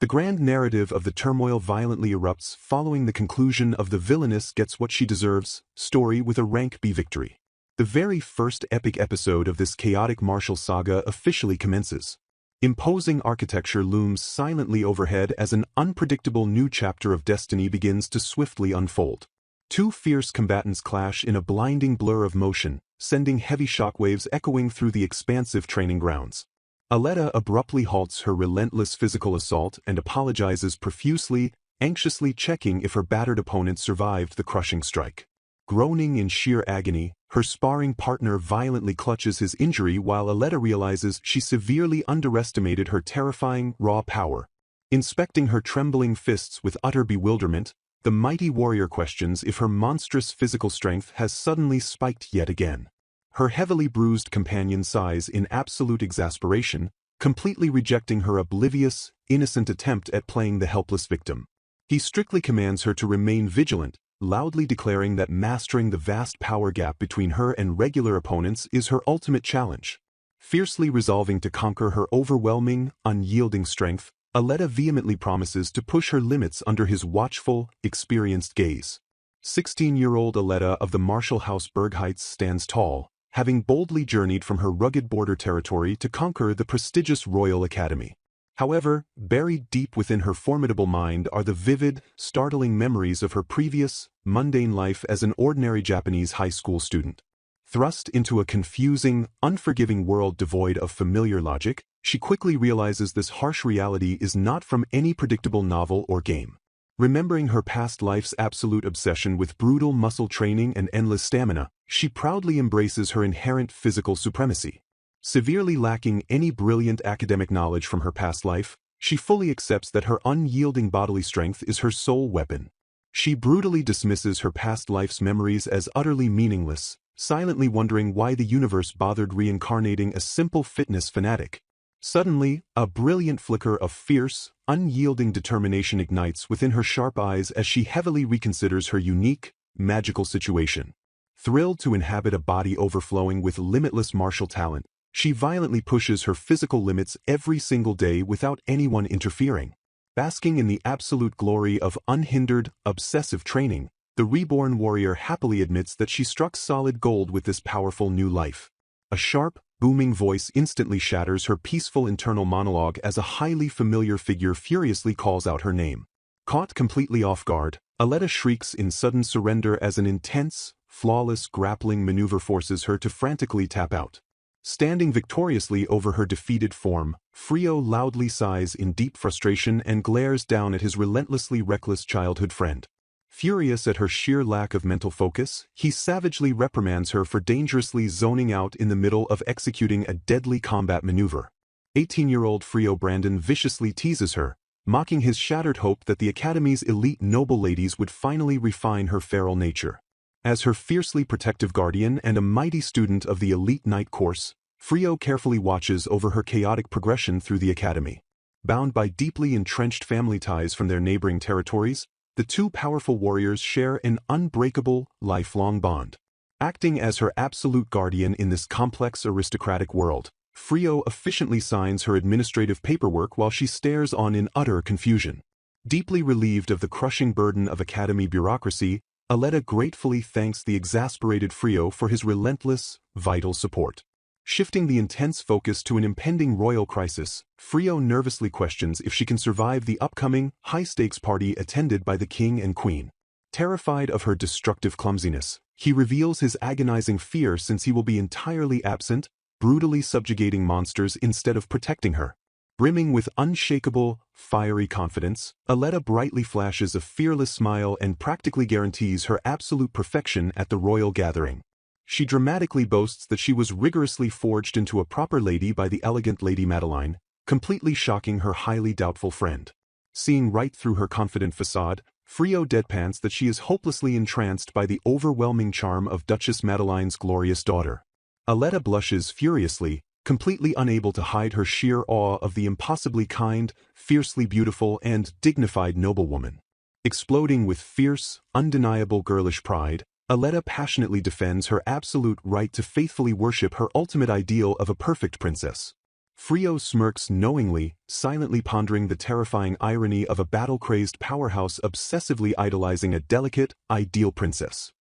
The grand narrative of the turmoil violently erupts following the conclusion of the Villainess Gets What She Deserves story with a rank B victory. The very first epic episode of this chaotic martial saga officially commences. Imposing architecture looms silently overhead as an unpredictable new chapter of destiny begins to swiftly unfold. Two fierce combatants clash in a blinding blur of motion, sending heavy shockwaves echoing through the expansive training grounds. Aletta abruptly halts her relentless physical assault and apologizes profusely, anxiously checking if her battered opponent survived the crushing strike. Groaning in sheer agony, her sparring partner violently clutches his injury while Aletta realizes she severely underestimated her terrifying, raw power. Inspecting her trembling fists with utter bewilderment, the mighty warrior questions if her monstrous physical strength has suddenly spiked yet again. Her heavily bruised companion sighs in absolute exasperation, completely rejecting her oblivious, innocent attempt at playing the helpless victim. He strictly commands her to remain vigilant, loudly declaring that mastering the vast power gap between her and regular opponents is her ultimate challenge. Fiercely resolving to conquer her overwhelming, unyielding strength, Aletta vehemently promises to push her limits under his watchful, experienced gaze. 16-year-old Aletta of the martial house Bergheiz stands tall, having boldly journeyed from her rugged border territory to conquer the prestigious Royal Academy. However, buried deep within her formidable mind are the vivid, startling memories of her previous, mundane life as an ordinary Japanese high school student. Thrust into a confusing, unforgiving world devoid of familiar logic, she quickly realizes this harsh reality is not from any predictable novel or game. Remembering her past life's absolute obsession with brutal muscle training and endless stamina, she proudly embraces her inherent physical supremacy. Severely lacking any brilliant academic knowledge from her past life, she fully accepts that her unyielding bodily strength is her sole weapon. She brutally dismisses her past life's memories as utterly meaningless, silently wondering why the universe bothered reincarnating a simple fitness fanatic. Suddenly, a brilliant flicker of fierce, unyielding determination ignites within her sharp eyes as she heavily reconsiders her unique, magical situation. Thrilled to inhabit a body overflowing with limitless martial talent, she violently pushes her physical limits every single day without anyone interfering. Basking in the absolute glory of unhindered, obsessive training, the reborn warrior happily admits that she struck solid gold with this powerful new life. A sharp, booming voice instantly shatters her peaceful internal monologue as a highly familiar figure furiously calls out her name. Caught completely off guard, Aletta shrieks in sudden surrender as an intense, flawless grappling maneuver forces her to frantically tap out. Standing victoriously over her defeated form, Frio loudly sighs in deep frustration and glares down at his relentlessly reckless childhood friend. Furious at her sheer lack of mental focus, he savagely reprimands her for dangerously zoning out in the middle of executing a deadly combat maneuver. 18-year-old Frio Brandon viciously teases her, mocking his shattered hope that the Academy's elite noble ladies would finally refine her feral nature. As her fiercely protective guardian and a mighty student of the elite night course, Frio carefully watches over her chaotic progression through the academy. Bound by deeply entrenched family ties from their neighboring territories, the two powerful warriors share an unbreakable, lifelong bond. Acting as her absolute guardian in this complex aristocratic world, Frio efficiently signs her administrative paperwork while she stares on in utter confusion. Deeply relieved of the crushing burden of academy bureaucracy, Aletta gratefully thanks the exasperated Frio for his relentless, vital support. Shifting the intense focus to an impending royal crisis, Frio nervously questions if she can survive the upcoming, high-stakes party attended by the king and queen. Terrified of her destructive clumsiness, he reveals his agonizing fear since he will be entirely absent, brutally subjugating monsters instead of protecting her. Brimming with unshakable, fiery confidence, Aletta brightly flashes a fearless smile and practically guarantees her absolute perfection at the royal gathering. She dramatically boasts that she was rigorously forged into a proper lady by the elegant Lady Madeline, completely shocking her highly doubtful friend. Seeing right through her confident facade, Frio deadpans that she is hopelessly entranced by the overwhelming charm of Duchess Madeline's glorious daughter. Aletta blushes furiously, completely unable to hide her sheer awe of the impossibly kind, fiercely beautiful and dignified noblewoman. Exploding with fierce, undeniable girlish pride, Aletta passionately defends her absolute right to faithfully worship her ultimate ideal of a perfect princess. Frio smirks knowingly, silently pondering the terrifying irony of a battle-crazed powerhouse obsessively idolizing a delicate, ideal princess.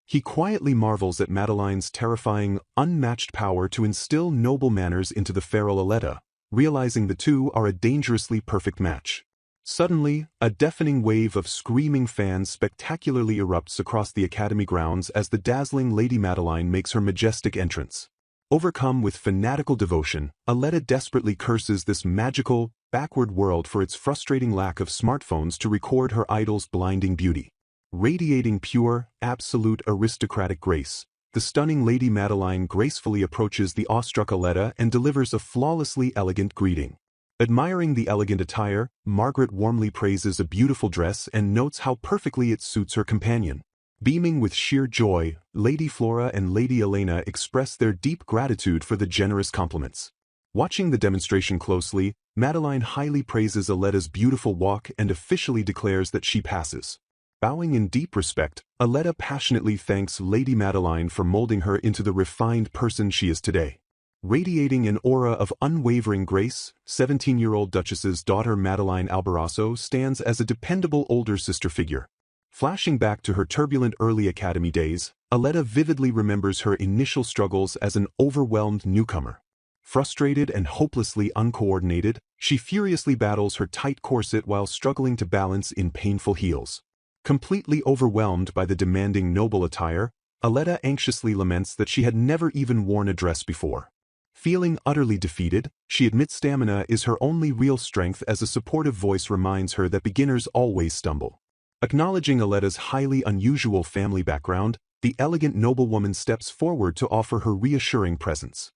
He quietly marvels at Madeline's terrifying, unmatched power to instill noble manners into the feral Aletta, realizing the two are a dangerously perfect match. Suddenly, a deafening wave of screaming fans spectacularly erupts across the academy grounds as the dazzling Lady Madeline makes her majestic entrance. Overcome with fanatical devotion, Aletta desperately curses this magical, backward world for its frustrating lack of smartphones to record her idol's blinding beauty. Radiating pure, absolute aristocratic grace, the stunning Lady Madeline gracefully approaches the awestruck Aletta and delivers a flawlessly elegant greeting. Admiring the elegant attire, Margaret warmly praises a beautiful dress and notes how perfectly it suits her companion. Beaming with sheer joy, Lady Flora and Lady Elena express their deep gratitude for the generous compliments. Watching the demonstration closely, Madeline highly praises Aletta's beautiful walk and officially declares that she passes. Bowing in deep respect, Aletta passionately thanks Lady Madeline for molding her into the refined person she is today. Radiating an aura of unwavering grace, 17-year-old Duchess's daughter Madeline Albarasso stands as a dependable older sister figure. Flashing back to her turbulent early academy days, Aletta vividly remembers her initial struggles as an overwhelmed newcomer. Frustrated and hopelessly uncoordinated, she furiously battles her tight corset while struggling to balance in painful heels. Completely overwhelmed by the demanding noble attire, Aletta anxiously laments that she had never even worn a dress before. Feeling utterly defeated, she admits stamina is her only real strength as a supportive voice reminds her that beginners always stumble. Acknowledging Aletta's highly unusual family background, the elegant noblewoman steps forward to offer her reassuring presence.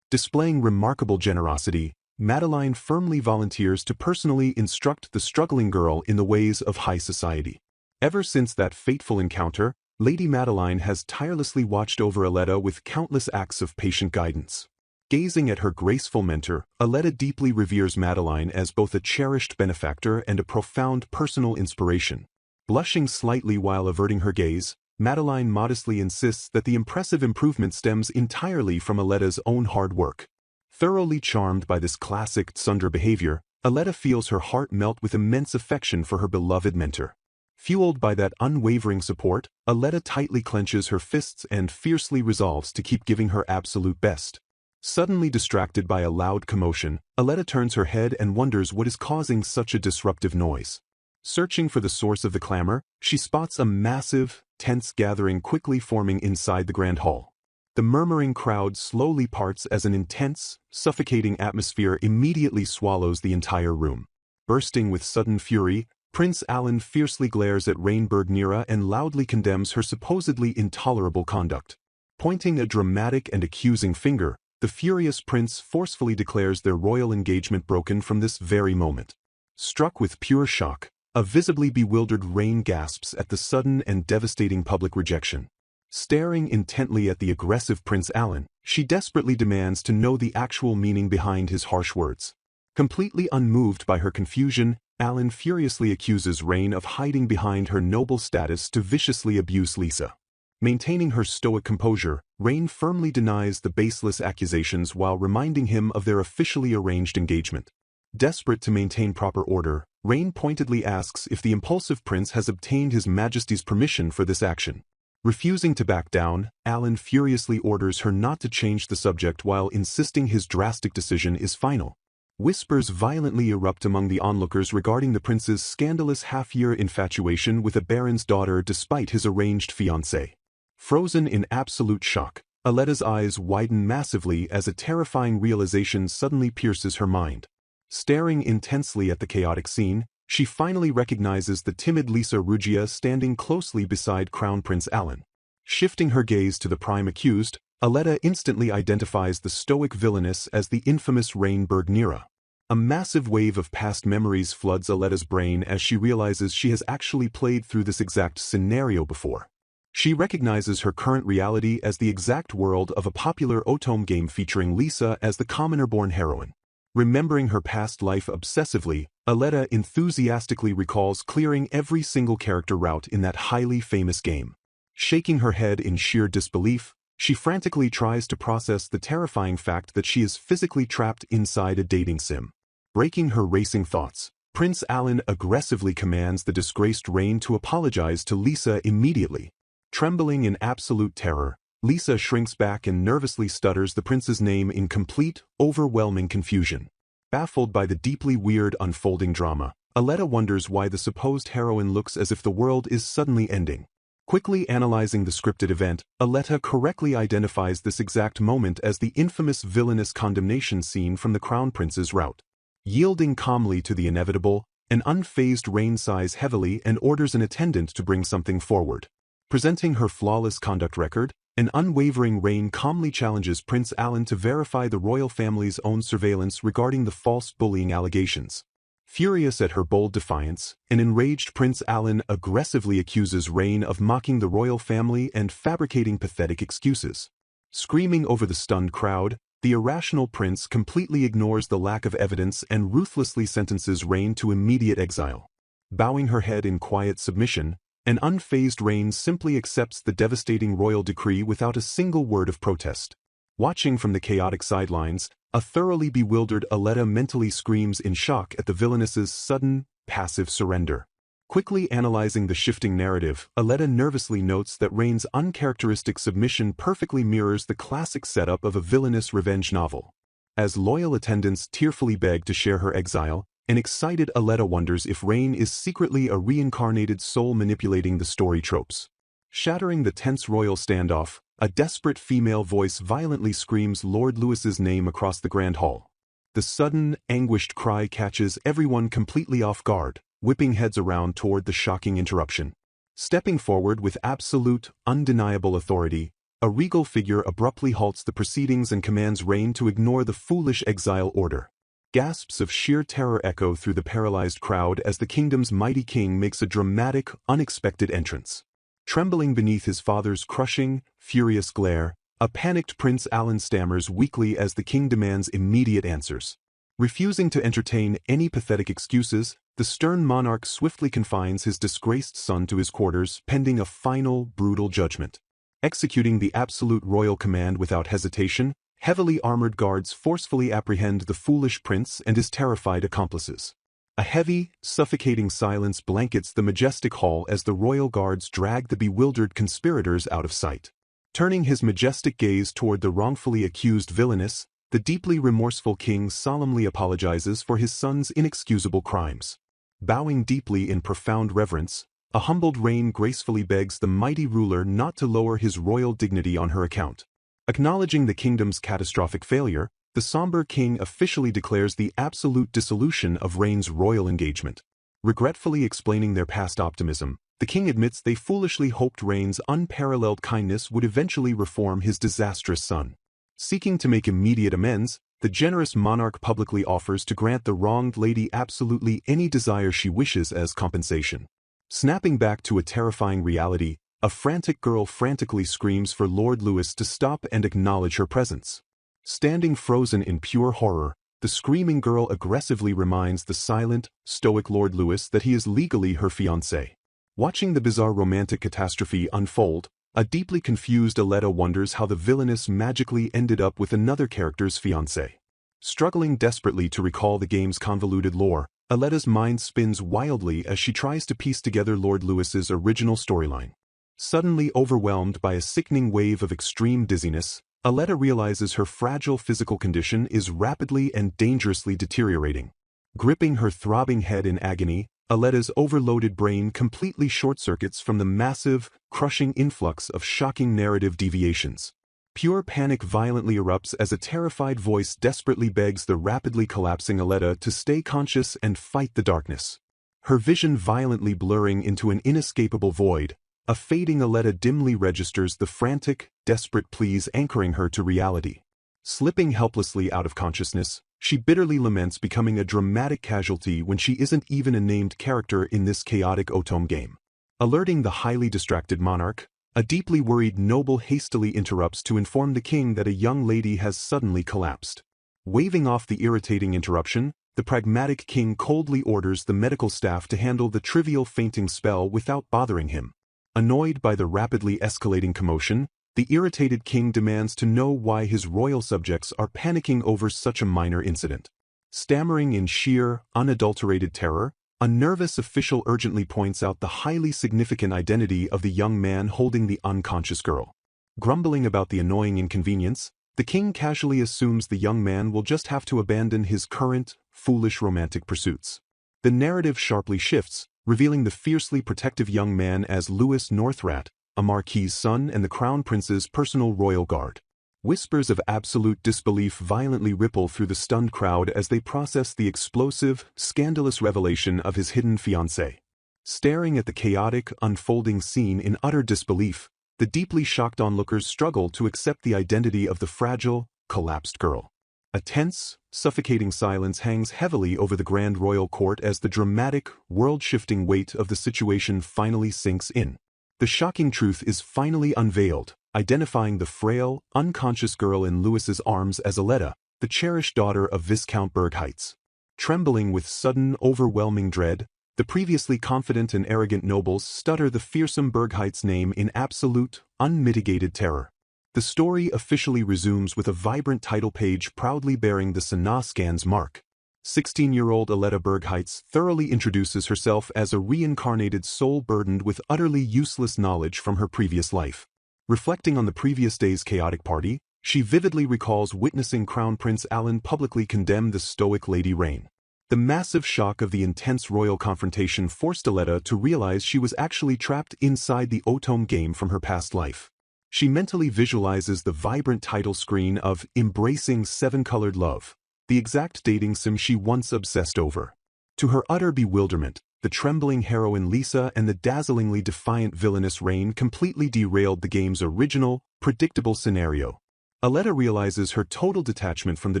Displaying remarkable generosity, Madeline firmly volunteers to personally instruct the struggling girl in the ways of high society. Ever since that fateful encounter, Lady Madeline has tirelessly watched over Aletta with countless acts of patient guidance. Gazing at her graceful mentor, Aletta deeply reveres Madeline as both a cherished benefactor and a profound personal inspiration. Blushing slightly while averting her gaze, Madeline modestly insists that the impressive improvement stems entirely from Aletta's own hard work. Thoroughly charmed by this classic tsundere behavior, Aletta feels her heart melt with immense affection for her beloved mentor. Fueled by that unwavering support, Aletta tightly clenches her fists and fiercely resolves to keep giving her absolute best. Suddenly distracted by a loud commotion, Aletta turns her head and wonders what is causing such a disruptive noise. Searching for the source of the clamor, she spots a massive, tense gathering quickly forming inside the grand hall. The murmuring crowd slowly parts as an intense, suffocating atmosphere immediately swallows the entire room. Bursting with sudden fury, Prince Alan fiercely glares at Rhaenburg and loudly condemns her supposedly intolerable conduct. Pointing a dramatic and accusing finger, the furious prince forcefully declares their royal engagement broken from this very moment. Struck with pure shock, a visibly bewildered Rhaen gasps at the sudden and devastating public rejection. Staring intently at the aggressive Prince Alan, she desperately demands to know the actual meaning behind his harsh words. Completely unmoved by her confusion, Alan furiously accuses Rhaen of hiding behind her noble status to viciously abuse Lisa. Maintaining her stoic composure, Rhaen firmly denies the baseless accusations while reminding him of their officially arranged engagement. Desperate to maintain proper order, Rhaen pointedly asks if the impulsive prince has obtained His Majesty's permission for this action. Refusing to back down, Alan furiously orders her not to change the subject while insisting his drastic decision is final. Whispers violently erupt among the onlookers regarding the prince's scandalous half-year infatuation with a baron's daughter despite his arranged fiancée. Frozen in absolute shock, Aletta's eyes widen massively as a terrifying realization suddenly pierces her mind. Staring intensely at the chaotic scene, she finally recognizes the timid Lisa Ruggia standing closely beside Crown Prince Alan. Shifting her gaze to the prime accused, Aletta instantly identifies the stoic Villainess as the infamous Rhaenburg. A massive wave of past memories floods Aletta's brain as she realizes she has actually played through this exact scenario before. She recognizes her current reality as the exact world of a popular Otome game featuring Lisa as the commoner-born heroine. Remembering her past life obsessively, Aletta enthusiastically recalls clearing every single character route in that highly famous game. Shaking her head in sheer disbelief, She frantically tries to process the terrifying fact that she is physically trapped inside a dating sim. Breaking her racing thoughts, Prince Alan aggressively commands the disgraced Rain to apologize to Lisa immediately. Trembling in absolute terror, Lisa shrinks back and nervously stutters the prince's name in complete, overwhelming confusion. Baffled by the deeply weird unfolding drama, Aletta wonders why the supposed heroine looks as if the world is suddenly ending. Quickly analyzing the scripted event, Aletta correctly identifies this exact moment as the infamous Villainess condemnation scene from the Crown Prince's route. Yielding calmly to the inevitable, an unfazed Rain sighs heavily and orders an attendant to bring something forward. Presenting her flawless conduct record, an unwavering Rain calmly challenges Prince Alan to verify the royal family's own surveillance regarding the false bullying allegations. Furious at her bold defiance, an enraged Prince Alan aggressively accuses Rain of mocking the royal family and fabricating pathetic excuses. Screaming over the stunned crowd, the irrational prince completely ignores the lack of evidence and ruthlessly sentences Rain to immediate exile. Bowing her head in quiet submission, an unfazed Rain simply accepts the devastating royal decree without a single word of protest. Watching from the chaotic sidelines, a thoroughly bewildered Aletta mentally screams in shock at the Villainess's sudden, passive surrender. Quickly analyzing the shifting narrative, Aletta nervously notes that Rain's uncharacteristic submission perfectly mirrors the classic setup of a villainous revenge novel. As loyal attendants tearfully beg to share her exile, an excited Aletta wonders if Rain is secretly a reincarnated soul manipulating the story tropes. Shattering the tense royal standoff, a desperate female voice violently screams Lord Louis's name across the grand hall. The sudden, anguished cry catches everyone completely off guard, whipping heads around toward the shocking interruption. Stepping forward with absolute, undeniable authority, a regal figure abruptly halts the proceedings and commands Rain to ignore the foolish exile order. Gasps of sheer terror echo through the paralyzed crowd as the kingdom's mighty king makes a dramatic, unexpected entrance. Trembling beneath his father's crushing, furious glare, a panicked Prince Alan stammers weakly as the king demands immediate answers. Refusing to entertain any pathetic excuses, the stern monarch swiftly confines his disgraced son to his quarters pending a final, brutal judgment. Executing the absolute royal command without hesitation, heavily armored guards forcefully apprehend the foolish prince and his terrified accomplices. A heavy, suffocating silence blankets the majestic hall as the royal guards drag the bewildered conspirators out of sight. Turning his majestic gaze toward the wrongfully accused Villainess, the deeply remorseful king solemnly apologizes for his son's inexcusable crimes. Bowing deeply in profound reverence, a humbled Rain gracefully begs the mighty ruler not to lower his royal dignity on her account. Acknowledging the kingdom's catastrophic failure, the somber king officially declares the absolute dissolution of Rain's royal engagement. Regretfully explaining their past optimism, the king admits they foolishly hoped Rain's unparalleled kindness would eventually reform his disastrous son. Seeking to make immediate amends, the generous monarch publicly offers to grant the wronged lady absolutely any desire she wishes as compensation. Snapping back to a terrifying reality, a frantic girl frantically screams for Lord Louis to stop and acknowledge her presence. Standing frozen in pure horror, the screaming girl aggressively reminds the silent, stoic Lord Louis that he is legally her fiancé. Watching the bizarre romantic catastrophe unfold, a deeply confused Aletta wonders how the Villainess magically ended up with another character's fiancé. Struggling desperately to recall the game's convoluted lore, Aletta's mind spins wildly as she tries to piece together Lord Louis's original storyline. Suddenly overwhelmed by a sickening wave of extreme dizziness, Aletta realizes her fragile physical condition is rapidly and dangerously deteriorating. Gripping her throbbing head in agony, Aletta's overloaded brain completely short-circuits from the massive, crushing influx of shocking narrative deviations. Pure panic violently erupts as a terrified voice desperately begs the rapidly collapsing Aletta to stay conscious and fight the darkness. Her vision violently blurring into an inescapable void, a fading Aletta dimly registers the frantic, desperate pleas anchoring her to reality. Slipping helplessly out of consciousness, she bitterly laments becoming a dramatic casualty when she isn't even a named character in this chaotic Otome game. Alerting the highly distracted monarch, a deeply worried noble hastily interrupts to inform the king that a young lady has suddenly collapsed. Waving off the irritating interruption, the pragmatic king coldly orders the medical staff to handle the trivial fainting spell without bothering him. Annoyed by the rapidly escalating commotion, The irritated king demands to know why his royal subjects are panicking over such a minor incident. Stammering in sheer, unadulterated terror, a nervous official urgently points out the highly significant identity of the young man holding the unconscious girl. Grumbling about the annoying inconvenience, the king casually assumes the young man will just have to abandon his current, foolish romantic pursuits. The narrative sharply shifts, revealing the fiercely protective young man as Louis Northrat, a marquis's son and the crown prince's personal royal guard. Whispers of absolute disbelief violently ripple through the stunned crowd as they process the explosive, scandalous revelation of his hidden fiancée. Staring at the chaotic, unfolding scene in utter disbelief, the deeply shocked onlookers struggle to accept the identity of the fragile, collapsed girl. A tense, suffocating silence hangs heavily over the grand royal court as the dramatic, world-shifting weight of the situation finally sinks in. The shocking truth is finally unveiled, identifying the frail, unconscious girl in Louis's arms as Aletta, the cherished daughter of Viscount Bergheitz. Trembling with sudden, overwhelming dread, the previously confident and arrogant nobles stutter the fearsome Bergheit's name in absolute, unmitigated terror. The story officially resumes with a vibrant title page proudly bearing the Sanaa-Scan's mark. 16-year-old Aletta Bergheitz thoroughly introduces herself as a reincarnated soul burdened with utterly useless knowledge from her previous life. Reflecting on the previous day's chaotic party, she vividly recalls witnessing Crown Prince Alan publicly condemn the stoic Lady Rain. The massive shock of the intense royal confrontation forced Aletta to realize she was actually trapped inside the Otome game from her past life. She mentally visualizes the vibrant title screen of Embracing Seven-Colored Love, the exact dating sim she once obsessed over. To her utter bewilderment, the trembling heroine Lisa and the dazzlingly defiant villainous Rain completely derailed the game's original, predictable scenario. Aletta realizes her total detachment from the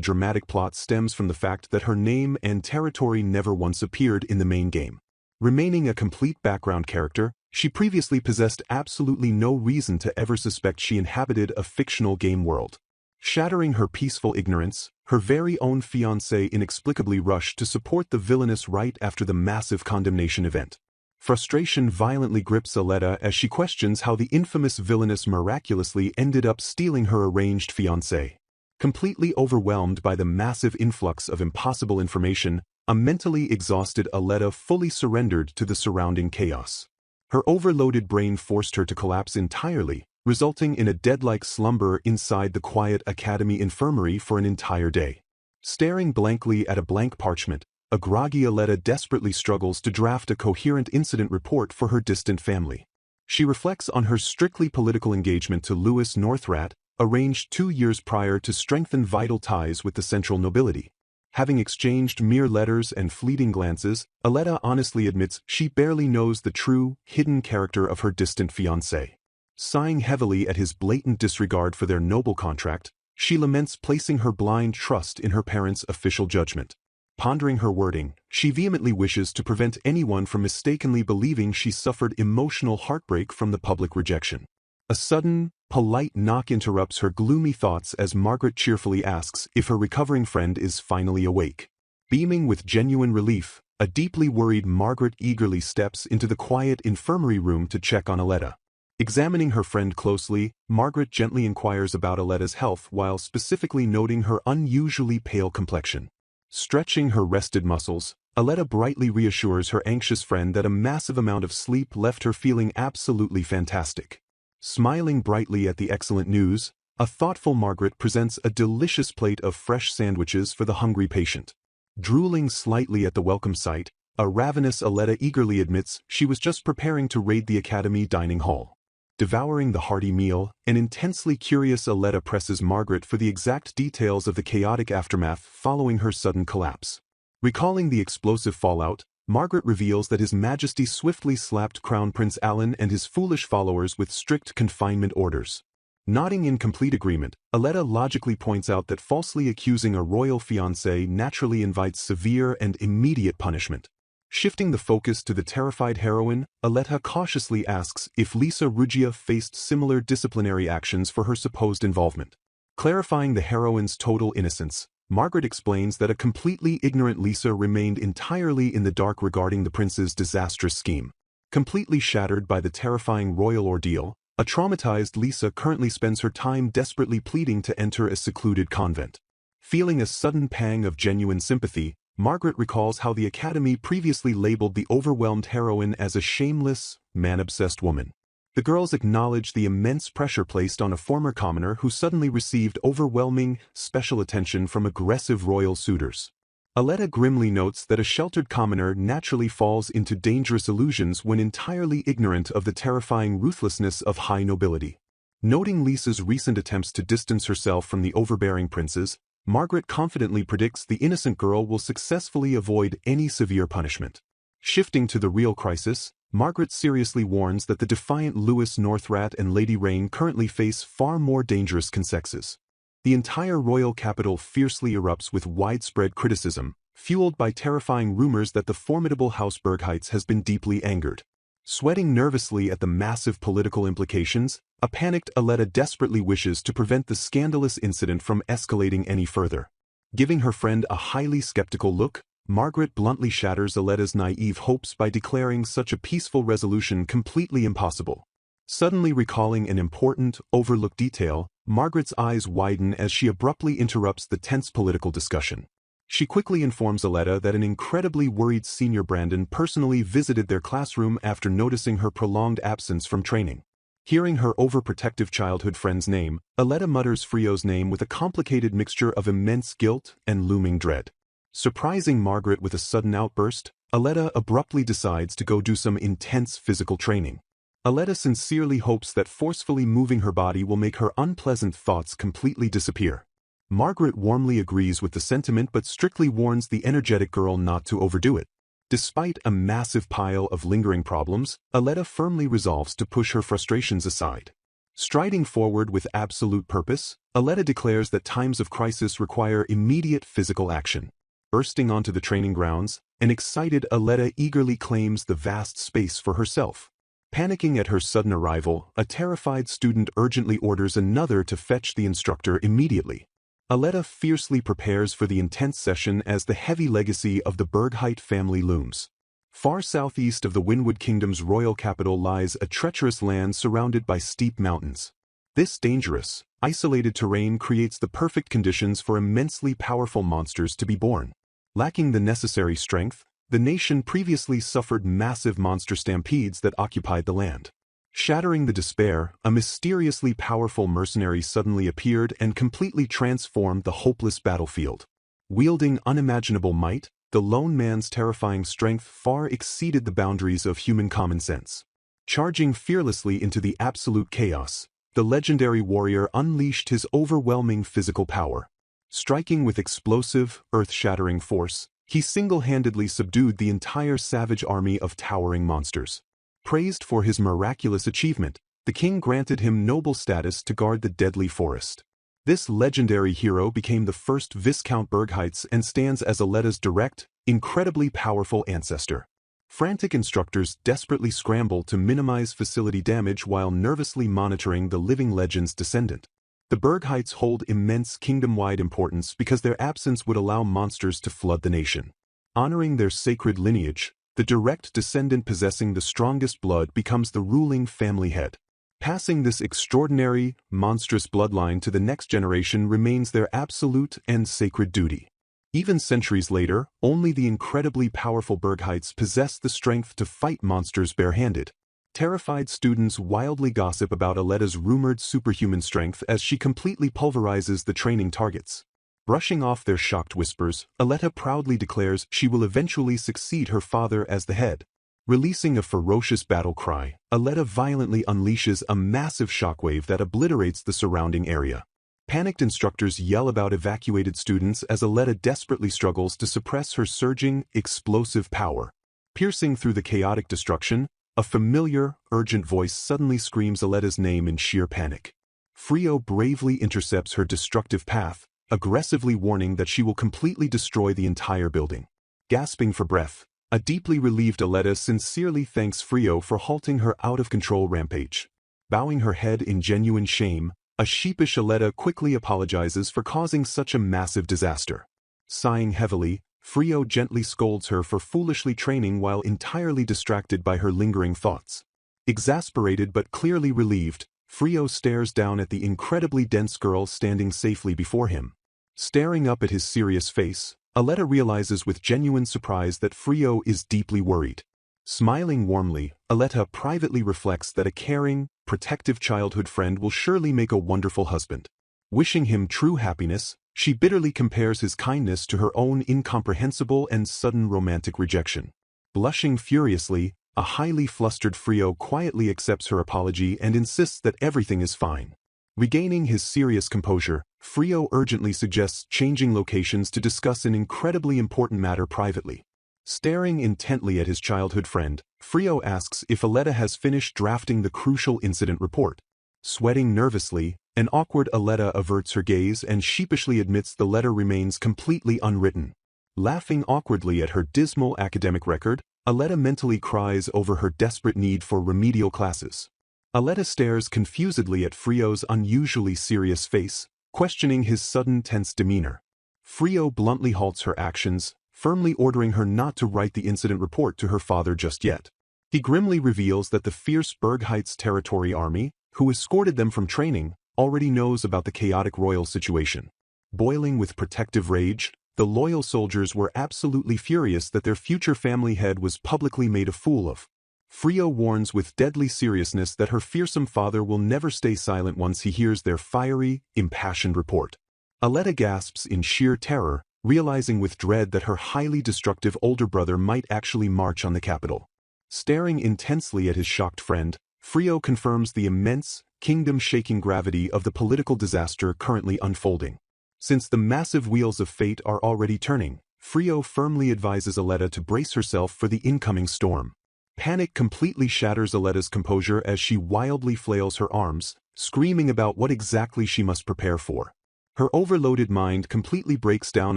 dramatic plot stems from the fact that her name and territory never once appeared in the main game. Remaining a complete background character, she previously possessed absolutely no reason to ever suspect she inhabited a fictional game world. Shattering her peaceful ignorance, her very own fiancé inexplicably rushed to support the villainous right after the massive condemnation event. Frustration violently grips Aletta as she questions how the infamous Villainess miraculously ended up stealing her arranged fiancé. Completely overwhelmed by the massive influx of impossible information, a mentally exhausted Aletta fully surrendered to the surrounding chaos. Her overloaded brain forced her to collapse entirely, resulting in a dead-like slumber inside the quiet academy infirmary for an entire day. Staring blankly at a blank parchment, a groggy Aletta desperately struggles to draft a coherent incident report for her distant family. She reflects on her strictly political engagement to Louis Northrat, arranged 2 years prior to strengthen vital ties with the central nobility. Having exchanged mere letters and fleeting glances, Aletta honestly admits she barely knows the true, hidden character of her distant fiancé. Sighing heavily at his blatant disregard for their noble contract, she laments placing her blind trust in her parents' official judgment. Pondering her wording, she vehemently wishes to prevent anyone from mistakenly believing she suffered emotional heartbreak from the public rejection. A sudden, polite knock interrupts her gloomy thoughts as Margaret cheerfully asks if her recovering friend is finally awake. Beaming with genuine relief, a deeply worried Margaret eagerly steps into the quiet infirmary room to check on Aletta. Examining her friend closely, Margaret gently inquires about Aletta's health while specifically noting her unusually pale complexion. Stretching her rested muscles, Aletta brightly reassures her anxious friend that a massive amount of sleep left her feeling absolutely fantastic. Smiling brightly at the excellent news, a thoughtful Margaret presents a delicious plate of fresh sandwiches for the hungry patient. Drooling slightly at the welcome sight, a ravenous Aletta eagerly admits she was just preparing to raid the academy dining hall. Devouring the hearty meal, an intensely curious Aletta presses Margaret for the exact details of the chaotic aftermath following her sudden collapse. Recalling the explosive fallout, Margaret reveals that His Majesty swiftly slapped Crown Prince Alan and his foolish followers with strict confinement orders. Nodding in complete agreement, Aletta logically points out that falsely accusing a royal fiancé naturally invites severe and immediate punishment. Shifting the focus to the terrified heroine, Aletta cautiously asks if Lisa Ruggia faced similar disciplinary actions for her supposed involvement. Clarifying the heroine's total innocence, Margaret explains that a completely ignorant Lisa remained entirely in the dark regarding the prince's disastrous scheme. Completely shattered by the terrifying royal ordeal, A traumatized Lisa currently spends her time desperately pleading to enter a secluded convent. Feeling a sudden pang of genuine sympathy, Margaret recalls how the Academy previously labeled the overwhelmed heroine as a shameless, man-obsessed woman. The girls acknowledge the immense pressure placed on a former commoner who suddenly received overwhelming, special attention from aggressive royal suitors. Aletta grimly notes that a sheltered commoner naturally falls into dangerous illusions when entirely ignorant of the terrifying ruthlessness of high nobility. Noting Lisa's recent attempts to distance herself from the overbearing princes, Margaret confidently predicts the innocent girl will successfully avoid any severe punishment. Shifting to the real crisis, Margaret seriously warns that the defiant Louis Northrat and Lady Rain currently face far more dangerous consequences. The entire royal capital fiercely erupts with widespread criticism, fueled by terrifying rumors that the formidable House Bergheitz has been deeply angered. Sweating nervously at the massive political implications, a panicked Aletta desperately wishes to prevent the scandalous incident from escalating any further. Giving her friend a highly skeptical look, Margaret bluntly shatters Aletta's naive hopes by declaring such a peaceful resolution completely impossible. Suddenly recalling an important, overlooked detail, Margaret's eyes widen as she abruptly interrupts the tense political discussion. She quickly informs Aletta that an incredibly worried senior Brandon personally visited their classroom after noticing her prolonged absence from training. Hearing her overprotective childhood friend's name, Aletta mutters Frio's name with a complicated mixture of immense guilt and looming dread. Surprising Margaret with a sudden outburst, Aletta abruptly decides to go do some intense physical training. Aletta sincerely hopes that forcefully moving her body will make her unpleasant thoughts completely disappear. Margaret warmly agrees with the sentiment but strictly warns the energetic girl not to overdo it. Despite a massive pile of lingering problems, Aletta firmly resolves to push her frustrations aside. Striding forward with absolute purpose, Aletta declares that times of crisis require immediate physical action. Bursting onto the training grounds, an excited Aletta eagerly claims the vast space for herself. Panicking at her sudden arrival, a terrified student urgently orders another to fetch the instructor immediately. Aletta fiercely prepares for the intense session as the heavy legacy of the Bergheit family looms. Far southeast of the Wynwood Kingdom's royal capital lies a treacherous land surrounded by steep mountains. This dangerous, isolated terrain creates the perfect conditions for immensely powerful monsters to be born. Lacking the necessary strength, the nation previously suffered massive monster stampedes that occupied the land. Shattering the despair, a mysteriously powerful mercenary suddenly appeared and completely transformed the hopeless battlefield. Wielding unimaginable might, the lone man's terrifying strength far exceeded the boundaries of human common sense. Charging fearlessly into the absolute chaos, the legendary warrior unleashed his overwhelming physical power. Striking with explosive, earth-shattering force, he single-handedly subdued the entire savage army of towering monsters. Praised for his miraculous achievement, the king granted him noble status to guard the deadly forest. This legendary hero became the first Viscount Bergheitz and stands as Aletta's direct, incredibly powerful ancestor. Frantic instructors desperately scramble to minimize facility damage while nervously monitoring the living legend's descendant. The Bergheitz hold immense kingdom-wide importance because their absence would allow monsters to flood the nation. Honoring their sacred lineage, the direct descendant possessing the strongest blood becomes the ruling family head. Passing this extraordinary, monstrous bloodline to the next generation remains their absolute and sacred duty. Even centuries later, only the incredibly powerful Bergheitz possess the strength to fight monsters barehanded. Terrified students wildly gossip about Aletta's rumored superhuman strength as she completely pulverizes the training targets. Brushing off their shocked whispers, Aletta proudly declares she will eventually succeed her father as the head. Releasing a ferocious battle cry, Aletta violently unleashes a massive shockwave that obliterates the surrounding area. Panicked instructors yell about evacuated students as Aletta desperately struggles to suppress her surging, explosive power. Piercing through the chaotic destruction, a familiar, urgent voice suddenly screams Aletta's name in sheer panic. Frio bravely intercepts her destructive path, aggressively warning that she will completely destroy the entire building. Gasping for breath, a deeply relieved Aletta sincerely thanks Frio for halting her out-of-control rampage. Bowing her head in genuine shame, a sheepish Aletta quickly apologizes for causing such a massive disaster. Sighing heavily, Frio gently scolds her for foolishly training while entirely distracted by her lingering thoughts. Exasperated but clearly relieved, Frio stares down at the incredibly dense girl standing safely before him. Staring up at his serious face, Aletta realizes with genuine surprise that Frio is deeply worried. Smiling warmly, Aletta privately reflects that a caring, protective childhood friend will surely make a wonderful husband. Wishing him true happiness, she bitterly compares his kindness to her own incomprehensible and sudden romantic rejection. Blushing furiously, a highly flustered Frio quietly accepts her apology and insists that everything is fine. Regaining his serious composure, Frio urgently suggests changing locations to discuss an incredibly important matter privately. Staring intently at his childhood friend, Frio asks if Aletta has finished drafting the crucial incident report. Sweating nervously, an awkward Aletta averts her gaze and sheepishly admits the letter remains completely unwritten. Laughing awkwardly at her dismal academic record, Aletta mentally cries over her desperate need for remedial classes. Aletta stares confusedly at Frio's unusually serious face, questioning his sudden tense demeanor. Frio bluntly halts her actions, firmly ordering her not to write the incident report to her father just yet. He grimly reveals that the fierce Berg Heights Territory Army, who escorted them from training, already knows about the chaotic royal situation. Boiling with protective rage, the loyal soldiers were absolutely furious that their future family head was publicly made a fool of. Frio warns with deadly seriousness that her fearsome father will never stay silent once he hears their fiery, impassioned report. Aletta gasps in sheer terror, realizing with dread that her highly destructive older brother might actually march on the capital. Staring intensely at his shocked friend, Frio confirms the immense, kingdom-shaking gravity of the political disaster currently unfolding. Since the massive wheels of fate are already turning, Frio firmly advises Aletta to brace herself for the incoming storm. Panic completely shatters Aletta's composure as she wildly flails her arms, screaming about what exactly she must prepare for. Her overloaded mind completely breaks down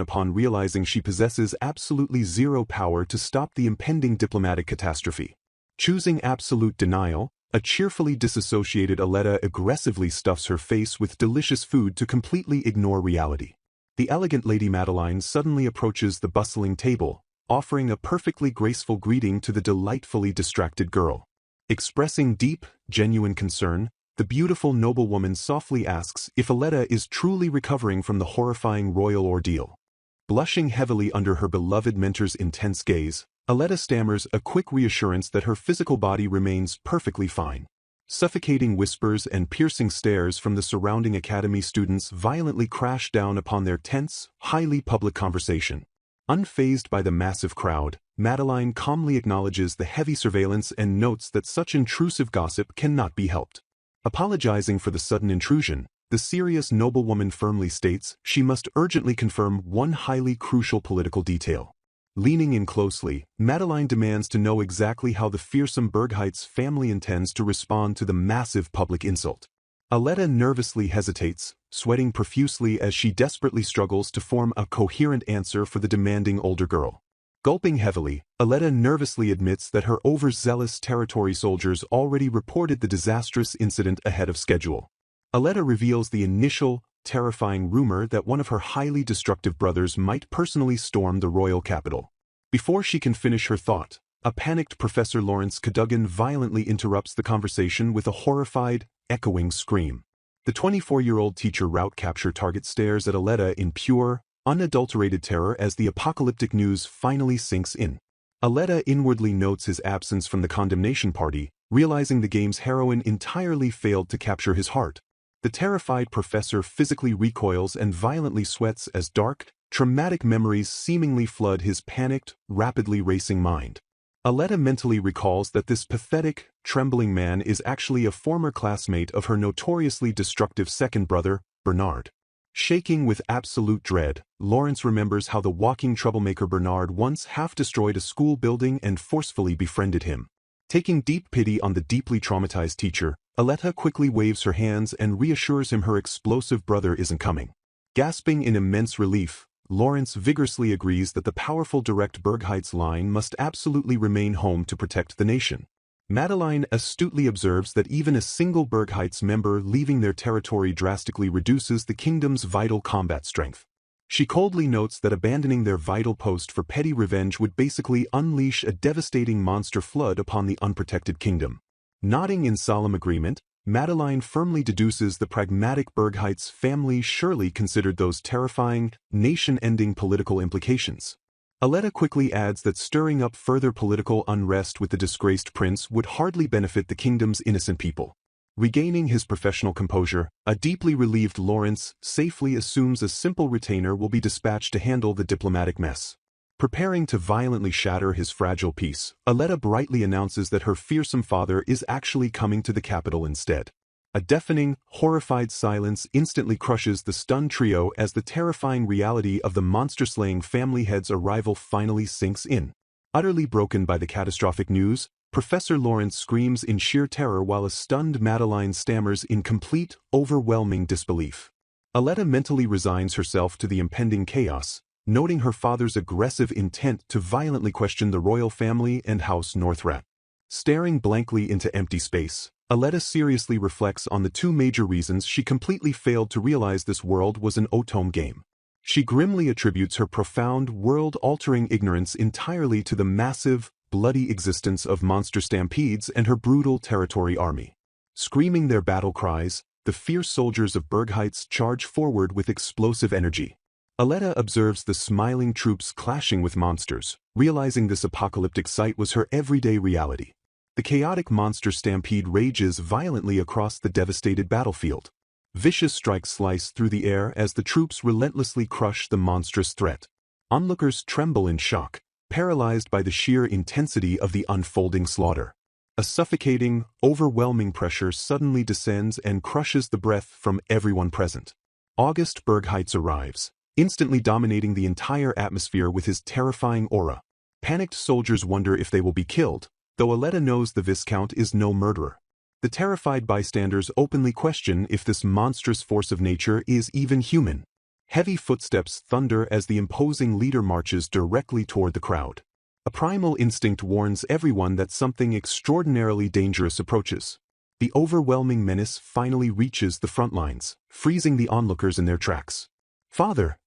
upon realizing she possesses absolutely zero power to stop the impending diplomatic catastrophe. Choosing absolute denial, a cheerfully disassociated Aletta aggressively stuffs her face with delicious food to completely ignore reality. The elegant Lady Madeline suddenly approaches the bustling table, offering a perfectly graceful greeting to the delightfully distracted girl. Expressing deep, genuine concern, the beautiful noblewoman softly asks if Aletta is truly recovering from the horrifying royal ordeal. Blushing heavily under her beloved mentor's intense gaze, Aletta stammers a quick reassurance that her physical body remains perfectly fine. Suffocating whispers and piercing stares from the surrounding academy students violently crash down upon their tense, highly public conversation. Unfazed by the massive crowd, Madeline calmly acknowledges the heavy surveillance and notes that such intrusive gossip cannot be helped. Apologizing for the sudden intrusion, the serious noblewoman firmly states she must urgently confirm one highly crucial political detail. Leaning in closely, Madeline demands to know exactly how the fearsome Berg Heights family intends to respond to the massive public insult. Aletta nervously hesitates, sweating profusely as she desperately struggles to form a coherent answer for the demanding older girl. Gulping heavily, Aletta nervously admits that her overzealous territory soldiers already reported the disastrous incident ahead of schedule. Aletta reveals the initial, terrifying rumor that one of her highly destructive brothers might personally storm the royal capital. Before she can finish her thought, a panicked Professor Lawrence Cadogan violently interrupts the conversation with a horrified, echoing scream. The 24-year-old teacher route capture target stares at Aletta in pure, unadulterated terror as the apocalyptic news finally sinks in. Aletta inwardly notes his absence from the condemnation party, realizing the game's heroine entirely failed to capture his heart. The terrified professor physically recoils and violently sweats as dark, traumatic memories seemingly flood his panicked, rapidly racing mind. Aletta mentally recalls that this pathetic, trembling man is actually a former classmate of her notoriously destructive second brother, Bernard. Shaking with absolute dread, Lawrence remembers how the walking troublemaker Bernard once half-destroyed a school building and forcefully befriended him. Taking deep pity on the deeply traumatized teacher, Aletta quickly waves her hands and reassures him her explosive brother isn't coming. Gasping in immense relief, Lawrence vigorously agrees that the powerful direct Berg Heights line must absolutely remain home to protect the nation. Madeline astutely observes that even a single Berg Heights member leaving their territory drastically reduces the kingdom's vital combat strength. She coldly notes that abandoning their vital post for petty revenge would basically unleash a devastating monster flood upon the unprotected kingdom. Nodding in solemn agreement, Madeline firmly deduces the pragmatic Bergheit's family surely considered those terrifying, nation-ending political implications. Aletta quickly adds that stirring up further political unrest with the disgraced prince would hardly benefit the kingdom's innocent people. Regaining his professional composure, a deeply relieved Lawrence safely assumes a simple retainer will be dispatched to handle the diplomatic mess. Preparing to violently shatter his fragile peace, Aletta brightly announces that her fearsome father is actually coming to the capital instead. A deafening, horrified silence instantly crushes the stunned trio as the terrifying reality of the monster-slaying family head's arrival finally sinks in. Utterly broken by the catastrophic news, Professor Lawrence screams in sheer terror while a stunned Madeline stammers in complete, overwhelming disbelief. Aletta mentally resigns herself to the impending chaos, noting her father's aggressive intent to violently question the royal family and House Northrat. Staring blankly into empty space, Aletta seriously reflects on the two major reasons she completely failed to realize this world was an Otome game. She grimly attributes her profound, world-altering ignorance entirely to the massive, bloody existence of monster stampedes and her brutal territory army. Screaming their battle cries, the fierce soldiers of Bergheitz charge forward with explosive energy. Aletta observes the smiling troops clashing with monsters, realizing this apocalyptic sight was her everyday reality. The chaotic monster stampede rages violently across the devastated battlefield. Vicious strikes slice through the air as the troops relentlessly crush the monstrous threat. Onlookers tremble in shock, paralyzed by the sheer intensity of the unfolding slaughter. A suffocating, overwhelming pressure suddenly descends and crushes the breath from everyone present. August Bergheitz arrives, instantly dominating the entire atmosphere with his terrifying aura. Panicked soldiers wonder if they will be killed, though Aletta knows the Viscount is no murderer. The terrified bystanders openly question if this monstrous force of nature is even human. Heavy footsteps thunder as the imposing leader marches directly toward the crowd. A primal instinct warns everyone that something extraordinarily dangerous approaches. The overwhelming menace finally reaches the front lines, freezing the onlookers in their tracks. "Father!"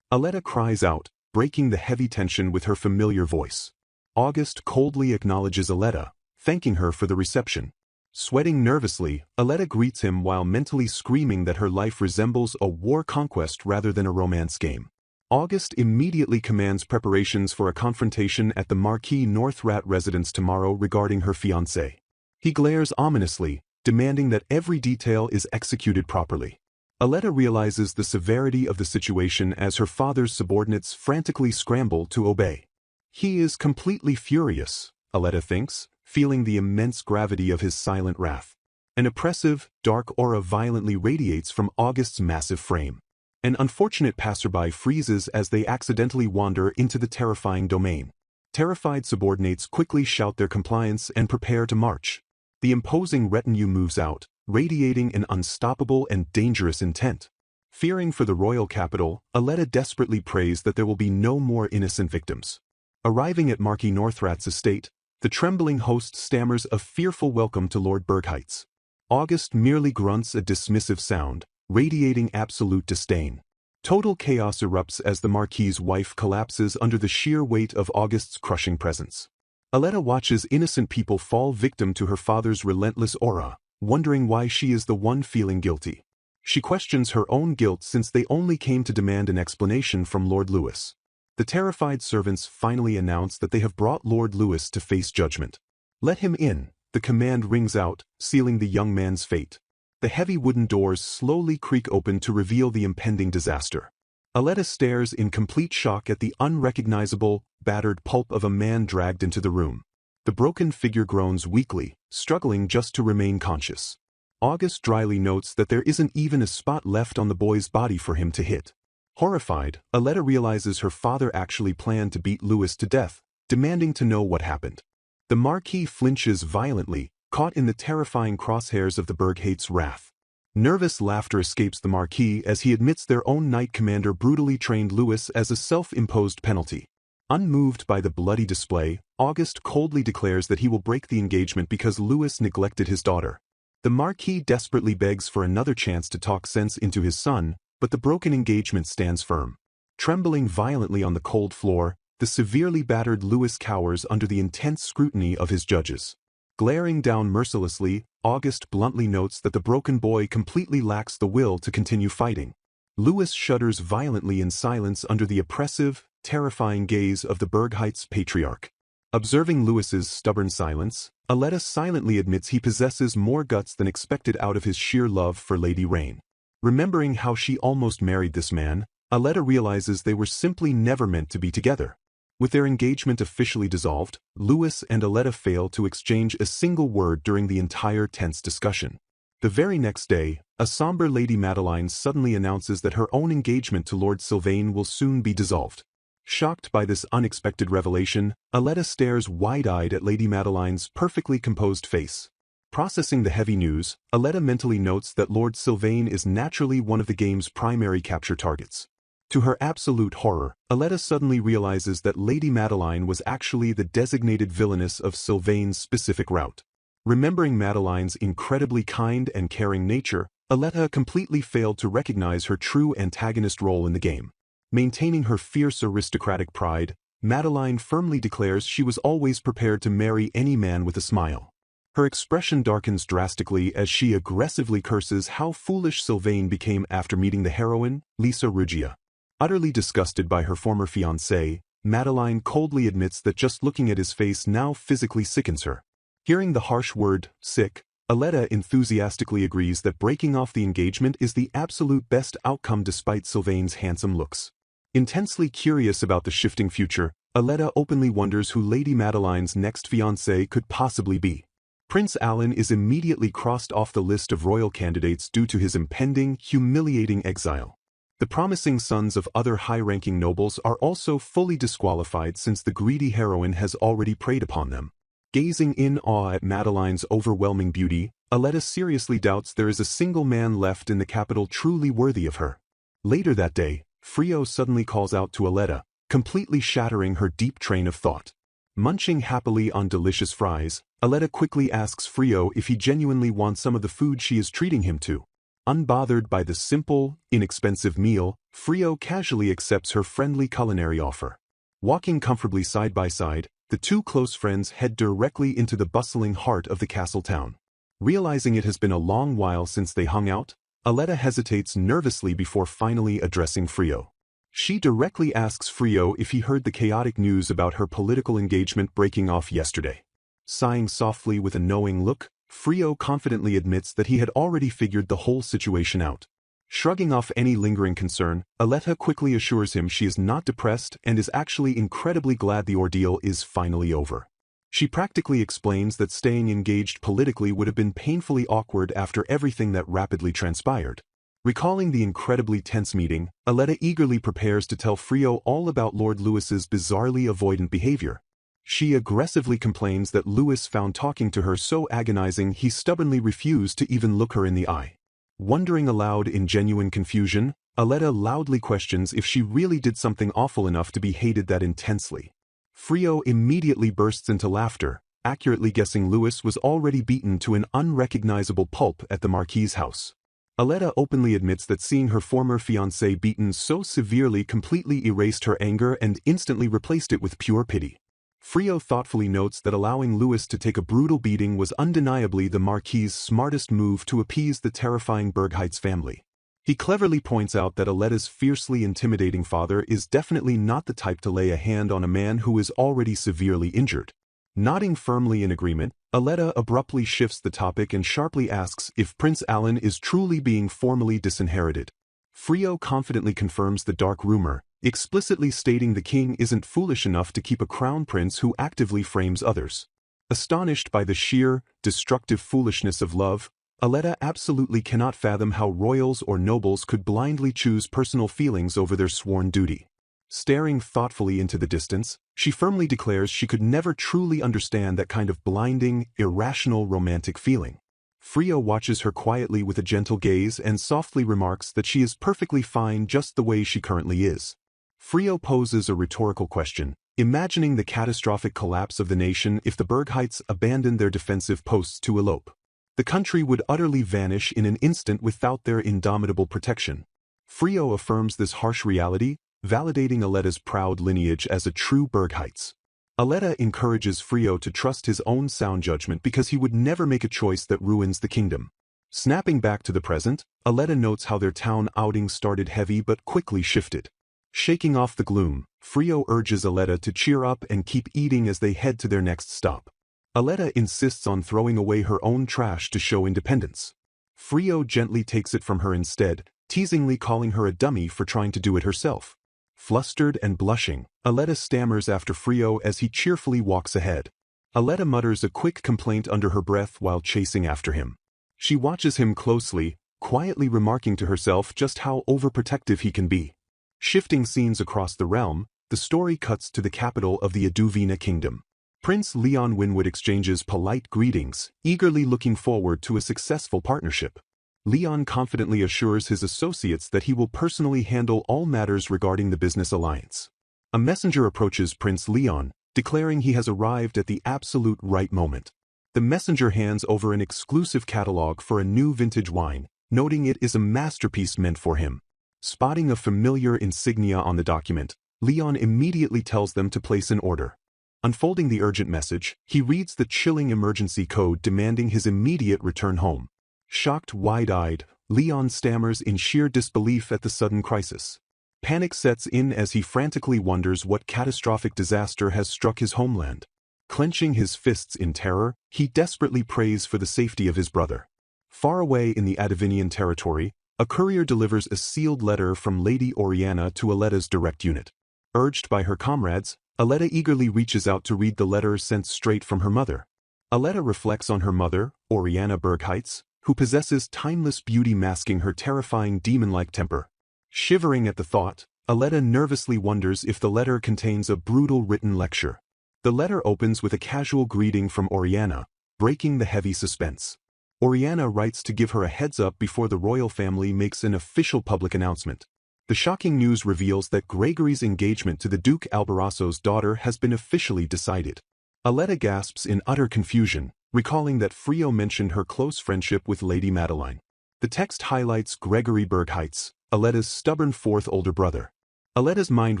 Aletta cries out, breaking the heavy tension with her familiar voice. August coldly acknowledges Aletta, thanking her for the reception. Sweating nervously, Aletta greets him while mentally screaming that her life resembles a war conquest rather than a romance game. August immediately commands preparations for a confrontation at the Marquis Northrat residence tomorrow regarding her fiancé. He glares ominously, demanding that every detail is executed properly. Aletta realizes the severity of the situation as her father's subordinates frantically scramble to obey. He is completely furious, Aletta thinks, feeling the immense gravity of his silent wrath. An oppressive, dark aura violently radiates from August's massive frame. An unfortunate passerby freezes as they accidentally wander into the terrifying domain. Terrified subordinates quickly shout their compliance and prepare to march. The imposing retinue moves out, radiating an unstoppable and dangerous intent. Fearing for the royal capital, Aletta desperately prays that there will be no more innocent victims. Arriving at Marquis Northrat's estate, the trembling host stammers a fearful welcome to Lord Bergheitz. August merely grunts a dismissive sound, radiating absolute disdain. Total chaos erupts as the Marquis's wife collapses under the sheer weight of August's crushing presence. Aletta watches innocent people fall victim to her father's relentless aura, wondering why she is the one feeling guilty. She questions her own guilt since they only came to demand an explanation from Lord Lewis. The terrified servants finally announce that they have brought Lord Lewis to face judgment. "Let him in," the command rings out, sealing the young man's fate. The heavy wooden doors slowly creak open to reveal the impending disaster. Aletta stares in complete shock at the unrecognizable, battered pulp of a man dragged into the room. The broken figure groans weakly, struggling just to remain conscious. August dryly notes that there isn't even a spot left on the boy's body for him to hit. Horrified, Aletta realizes her father actually planned to beat Lewis to death, demanding to know what happened. The Marquis flinches violently, caught in the terrifying crosshairs of the Bergheit's wrath. Nervous laughter escapes the Marquis as he admits their own knight commander brutally trained Lewis as a self-imposed penalty. Unmoved by the bloody display, August coldly declares that he will break the engagement because Lewis neglected his daughter. The Marquis desperately begs for another chance to talk sense into his son, but the broken engagement stands firm. Trembling violently on the cold floor, the severely battered Lewis cowers under the intense scrutiny of his judges. Glaring down mercilessly, August bluntly notes that the broken boy completely lacks the will to continue fighting. Louis shudders violently in silence under the oppressive, terrifying gaze of the Bergheit's patriarch. Observing Louis's stubborn silence, Aletta silently admits he possesses more guts than expected out of his sheer love for Lady Rain. Remembering how she almost married this man, Aletta realizes they were simply never meant to be together. With their engagement officially dissolved, Louis and Aletta fail to exchange a single word during the entire tense discussion. The very next day, a somber Lady Madeline suddenly announces that her own engagement to Lord Sylvain will soon be dissolved. Shocked by this unexpected revelation, Aletta stares wide-eyed at Lady Madeline's perfectly composed face. Processing the heavy news, Aletta mentally notes that Lord Sylvain is naturally one of the game's primary capture targets. To her absolute horror, Aletta suddenly realizes that Lady Madeline was actually the designated villainess of Sylvain's specific route. Remembering Madeline's incredibly kind and caring nature, Aletta completely failed to recognize her true antagonist role in the game. Maintaining her fierce aristocratic pride, Madeline firmly declares she was always prepared to marry any man with a smile. Her expression darkens drastically as she aggressively curses how foolish Sylvain became after meeting the heroine, Lisa Ruggia. Utterly disgusted by her former fiancé, Madeline coldly admits that just looking at his face now physically sickens her. Hearing the harsh word, sick, Aletta enthusiastically agrees that breaking off the engagement is the absolute best outcome despite Sylvain's handsome looks. Intensely curious about the shifting future, Aletta openly wonders who Lady Madeline's next fiancé could possibly be. Prince Alan is immediately crossed off the list of royal candidates due to his impending, humiliating exile. The promising sons of other high-ranking nobles are also fully disqualified since the greedy heroine has already preyed upon them. Gazing in awe at Madeline's overwhelming beauty, Aletta seriously doubts there is a single man left in the capital truly worthy of her. Later that day, Frio suddenly calls out to Aletta, completely shattering her deep train of thought. Munching happily on delicious fries, Aletta quickly asks Frio if he genuinely wants some of the food she is treating him to. Unbothered by the simple, inexpensive meal, Frio casually accepts her friendly culinary offer. Walking comfortably side by side, the two close friends head directly into the bustling heart of the castle town. Realizing it has been a long while since they hung out, Aletta hesitates nervously before finally addressing Frio. She directly asks Frio if he heard the chaotic news about her political engagement breaking off yesterday. Sighing softly with a knowing look, Frio confidently admits that he had already figured the whole situation out. Shrugging off any lingering concern, Aletta quickly assures him she is not depressed and is actually incredibly glad the ordeal is finally over. She practically explains that staying engaged politically would have been painfully awkward after everything that rapidly transpired. Recalling the incredibly tense meeting, Aletta eagerly prepares to tell Frio all about Lord Louis's bizarrely avoidant behavior. She aggressively complains that Louis found talking to her so agonizing he stubbornly refused to even look her in the eye. Wondering aloud in genuine confusion, Aletta loudly questions if she really did something awful enough to be hated that intensely. Frio immediately bursts into laughter, accurately guessing Louis was already beaten to an unrecognizable pulp at the Marquis's house. Aletta openly admits that seeing her former fiancé beaten so severely completely erased her anger and instantly replaced it with pure pity. Frio thoughtfully notes that allowing Louis to take a brutal beating was undeniably the Marquis's smartest move to appease the terrifying Bergheit's family. He cleverly points out that Aletta's fiercely intimidating father is definitely not the type to lay a hand on a man who is already severely injured. Nodding firmly in agreement, Aletta abruptly shifts the topic and sharply asks if Prince Alan is truly being formally disinherited. Frio confidently confirms the dark rumor, explicitly stating the king isn't foolish enough to keep a crown prince who actively frames others. Astonished by the sheer, destructive foolishness of love, Aletta absolutely cannot fathom how royals or nobles could blindly choose personal feelings over their sworn duty. Staring thoughtfully into the distance, she firmly declares she could never truly understand that kind of blinding, irrational romantic feeling. Frio watches her quietly with a gentle gaze and softly remarks that she is perfectly fine just the way she currently is. Frio poses a rhetorical question, imagining the catastrophic collapse of the nation if the Bergheits abandoned their defensive posts to elope. The country would utterly vanish in an instant without their indomitable protection. Frio affirms this harsh reality, validating Aletta's proud lineage as a true Bergheit's. Aletta encourages Frio to trust his own sound judgment because he would never make a choice that ruins the kingdom. Snapping back to the present, Aletta notes how their town outing started heavy but quickly shifted. Shaking off the gloom, Frio urges Aletta to cheer up and keep eating as they head to their next stop. Aletta insists on throwing away her own trash to show independence. Frio gently takes it from her instead, teasingly calling her a dummy for trying to do it herself. Flustered and blushing, Aletta stammers after Frio as he cheerfully walks ahead. Aletta mutters a quick complaint under her breath while chasing after him. She watches him closely, quietly remarking to herself just how overprotective he can be. Shifting scenes across the realm, the story cuts to the capital of the Aduvina kingdom. Prince Leon Winwood exchanges polite greetings, eagerly looking forward to a successful partnership. Leon confidently assures his associates that he will personally handle all matters regarding the business alliance. A messenger approaches Prince Leon, declaring he has arrived at the absolute right moment. The messenger hands over an exclusive catalog for a new vintage wine, noting it is a masterpiece meant for him. Spotting a familiar insignia on the document, Leon immediately tells them to place an order. Unfolding the urgent message, he reads the chilling emergency code demanding his immediate return home. Shocked wide-eyed, Leon stammers in sheer disbelief at the sudden crisis. Panic sets in as he frantically wonders what catastrophic disaster has struck his homeland. Clenching his fists in terror, he desperately prays for the safety of his brother. Far away in the Adivinian territory, a courier delivers a sealed letter from Lady Oriana to Aletta's direct unit. Urged by her comrades, Aletta eagerly reaches out to read the letter sent straight from her mother. Aletta reflects on her mother, Oriana Bergheitz, who possesses timeless beauty masking her terrifying demon-like temper. Shivering at the thought, Aletta nervously wonders if the letter contains a brutal written lecture. The letter opens with a casual greeting from Oriana, breaking the heavy suspense. Oriana writes to give her a heads-up before the royal family makes an official public announcement. The shocking news reveals that Gregory's engagement to the Duke Albarraso's daughter has been officially decided. Aletta gasps in utter confusion, recalling that Frio mentioned her close friendship with Lady Madeline. The text highlights Gregory Bergheitz, Aletta's stubborn fourth older brother. Aletta's mind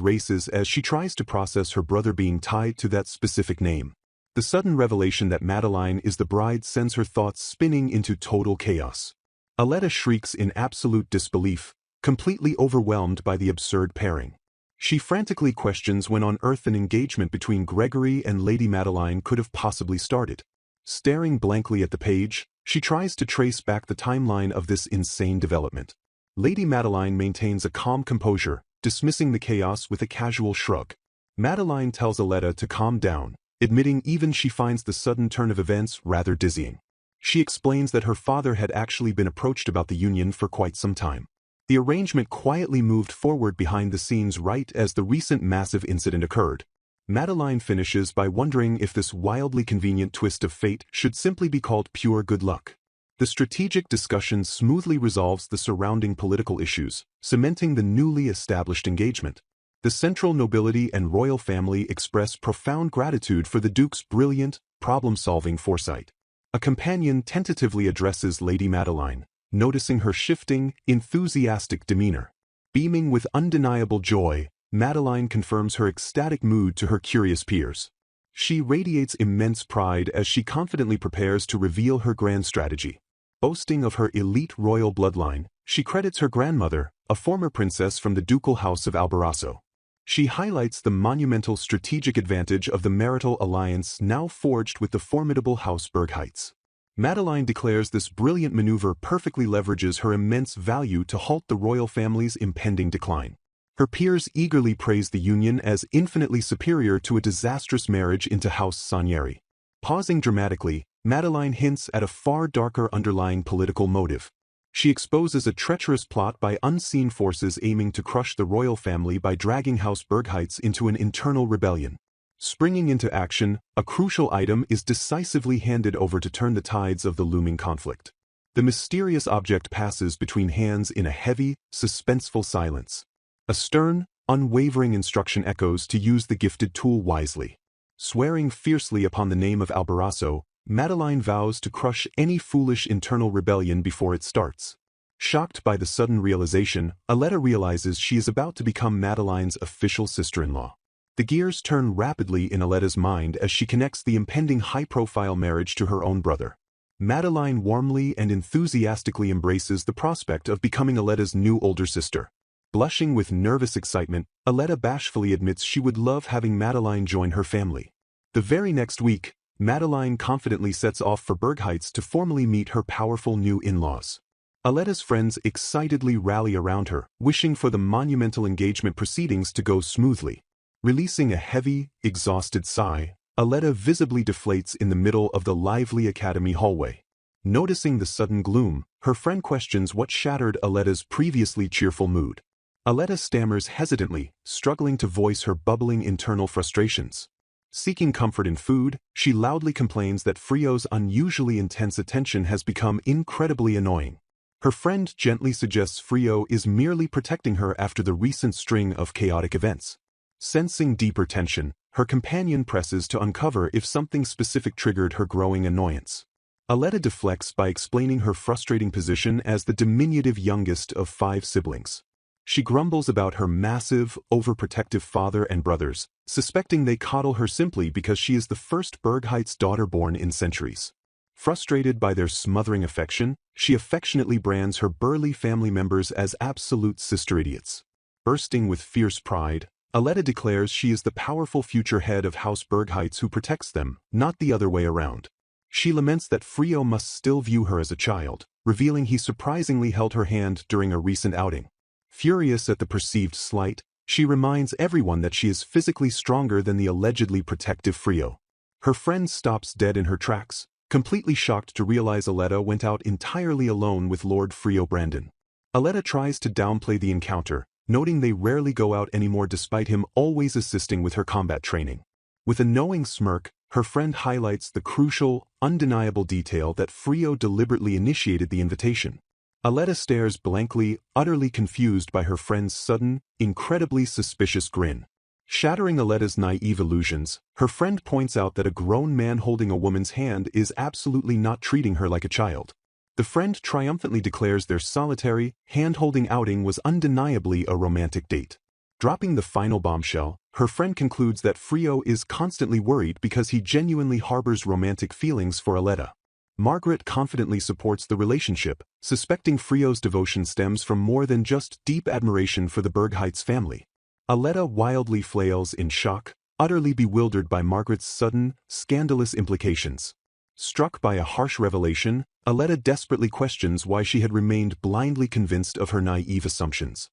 races as she tries to process her brother being tied to that specific name. The sudden revelation that Madeline is the bride sends her thoughts spinning into total chaos. Aletta shrieks in absolute disbelief, completely overwhelmed by the absurd pairing. She frantically questions when on earth an engagement between Gregory and Lady Madeline could have possibly started. Staring blankly at the page, she tries to trace back the timeline of this insane development. Lady Madeline maintains a calm composure, dismissing the chaos with a casual shrug. Madeline tells Aletta to calm down, admitting even she finds the sudden turn of events rather dizzying. She explains that her father had actually been approached about the union for quite some time. The arrangement quietly moved forward behind the scenes right as the recent massive incident occurred. Madeline finishes by wondering if this wildly convenient twist of fate should simply be called pure good luck. The strategic discussion smoothly resolves the surrounding political issues, cementing the newly established engagement. The central nobility and royal family express profound gratitude for the Duke's brilliant, problem-solving foresight. A companion tentatively addresses Lady Madeline, noticing her shifting, enthusiastic demeanor. Beaming with undeniable joy, Madeline confirms her ecstatic mood to her curious peers. She radiates immense pride as she confidently prepares to reveal her grand strategy. Boasting of her elite royal bloodline, she credits her grandmother, a former princess from the ducal house of Albarraso. She highlights the monumental strategic advantage of the marital alliance now forged with the formidable House Bergheitz. Madeline declares this brilliant maneuver perfectly leverages her immense value to halt the royal family's impending decline. Her peers eagerly praise the union as infinitely superior to a disastrous marriage into House Sanieri. Pausing dramatically, Madeline hints at a far darker underlying political motive. She exposes a treacherous plot by unseen forces aiming to crush the royal family by dragging House Bergheitz into an internal rebellion. Springing into action, a crucial item is decisively handed over to turn the tides of the looming conflict. The mysterious object passes between hands in a heavy, suspenseful silence. A stern, unwavering instruction echoes to use the gifted tool wisely. Swearing fiercely upon the name of Albarraso, Madeline vows to crush any foolish internal rebellion before it starts. Shocked by the sudden realization, Aletta realizes she is about to become Madeline's official sister-in-law. The gears turn rapidly in Aletta's mind as she connects the impending high-profile marriage to her own brother. Madeline warmly and enthusiastically embraces the prospect of becoming Aletta's new older sister. Blushing with nervous excitement, Aletta bashfully admits she would love having Madeline join her family. The very next week, Madeline confidently sets off for Berg Heights to formally meet her powerful new in-laws. Aletta's friends excitedly rally around her, wishing for the monumental engagement proceedings to go smoothly. Releasing a heavy, exhausted sigh, Aletta visibly deflates in the middle of the lively academy hallway. Noticing the sudden gloom, her friend questions what shattered Aletta's previously cheerful mood. Aletta stammers hesitantly, struggling to voice her bubbling internal frustrations. Seeking comfort in food, she loudly complains that Frio's unusually intense attention has become incredibly annoying. Her friend gently suggests Frio is merely protecting her after the recent string of chaotic events. Sensing deeper tension, her companion presses to uncover if something specific triggered her growing annoyance. Aletta deflects by explaining her frustrating position as the diminutive youngest of 5 siblings. She grumbles about her massive, overprotective father and brothers, suspecting they coddle her simply because she is the first Berg Heights daughter born in centuries. Frustrated by their smothering affection, she affectionately brands her burly family members as absolute sister idiots. Bursting with fierce pride, Aletta declares she is the powerful future head of House Berg Heights who protects them, not the other way around. She laments that Frio must still view her as a child, revealing he surprisingly held her hand during a recent outing. Furious at the perceived slight, she reminds everyone that she is physically stronger than the allegedly protective Frio. Her friend stops dead in her tracks, completely shocked to realize Aletta went out entirely alone with Lord Frio Brandon. Aletta tries to downplay the encounter, noting they rarely go out anymore despite him always assisting with her combat training. With a knowing smirk, her friend highlights the crucial, undeniable detail that Frio deliberately initiated the invitation. Aletta stares blankly, utterly confused by her friend's sudden, incredibly suspicious grin. Shattering Aletta's naive illusions, her friend points out that a grown man holding a woman's hand is absolutely not treating her like a child. The friend triumphantly declares their solitary, hand-holding outing was undeniably a romantic date. Dropping the final bombshell, her friend concludes that Frio is constantly worried because he genuinely harbors romantic feelings for Aletta. Margaret confidently supports the relationship, suspecting Frio's devotion stems from more than just deep admiration for the Berg Heights family. Aletta wildly flails in shock, utterly bewildered by Margaret's sudden, scandalous implications. Struck by a harsh revelation, Aletta desperately questions why she had remained blindly convinced of her naive assumptions.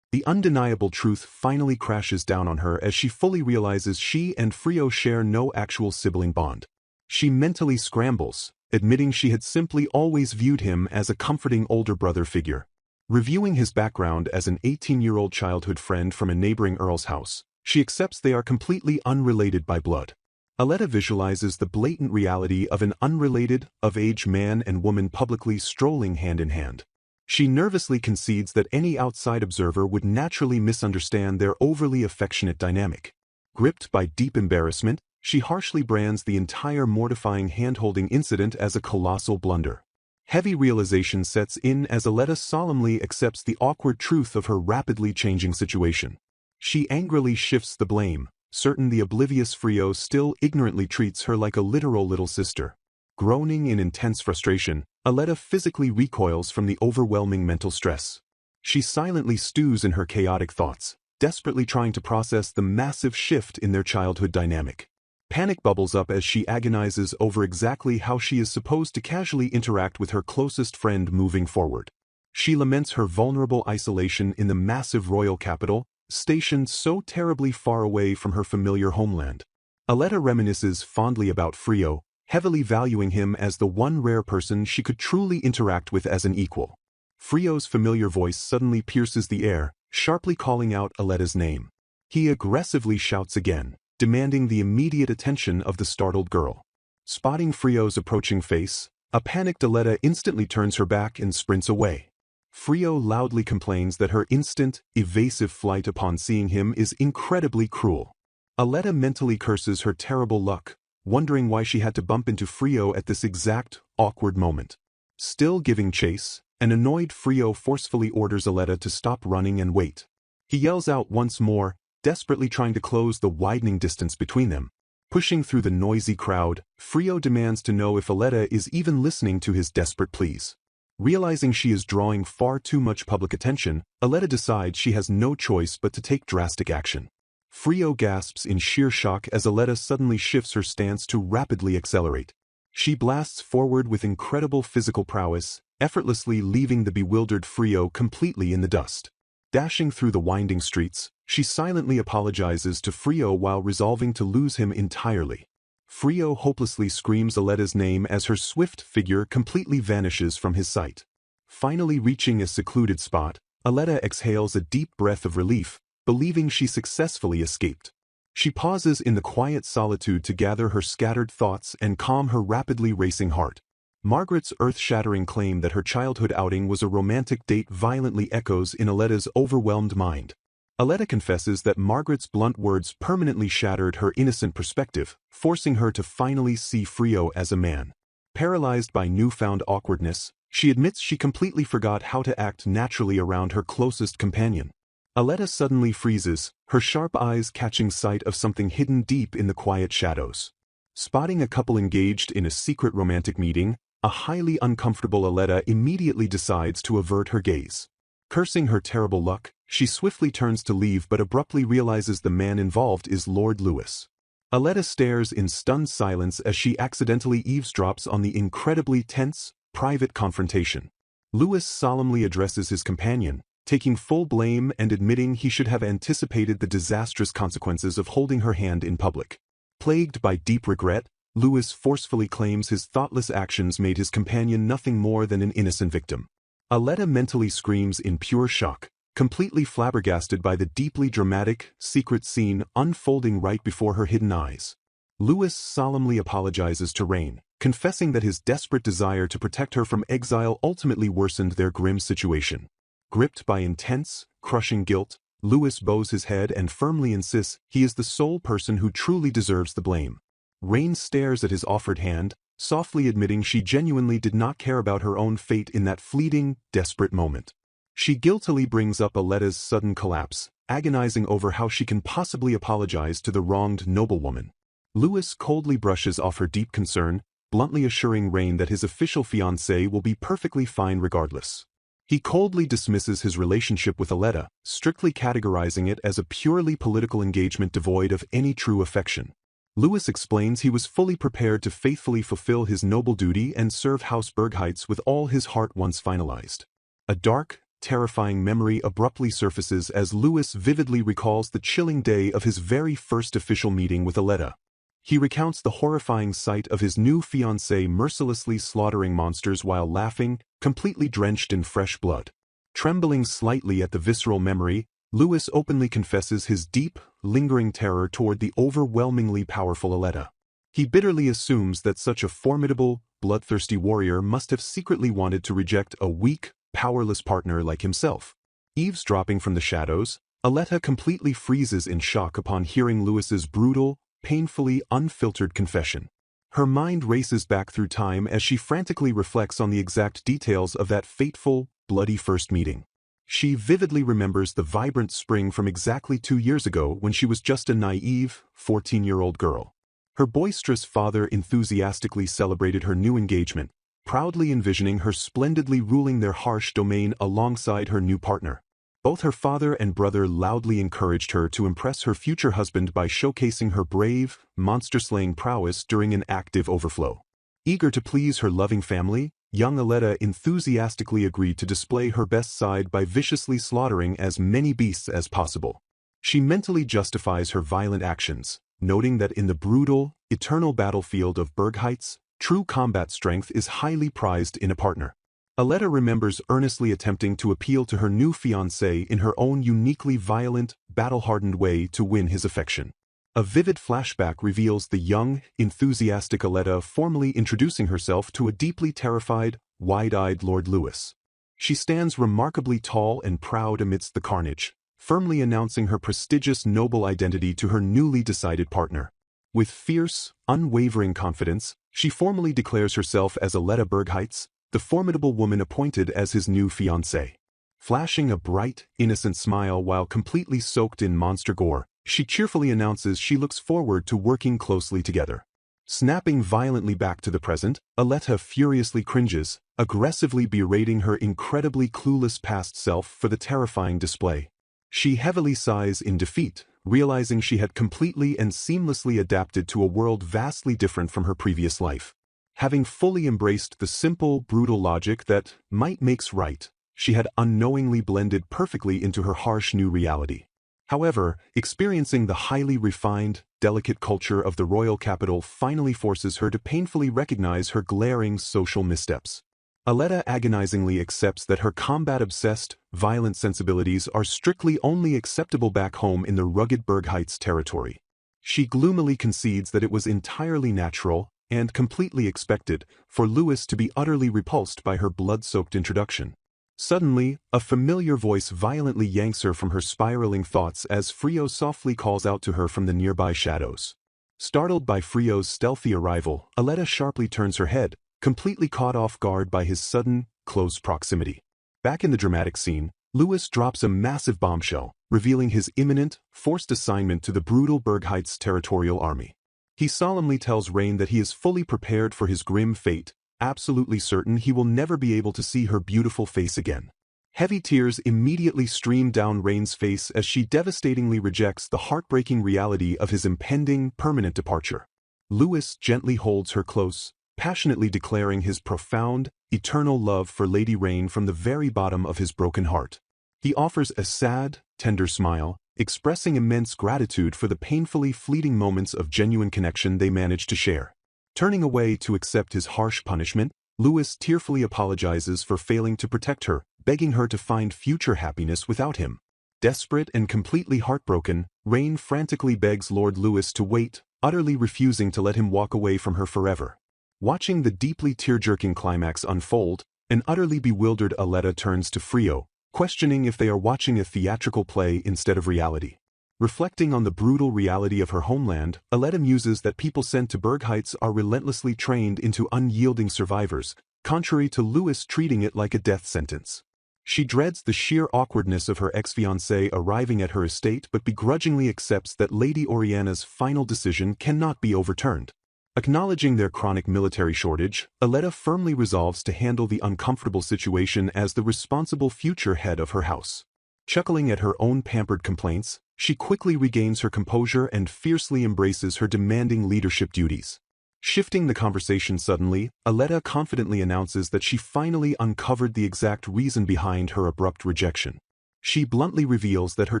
The undeniable truth finally crashes down on her as she fully realizes she and Frio share no actual sibling bond. She mentally scrambles, admitting she had simply always viewed him as a comforting older brother figure. Reviewing his background as an 18-year-old childhood friend from a neighboring earl's house, she accepts they are completely unrelated by blood. Aletta visualizes the blatant reality of an unrelated, of-age man and woman publicly strolling hand in hand. She nervously concedes that any outside observer would naturally misunderstand their overly affectionate dynamic. Gripped by deep embarrassment, she harshly brands the entire mortifying hand-holding incident as a colossal blunder. Heavy realization sets in as Aletta solemnly accepts the awkward truth of her rapidly changing situation. She angrily shifts the blame, certain the oblivious Frio still ignorantly treats her like a literal little sister. Groaning in intense frustration, Aletta physically recoils from the overwhelming mental stress. She silently stews in her chaotic thoughts, desperately trying to process the massive shift in their childhood dynamic. Panic bubbles up as she agonizes over exactly how she is supposed to casually interact with her closest friend moving forward. She laments her vulnerable isolation in the massive royal capital, stationed so terribly far away from her familiar homeland. Aletta reminisces fondly about Frio, heavily valuing him as the one rare person she could truly interact with as an equal. Frio's familiar voice suddenly pierces the air, sharply calling out Aletta's name. He aggressively shouts again, demanding the immediate attention of the startled girl. Spotting Frio's approaching face, a panicked Aletta instantly turns her back and sprints away. Frio loudly complains that her instant, evasive flight upon seeing him is incredibly cruel. Aletta mentally curses her terrible luck, wondering why she had to bump into Frio at this exact, awkward moment. Still giving chase, an annoyed Frio forcefully orders Aletta to stop running and wait. He yells out once more, desperately trying to close the widening distance between them. Pushing through the noisy crowd, Frio demands to know if Aletta is even listening to his desperate pleas. Realizing she is drawing far too much public attention, Aletta decides she has no choice but to take drastic action. Frio gasps in sheer shock as Aletta suddenly shifts her stance to rapidly accelerate. She blasts forward with incredible physical prowess, effortlessly leaving the bewildered Frio completely in the dust. Dashing through the winding streets, she silently apologizes to Frio while resolving to lose him entirely. Frio hopelessly screams Aletta's name as her swift figure completely vanishes from his sight. Finally reaching a secluded spot, Aletta exhales a deep breath of relief, believing she successfully escaped. She pauses in the quiet solitude to gather her scattered thoughts and calm her rapidly racing heart. Margaret's earth-shattering claim that her childhood outing was a romantic date violently echoes in Aletta's overwhelmed mind. Aletta confesses that Margaret's blunt words permanently shattered her innocent perspective, forcing her to finally see Frio as a man. Paralyzed by newfound awkwardness, she admits she completely forgot how to act naturally around her closest companion. Aletta suddenly freezes, her sharp eyes catching sight of something hidden deep in the quiet shadows. Spotting a couple engaged in a secret romantic meeting, a highly uncomfortable Aletta immediately decides to avert her gaze. Cursing her terrible luck, she swiftly turns to leave but abruptly realizes the man involved is Lord Lewis. Aletta stares in stunned silence as she accidentally eavesdrops on the incredibly tense, private confrontation. Lewis solemnly addresses his companion, taking full blame and admitting he should have anticipated the disastrous consequences of holding her hand in public. Plagued by deep regret, Lewis forcefully claims his thoughtless actions made his companion nothing more than an innocent victim. Aletta mentally screams in pure shock, completely flabbergasted by the deeply dramatic, secret scene unfolding right before her hidden eyes. Lewis solemnly apologizes to Rain, confessing that his desperate desire to protect her from exile ultimately worsened their grim situation. Gripped by intense, crushing guilt, Lewis bows his head and firmly insists he is the sole person who truly deserves the blame. Rain stares at his offered hand, softly admitting she genuinely did not care about her own fate in that fleeting, desperate moment. She guiltily brings up Aletta's sudden collapse, agonizing over how she can possibly apologize to the wronged noblewoman. Lewis coldly brushes off her deep concern, bluntly assuring Rain that his official fiancé will be perfectly fine regardless. He coldly dismisses his relationship with Aletta, strictly categorizing it as a purely political engagement devoid of any true affection. Lewis explains he was fully prepared to faithfully fulfill his noble duty and serve House Bergheitz with all his heart once finalized. A dark, terrifying memory abruptly surfaces as Lewis vividly recalls the chilling day of his very first official meeting with Aletta. He recounts the horrifying sight of his new fiancée mercilessly slaughtering monsters while laughing, completely drenched in fresh blood. Trembling slightly at the visceral memory, Lewis openly confesses his deep, lingering terror toward the overwhelmingly powerful Aletta. He bitterly assumes that such a formidable, bloodthirsty warrior must have secretly wanted to reject a weak, powerless partner like himself. Eavesdropping from the shadows, Aletta completely freezes in shock upon hearing Lewis's brutal, painfully unfiltered confession. Her mind races back through time as she frantically reflects on the exact details of that fateful, bloody first meeting. She vividly remembers the vibrant spring from exactly 2 years ago when she was just a naive, 14-year-old girl. Her boisterous father enthusiastically celebrated her new engagement, proudly envisioning her splendidly ruling their harsh domain alongside her new partner. Both her father and brother loudly encouraged her to impress her future husband by showcasing her brave, monster-slaying prowess during an active overflow. Eager to please her loving family, young Aletta enthusiastically agreed to display her best side by viciously slaughtering as many beasts as possible. She mentally justifies her violent actions, noting that in the brutal, eternal battlefield of Bergheitz, true combat strength is highly prized in a partner. Aletta remembers earnestly attempting to appeal to her new fiancé in her own uniquely violent, battle-hardened way to win his affection. A vivid flashback reveals the young, enthusiastic Aletta formally introducing herself to a deeply terrified, wide-eyed Lord Lewis. She stands remarkably tall and proud amidst the carnage, firmly announcing her prestigious noble identity to her newly decided partner. With fierce, unwavering confidence, she formally declares herself as Aletta Bergheitz, the formidable woman appointed as his new fiancée. Flashing a bright, innocent smile while completely soaked in monster gore, She cheerfully announces she looks forward to working closely together. Snapping violently back to the present, Aletta furiously cringes, aggressively berating her incredibly clueless past self for the terrifying display. She heavily sighs in defeat, realizing she had completely and seamlessly adapted to a world vastly different from her previous life. Having fully embraced the simple, brutal logic that might makes right, she had unknowingly blended perfectly into her harsh new reality. However, experiencing the highly refined, delicate culture of the royal capital finally forces her to painfully recognize her glaring social missteps. Aletta agonizingly accepts that her combat-obsessed, violent sensibilities are strictly only acceptable back home in the rugged Bergheit's territory. She gloomily concedes that it was entirely natural, and completely expected, for Louis to be utterly repulsed by her blood-soaked introduction. Suddenly, a familiar voice violently yanks her from her spiraling thoughts as Frio softly calls out to her from the nearby shadows. Startled by Frio's stealthy arrival, Aletta sharply turns her head, completely caught off guard by his sudden, close proximity. Back in the dramatic scene, Louis drops a massive bombshell, revealing his imminent, forced assignment to the brutal Bergheit's territorial army. He solemnly tells Rain that he is fully prepared for his grim fate, absolutely certain he will never be able to see her beautiful face again. Heavy tears immediately stream down Rain's face as she devastatingly rejects the heartbreaking reality of his impending, permanent departure. Louis gently holds her close, passionately declaring his profound, eternal love for Lady Rain from the very bottom of his broken heart. He offers a sad, tender smile, expressing immense gratitude for the painfully fleeting moments of genuine connection they managed to share. Turning away to accept his harsh punishment, Louis tearfully apologizes for failing to protect her, begging her to find future happiness without him. Desperate and completely heartbroken, Rain frantically begs Lord Louis to wait, utterly refusing to let him walk away from her forever. Watching the deeply tear-jerking climax unfold, an utterly bewildered Aletta turns to Frio, questioning if they are watching a theatrical play instead of reality. Reflecting on the brutal reality of her homeland, Aletta muses that people sent to Bergheit's are relentlessly trained into unyielding survivors, contrary to Louis treating it like a death sentence. She dreads the sheer awkwardness of her ex-fiancé arriving at her estate but begrudgingly accepts that Lady Oriana's final decision cannot be overturned. Acknowledging their chronic military shortage, Aletta firmly resolves to handle the uncomfortable situation as the responsible future head of her house. Chuckling at her own pampered complaints, she quickly regains her composure and fiercely embraces her demanding leadership duties. Shifting the conversation suddenly, Aletta confidently announces that she finally uncovered the exact reason behind her abrupt rejection. She bluntly reveals that her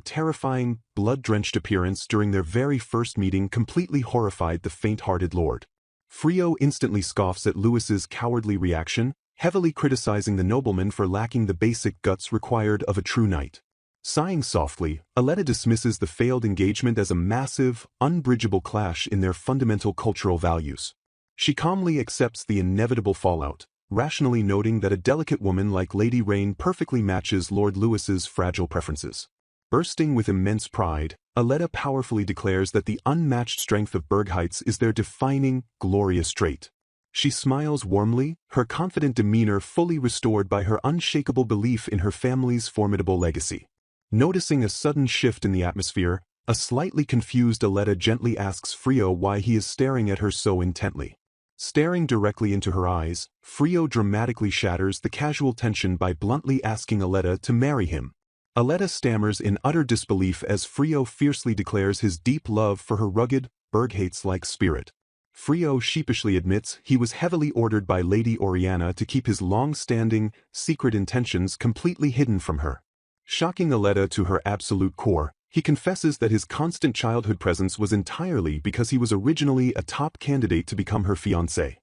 terrifying, blood-drenched appearance during their very first meeting completely horrified the faint-hearted lord. Frio instantly scoffs at Louis's cowardly reaction, heavily criticizing the nobleman for lacking the basic guts required of a true knight. Sighing softly, Aletta dismisses the failed engagement as a massive, unbridgeable clash in their fundamental cultural values. She calmly accepts the inevitable fallout, rationally noting that a delicate woman like Lady Rain perfectly matches Lord Louis's fragile preferences. Bursting with immense pride, Aletta powerfully declares that the unmatched strength of Bergheit's is their defining, glorious trait. She smiles warmly, her confident demeanor fully restored by her unshakable belief in her family's formidable legacy. Noticing a sudden shift in the atmosphere, a slightly confused Aletta gently asks Frio why he is staring at her so intently. Staring directly into her eyes, Frio dramatically shatters the casual tension by bluntly asking Aletta to marry him. Aletta stammers in utter disbelief as Frio fiercely declares his deep love for her rugged, Bergheit's-like spirit. Frio sheepishly admits he was heavily ordered by Lady Oriana to keep his long-standing, secret intentions completely hidden from her. Shocking Aletta to her absolute core, he confesses that his constant childhood presence was entirely because he was originally a top candidate to become her fiancé.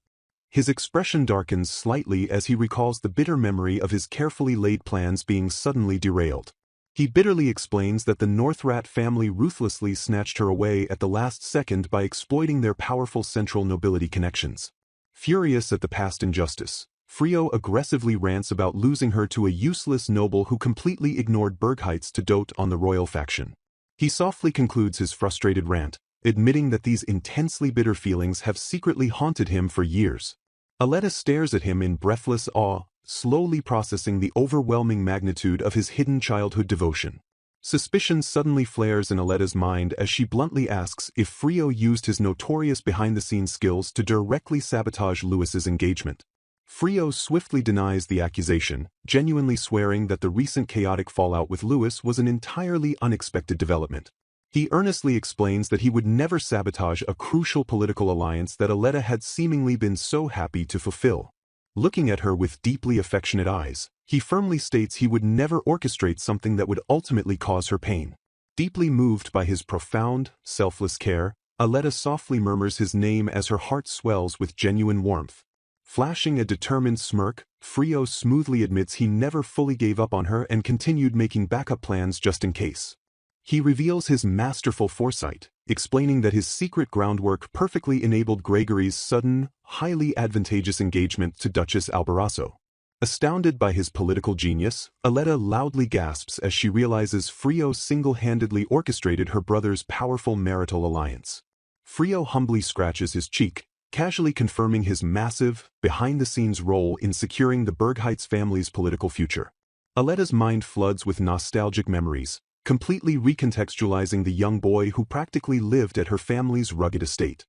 His expression darkens slightly as he recalls the bitter memory of his carefully laid plans being suddenly derailed. He bitterly explains that the Northrat family ruthlessly snatched her away at the last second by exploiting their powerful central nobility connections. Furious at the past injustice, Frio aggressively rants about losing her to a useless noble who completely ignored Bergheit's to dote on the royal faction. He softly concludes his frustrated rant, admitting that these intensely bitter feelings have secretly haunted him for years. Aletta stares at him in breathless awe, slowly processing the overwhelming magnitude of his hidden childhood devotion. Suspicion suddenly flares in Aletta's mind as she bluntly asks if Frio used his notorious behind-the-scenes skills to directly sabotage Louis's engagement. Frio swiftly denies the accusation, genuinely swearing that the recent chaotic fallout with Louis was an entirely unexpected development. He earnestly explains that he would never sabotage a crucial political alliance that Aletta had seemingly been so happy to fulfill. Looking at her with deeply affectionate eyes, he firmly states he would never orchestrate something that would ultimately cause her pain. Deeply moved by his profound, selfless care, Aletta softly murmurs his name as her heart swells with genuine warmth. Flashing a determined smirk, Frio smoothly admits he never fully gave up on her and continued making backup plans just in case. He reveals his masterful foresight, explaining that his secret groundwork perfectly enabled Gregory's sudden, highly advantageous engagement to Duchess Albarasso. Astounded by his political genius, Aletta loudly gasps as she realizes Frio single-handedly orchestrated her brother's powerful marital alliance. Frio humbly scratches his cheek, casually confirming his massive, behind-the-scenes role in securing the Bergheit's family's political future. Aletta's mind floods with nostalgic memories, completely recontextualizing the young boy who practically lived at her family's rugged estate.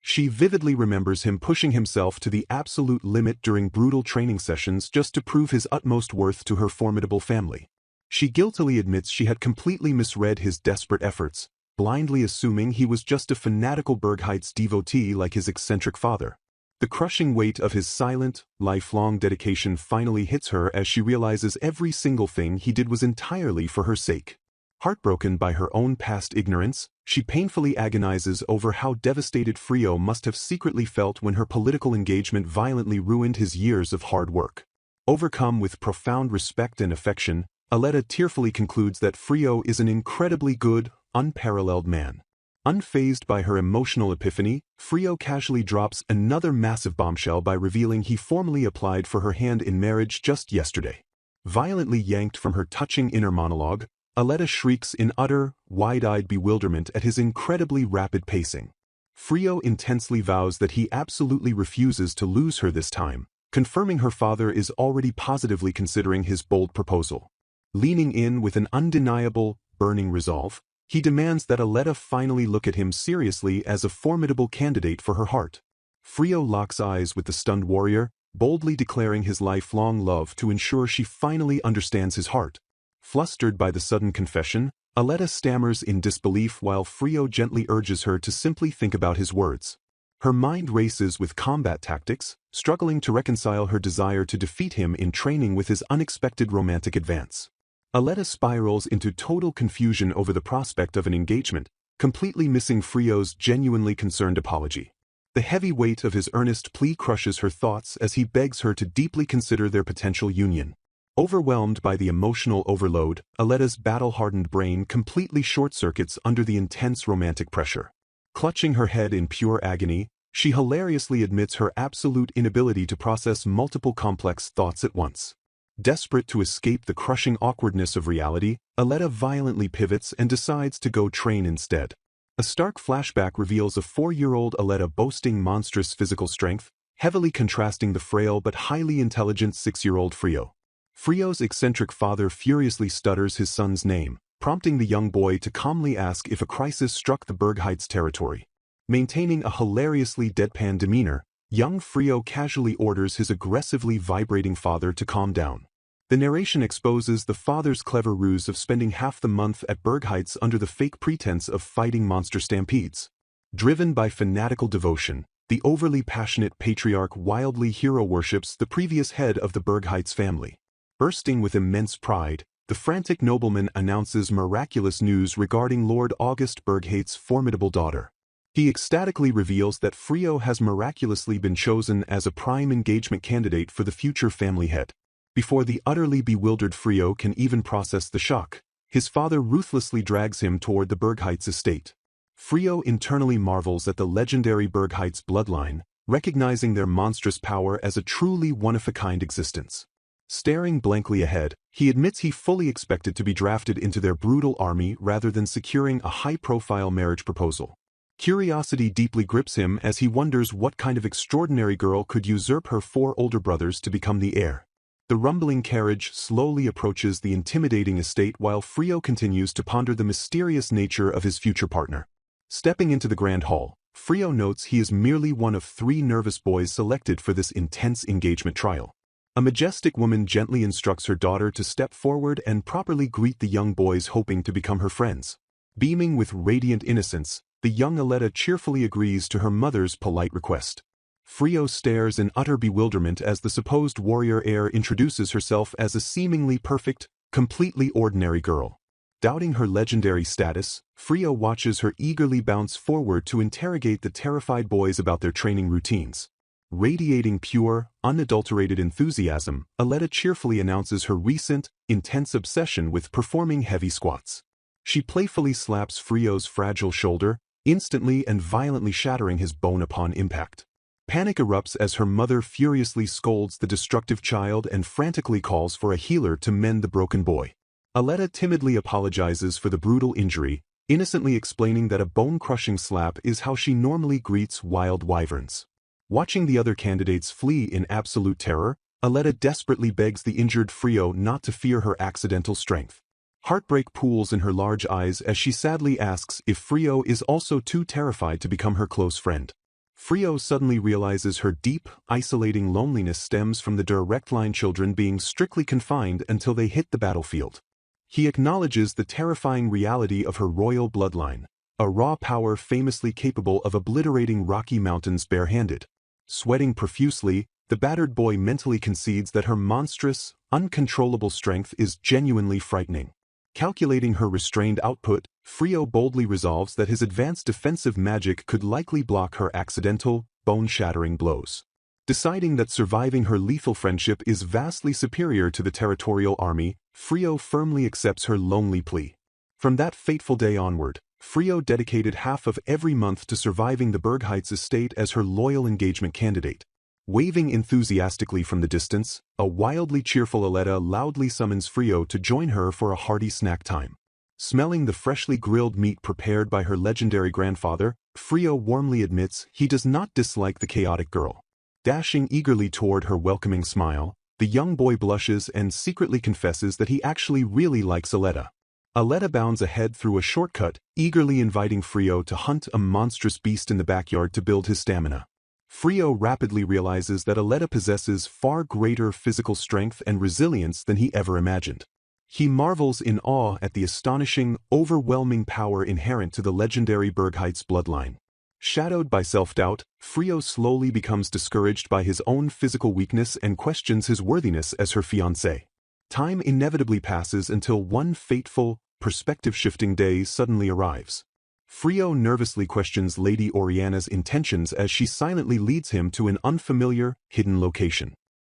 She vividly remembers him pushing himself to the absolute limit during brutal training sessions just to prove his utmost worth to her formidable family. She guiltily admits she had completely misread his desperate efforts, blindly assuming he was just a fanatical Bergheit's devotee like his eccentric father. The crushing weight of his silent, lifelong dedication finally hits her as she realizes every single thing he did was entirely for her sake. Heartbroken by her own past ignorance, she painfully agonizes over how devastated Frio must have secretly felt when her political engagement violently ruined his years of hard work. Overcome with profound respect and affection, Aletta tearfully concludes that Frio is an incredibly good, unparalleled man. Unfazed by her emotional epiphany, Frio casually drops another massive bombshell by revealing he formally applied for her hand in marriage just yesterday. Violently yanked from her touching inner monologue, Aletta shrieks in utter, wide-eyed bewilderment at his incredibly rapid pacing. Frio intensely vows that he absolutely refuses to lose her this time, confirming her father is already positively considering his bold proposal. Leaning in with an undeniable, burning resolve, he demands that Aletta finally look at him seriously as a formidable candidate for her heart. Frio locks eyes with the stunned warrior, boldly declaring his lifelong love to ensure she finally understands his heart. Flustered by the sudden confession, Aletta stammers in disbelief while Frio gently urges her to simply think about his words. Her mind races with combat tactics, struggling to reconcile her desire to defeat him in training with his unexpected romantic advance. Aletta spirals into total confusion over the prospect of an engagement, completely missing Frio's genuinely concerned apology. The heavy weight of his earnest plea crushes her thoughts as he begs her to deeply consider their potential union. Overwhelmed by the emotional overload, Aletta's battle-hardened brain completely short-circuits under the intense romantic pressure. Clutching her head in pure agony, she hilariously admits her absolute inability to process multiple complex thoughts at once. Desperate to escape the crushing awkwardness of reality, Aletta violently pivots and decides to go train instead. A stark flashback reveals a 4-year-old Aletta boasting monstrous physical strength, heavily contrasting the frail but highly intelligent 6-year-old Frio. Frio's eccentric father furiously stutters his son's name, prompting the young boy to calmly ask if a crisis struck the Bergheit's territory. Maintaining a hilariously deadpan demeanor, young Frio casually orders his aggressively vibrating father to calm down. The narration exposes the father's clever ruse of spending half the month at Bergheit's under the fake pretense of fighting monster stampedes. Driven by fanatical devotion, the overly passionate patriarch wildly hero worships the previous head of the Bergheit's family. Bursting with immense pride, the frantic nobleman announces miraculous news regarding Lord August Bergheit's formidable daughter. He ecstatically reveals that Frio has miraculously been chosen as a prime engagement candidate for the future family head. Before the utterly bewildered Frio can even process the shock, his father ruthlessly drags him toward the Bergheit's estate. Frio internally marvels at the legendary Bergheit's bloodline, recognizing their monstrous power as a truly one-of-a-kind existence. Staring blankly ahead, he admits he fully expected to be drafted into their brutal army rather than securing a high-profile marriage proposal. Curiosity deeply grips him as he wonders what kind of extraordinary girl could usurp her 4 older brothers to become the heir. The rumbling carriage slowly approaches the intimidating estate while Frio continues to ponder the mysterious nature of his future partner. Stepping into the grand hall, Frio notes he is merely one of 3 nervous boys selected for this intense engagement trial. A majestic woman gently instructs her daughter to step forward and properly greet the young boys hoping to become her friends. Beaming with radiant innocence, the young Aletta cheerfully agrees to her mother's polite request. Frio stares in utter bewilderment as the supposed warrior heir introduces herself as a seemingly perfect, completely ordinary girl. Doubting her legendary status, Frio watches her eagerly bounce forward to interrogate the terrified boys about their training routines. Radiating pure, unadulterated enthusiasm, Aletta cheerfully announces her recent, intense obsession with performing heavy squats. She playfully slaps Frio's fragile shoulder, instantly and violently shattering his bone upon impact. Panic erupts as her mother furiously scolds the destructive child and frantically calls for a healer to mend the broken boy. Aletta timidly apologizes for the brutal injury, innocently explaining that a bone-crushing slap is how she normally greets wild wyverns. Watching the other candidates flee in absolute terror, Aletta desperately begs the injured Frio not to fear her accidental strength. Heartbreak pools in her large eyes as she sadly asks if Frio is also too terrified to become her close friend. Frio suddenly realizes her deep, isolating loneliness stems from the direct line children being strictly confined until they hit the battlefield. He acknowledges the terrifying reality of her royal bloodline, a raw power famously capable of obliterating rocky mountains barehanded. Sweating profusely, the battered boy mentally concedes that her monstrous, uncontrollable strength is genuinely frightening. Calculating her restrained output, Frio boldly resolves that his advanced defensive magic could likely block her accidental, bone-shattering blows. Deciding that surviving her lethal friendship is vastly superior to the territorial army, Frio firmly accepts her lonely plea. From that fateful day onward, Frio dedicated half of every month to surviving the Bergheits estate as her loyal engagement candidate. Waving enthusiastically from the distance, a wildly cheerful Aletta loudly summons Frio to join her for a hearty snack time. Smelling the freshly grilled meat prepared by her legendary grandfather, Frio warmly admits he does not dislike the chaotic girl. Dashing eagerly toward her welcoming smile, the young boy blushes and secretly confesses that he actually really likes Aletta. Aletta bounds ahead through a shortcut, eagerly inviting Frio to hunt a monstrous beast in the backyard to build his stamina. Frio rapidly realizes that Aletta possesses far greater physical strength and resilience than he ever imagined. He marvels in awe at the astonishing, overwhelming power inherent to the legendary Bergheits bloodline. Shadowed by self-doubt, Frio slowly becomes discouraged by his own physical weakness and questions his worthiness as her fiancé. Time inevitably passes until one fateful, perspective-shifting day suddenly arrives. Frio nervously questions Lady Oriana's intentions as she silently leads him to an unfamiliar, hidden location.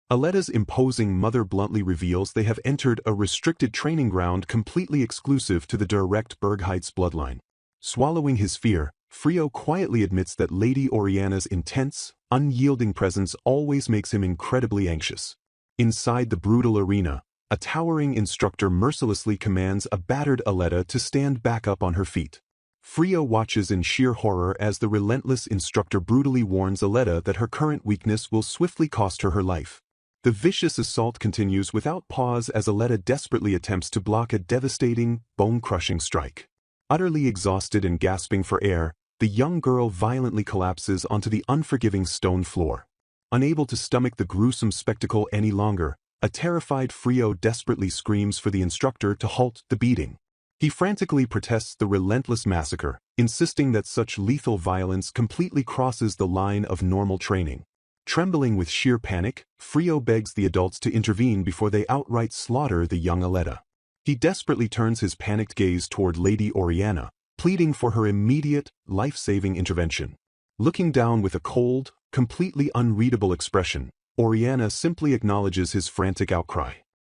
Aletta's imposing mother bluntly reveals they have entered a restricted training ground completely exclusive to the direct Bergheits bloodline. Swallowing his fear, Frio quietly admits that Lady Oriana's intense, unyielding presence always makes him incredibly anxious. Inside the brutal arena, a towering instructor mercilessly commands a battered Aletta to stand back up on her feet. Frio watches in sheer horror as the relentless instructor brutally warns Aletta that her current weakness will swiftly cost her her life. The vicious assault continues without pause as Aletta desperately attempts to block a devastating, bone-crushing strike. Utterly exhausted and gasping for air, the young girl violently collapses onto the unforgiving stone floor. Unable to stomach the gruesome spectacle any longer, a terrified Frio desperately screams for the instructor to halt the beating. He frantically protests the relentless massacre, insisting that such lethal violence completely crosses the line of normal training. Trembling with sheer panic, Frio begs the adults to intervene before they outright slaughter the young Aletta. He desperately turns his panicked gaze toward Lady Oriana, pleading for her immediate, life-saving intervention. Looking down with a cold, completely unreadable expression, Oriana simply acknowledges his frantic outcry.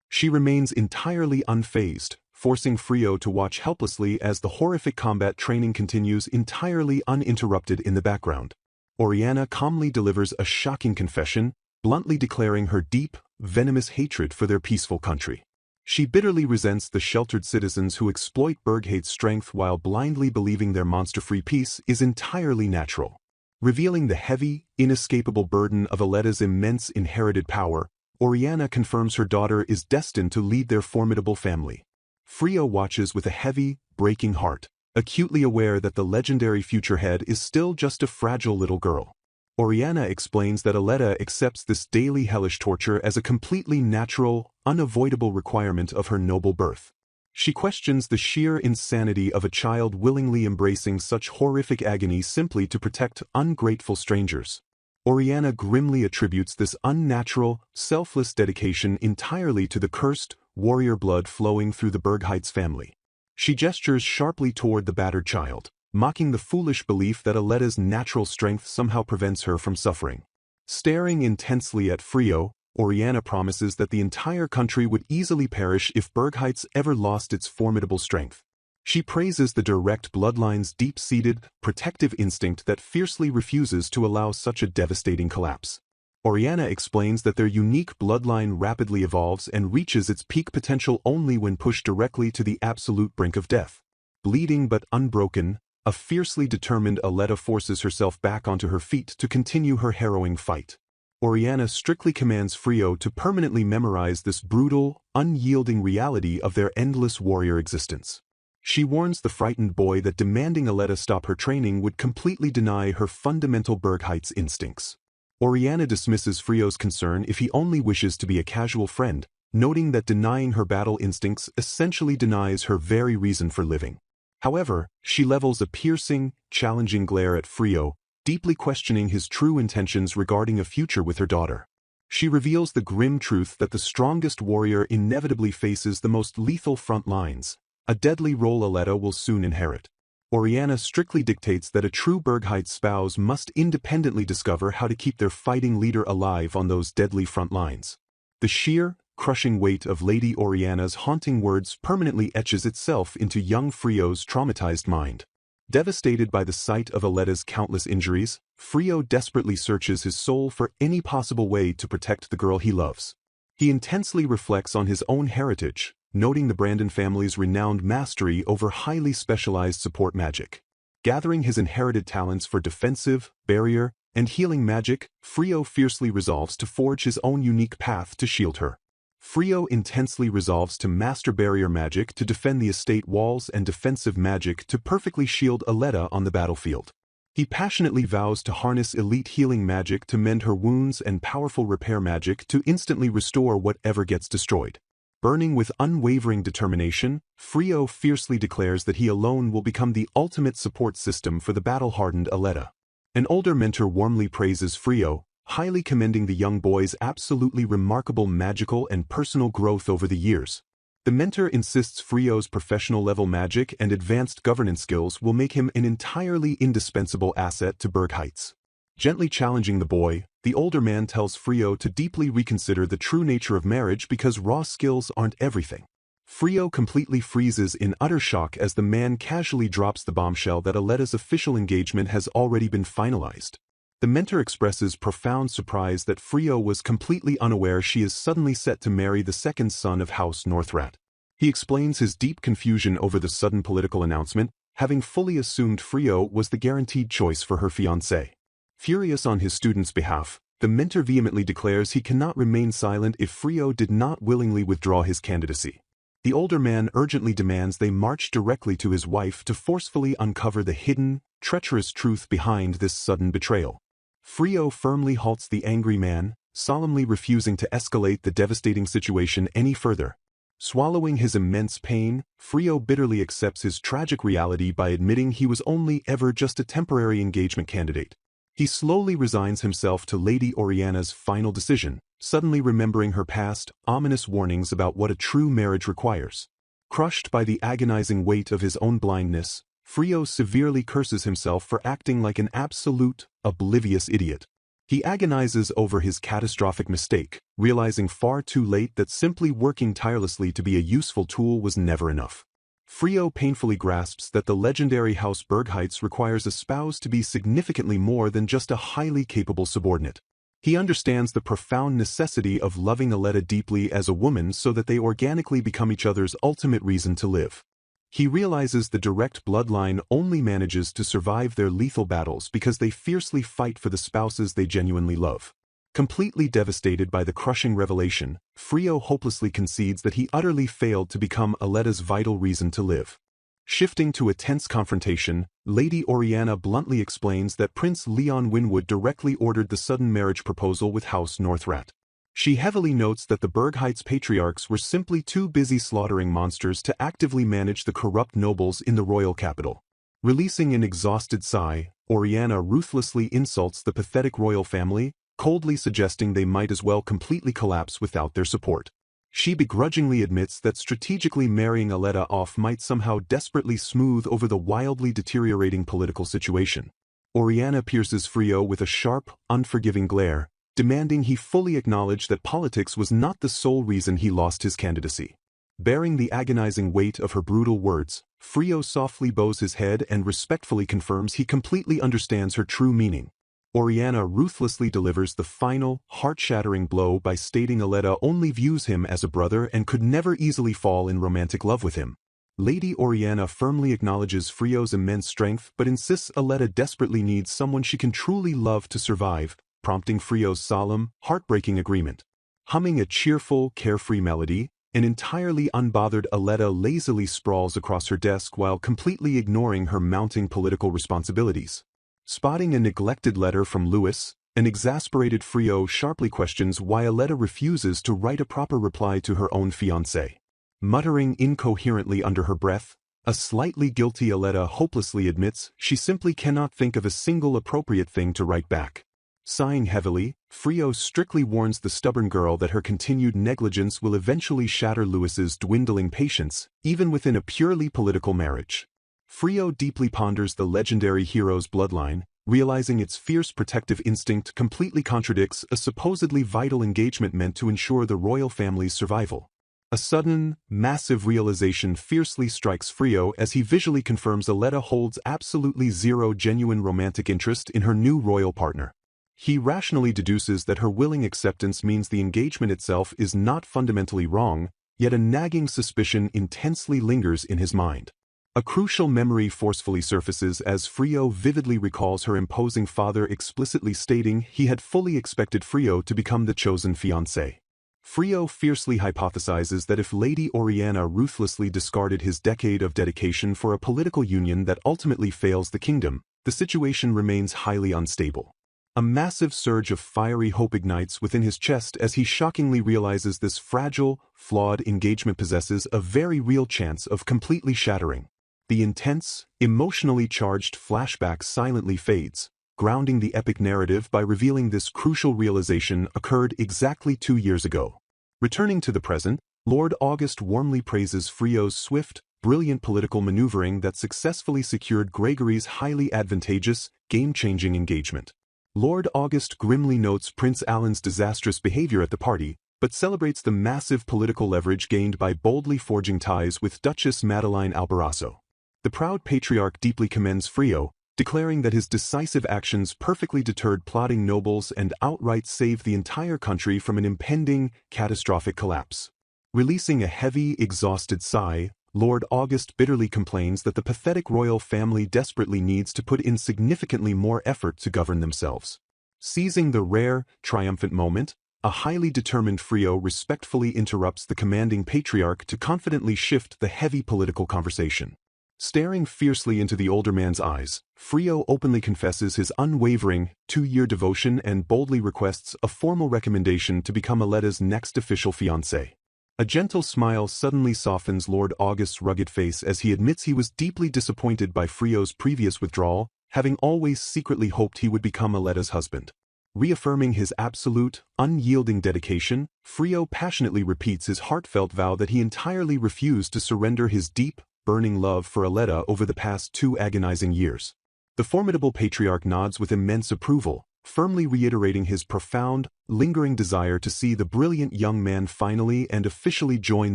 She remains entirely unfazed, forcing Frio to watch helplessly as the horrific combat training continues entirely uninterrupted in the background. Oriana calmly delivers a shocking confession, bluntly declaring her deep, venomous hatred for their peaceful country. She bitterly resents the sheltered citizens who exploit Berghate's strength while blindly believing their monster-free peace is entirely natural. Revealing the heavy, inescapable burden of Aletta's immense inherited power, Oriana confirms her daughter is destined to lead their formidable family. Frio watches with a heavy, breaking heart, acutely aware that the legendary future head is still just a fragile little girl. Oriana explains that Aletta accepts this daily hellish torture as a completely natural, unavoidable requirement of her noble birth. She questions the sheer insanity of a child willingly embracing such horrific agony simply to protect ungrateful strangers. Oriana grimly attributes this unnatural, selfless dedication entirely to the cursed, warrior blood flowing through the Bergheit's family. She gestures sharply toward the battered child, mocking the foolish belief that Aletta's natural strength somehow prevents her from suffering. Staring intensely at Frio, Oriana promises that the entire country would easily perish if Bergheit's ever lost its formidable strength. She praises the direct bloodline's deep-seated, protective instinct that fiercely refuses to allow such a devastating collapse. Oriana explains that their unique bloodline rapidly evolves and reaches its peak potential only when pushed directly to the absolute brink of death. Bleeding but unbroken, a fiercely determined Aletta forces herself back onto her feet to continue her harrowing fight. Oriana strictly commands Frio to permanently memorize this brutal, unyielding reality of their endless warrior existence. She warns the frightened boy that demanding Aletta stop her training would completely deny her fundamental Bergheit's instincts. Oriana dismisses Frio's concern if he only wishes to be a casual friend, noting that denying her battle instincts essentially denies her very reason for living. However, she levels a piercing, challenging glare at Frio, deeply questioning his true intentions regarding a future with her daughter. She reveals the grim truth that the strongest warrior inevitably faces the most lethal front lines, a deadly role Aletta will soon inherit. Oriana strictly dictates that a true Bergheit spouse must independently discover how to keep their fighting leader alive on those deadly front lines. The sheer, crushing weight of Lady Oriana's haunting words permanently etches itself into young Frio's traumatized mind. Devastated by the sight of Aletta's countless injuries, Frio desperately searches his soul for any possible way to protect the girl he loves. He intensely reflects on his own heritage, noting the Brandon family's renowned mastery over highly specialized support magic. Gathering his inherited talents for defensive, barrier, and healing magic, Frio fiercely resolves to forge his own unique path to shield her. Frio intensely resolves to master barrier magic to defend the estate walls and defensive magic to perfectly shield Aletta on the battlefield. He passionately vows to harness elite healing magic to mend her wounds and powerful repair magic to instantly restore whatever gets destroyed. Burning with unwavering determination, Frio fiercely declares that he alone will become the ultimate support system for the battle-hardened Aletta. An older mentor warmly praises Frio, highly commending the young boy's absolutely remarkable magical and personal growth over the years. The mentor insists Frio's professional-level magic and advanced governance skills will make him an entirely indispensable asset to Bergheit's. Gently challenging the boy, the older man tells Frio to deeply reconsider the true nature of marriage because raw skills aren't everything. Frio completely freezes in utter shock as the man casually drops the bombshell that Aletta's official engagement has already been finalized. The mentor expresses profound surprise that Frio was completely unaware she is suddenly set to marry the second son of House Northrat. He explains his deep confusion over the sudden political announcement, having fully assumed Frio was the guaranteed choice for her fiancé. Furious on his student's behalf, the mentor vehemently declares he cannot remain silent if Frio did not willingly withdraw his candidacy. The older man urgently demands they march directly to his wife to forcefully uncover the hidden, treacherous truth behind this sudden betrayal. Frio firmly halts the angry man, solemnly refusing to escalate the devastating situation any further. Swallowing his immense pain, Frio bitterly accepts his tragic reality by admitting he was only ever just a temporary engagement candidate. He slowly resigns himself to Lady Oriana's final decision, suddenly remembering her past, ominous warnings about what a true marriage requires. Crushed by the agonizing weight of his own blindness, Frio severely curses himself for acting like an absolute, oblivious idiot. He agonizes over his catastrophic mistake, realizing far too late that simply working tirelessly to be a useful tool was never enough. Frio painfully grasps that the legendary House Bergheit's requires a spouse to be significantly more than just a highly capable subordinate. He understands the profound necessity of loving Aletta deeply as a woman so that they organically become each other's ultimate reason to live. He realizes the direct bloodline only manages to survive their lethal battles because they fiercely fight for the spouses they genuinely love. Completely devastated by the crushing revelation, Frio hopelessly concedes that he utterly failed to become Aletta's vital reason to live. Shifting to a tense confrontation, Lady Oriana bluntly explains that Prince Leon Winwood directly ordered the sudden marriage proposal with House Northrat. She heavily notes that the Bergheights patriarchs were simply too busy slaughtering monsters to actively manage the corrupt nobles in the royal capital. Releasing an exhausted sigh, Oriana ruthlessly insults the pathetic royal family, coldly suggesting they might as well completely collapse without their support. She begrudgingly admits that strategically marrying Aletta off might somehow desperately smooth over the wildly deteriorating political situation. Oriana pierces Frio with a sharp, unforgiving glare, demanding he fully acknowledge that politics was not the sole reason he lost his candidacy. Bearing the agonizing weight of her brutal words, Frio softly bows his head and respectfully confirms he completely understands her true meaning. Oriana ruthlessly delivers the final, heart-shattering blow by stating Aletta only views him as a brother and could never easily fall in romantic love with him. Lady Oriana firmly acknowledges Frio's immense strength but insists Aletta desperately needs someone she can truly love to survive, prompting Frio's solemn, heartbreaking agreement. Humming a cheerful, carefree melody, an entirely unbothered Aletta lazily sprawls across her desk while completely ignoring her mounting political responsibilities. Spotting a neglected letter from Louis, an exasperated Frio sharply questions why Aletta refuses to write a proper reply to her own fiancé. Muttering incoherently under her breath, a slightly guilty Aletta hopelessly admits she simply cannot think of a single appropriate thing to write back. Sighing heavily, Frio strictly warns the stubborn girl that her continued negligence will eventually shatter Louis's dwindling patience, even within a purely political marriage. Frio deeply ponders the legendary hero's bloodline, realizing its fierce protective instinct completely contradicts a supposedly vital engagement meant to ensure the royal family's survival. A sudden, massive realization fiercely strikes Frio as he visually confirms Aletta holds absolutely zero genuine romantic interest in her new royal partner. He rationally deduces that her willing acceptance means the engagement itself is not fundamentally wrong, yet a nagging suspicion intensely lingers in his mind. A crucial memory forcefully surfaces as Frio vividly recalls her imposing father explicitly stating he had fully expected Frio to become the chosen fiancé. Frio fiercely hypothesizes that if Lady Oriana ruthlessly discarded his decade of dedication for a political union that ultimately fails the kingdom, the situation remains highly unstable. A massive surge of fiery hope ignites within his chest as he shockingly realizes this fragile, flawed engagement possesses a very real chance of completely shattering. The intense, emotionally charged flashback silently fades, grounding the epic narrative by revealing this crucial realization occurred exactly 2 years ago. Returning to the present, Lord August warmly praises Frio's swift, brilliant political maneuvering that successfully secured Gregory's highly advantageous, game-changing engagement. Lord August grimly notes Prince Alan's disastrous behavior at the party, but celebrates the massive political leverage gained by boldly forging ties with Duchess Madeline Alborasso. The proud patriarch deeply commends Frio, declaring that his decisive actions perfectly deterred plotting nobles and outright saved the entire country from an impending, catastrophic collapse. Releasing a heavy, exhausted sigh, Lord August bitterly complains that the pathetic royal family desperately needs to put in significantly more effort to govern themselves. Seizing the rare, triumphant moment, a highly determined Frio respectfully interrupts the commanding patriarch to confidently shift the heavy political conversation. Staring fiercely into the older man's eyes, Frio openly confesses his unwavering, 2-year devotion and boldly requests a formal recommendation to become Aletta's next official fiancé. A gentle smile suddenly softens Lord August's rugged face as he admits he was deeply disappointed by Frio's previous withdrawal, having always secretly hoped he would become Aletta's husband. Reaffirming his absolute, unyielding dedication, Frio passionately repeats his heartfelt vow that he entirely refused to surrender his deep, burning love for Aletta over the past 2 agonizing years. The formidable patriarch nods with immense approval, firmly reiterating his profound, lingering desire to see the brilliant young man finally and officially join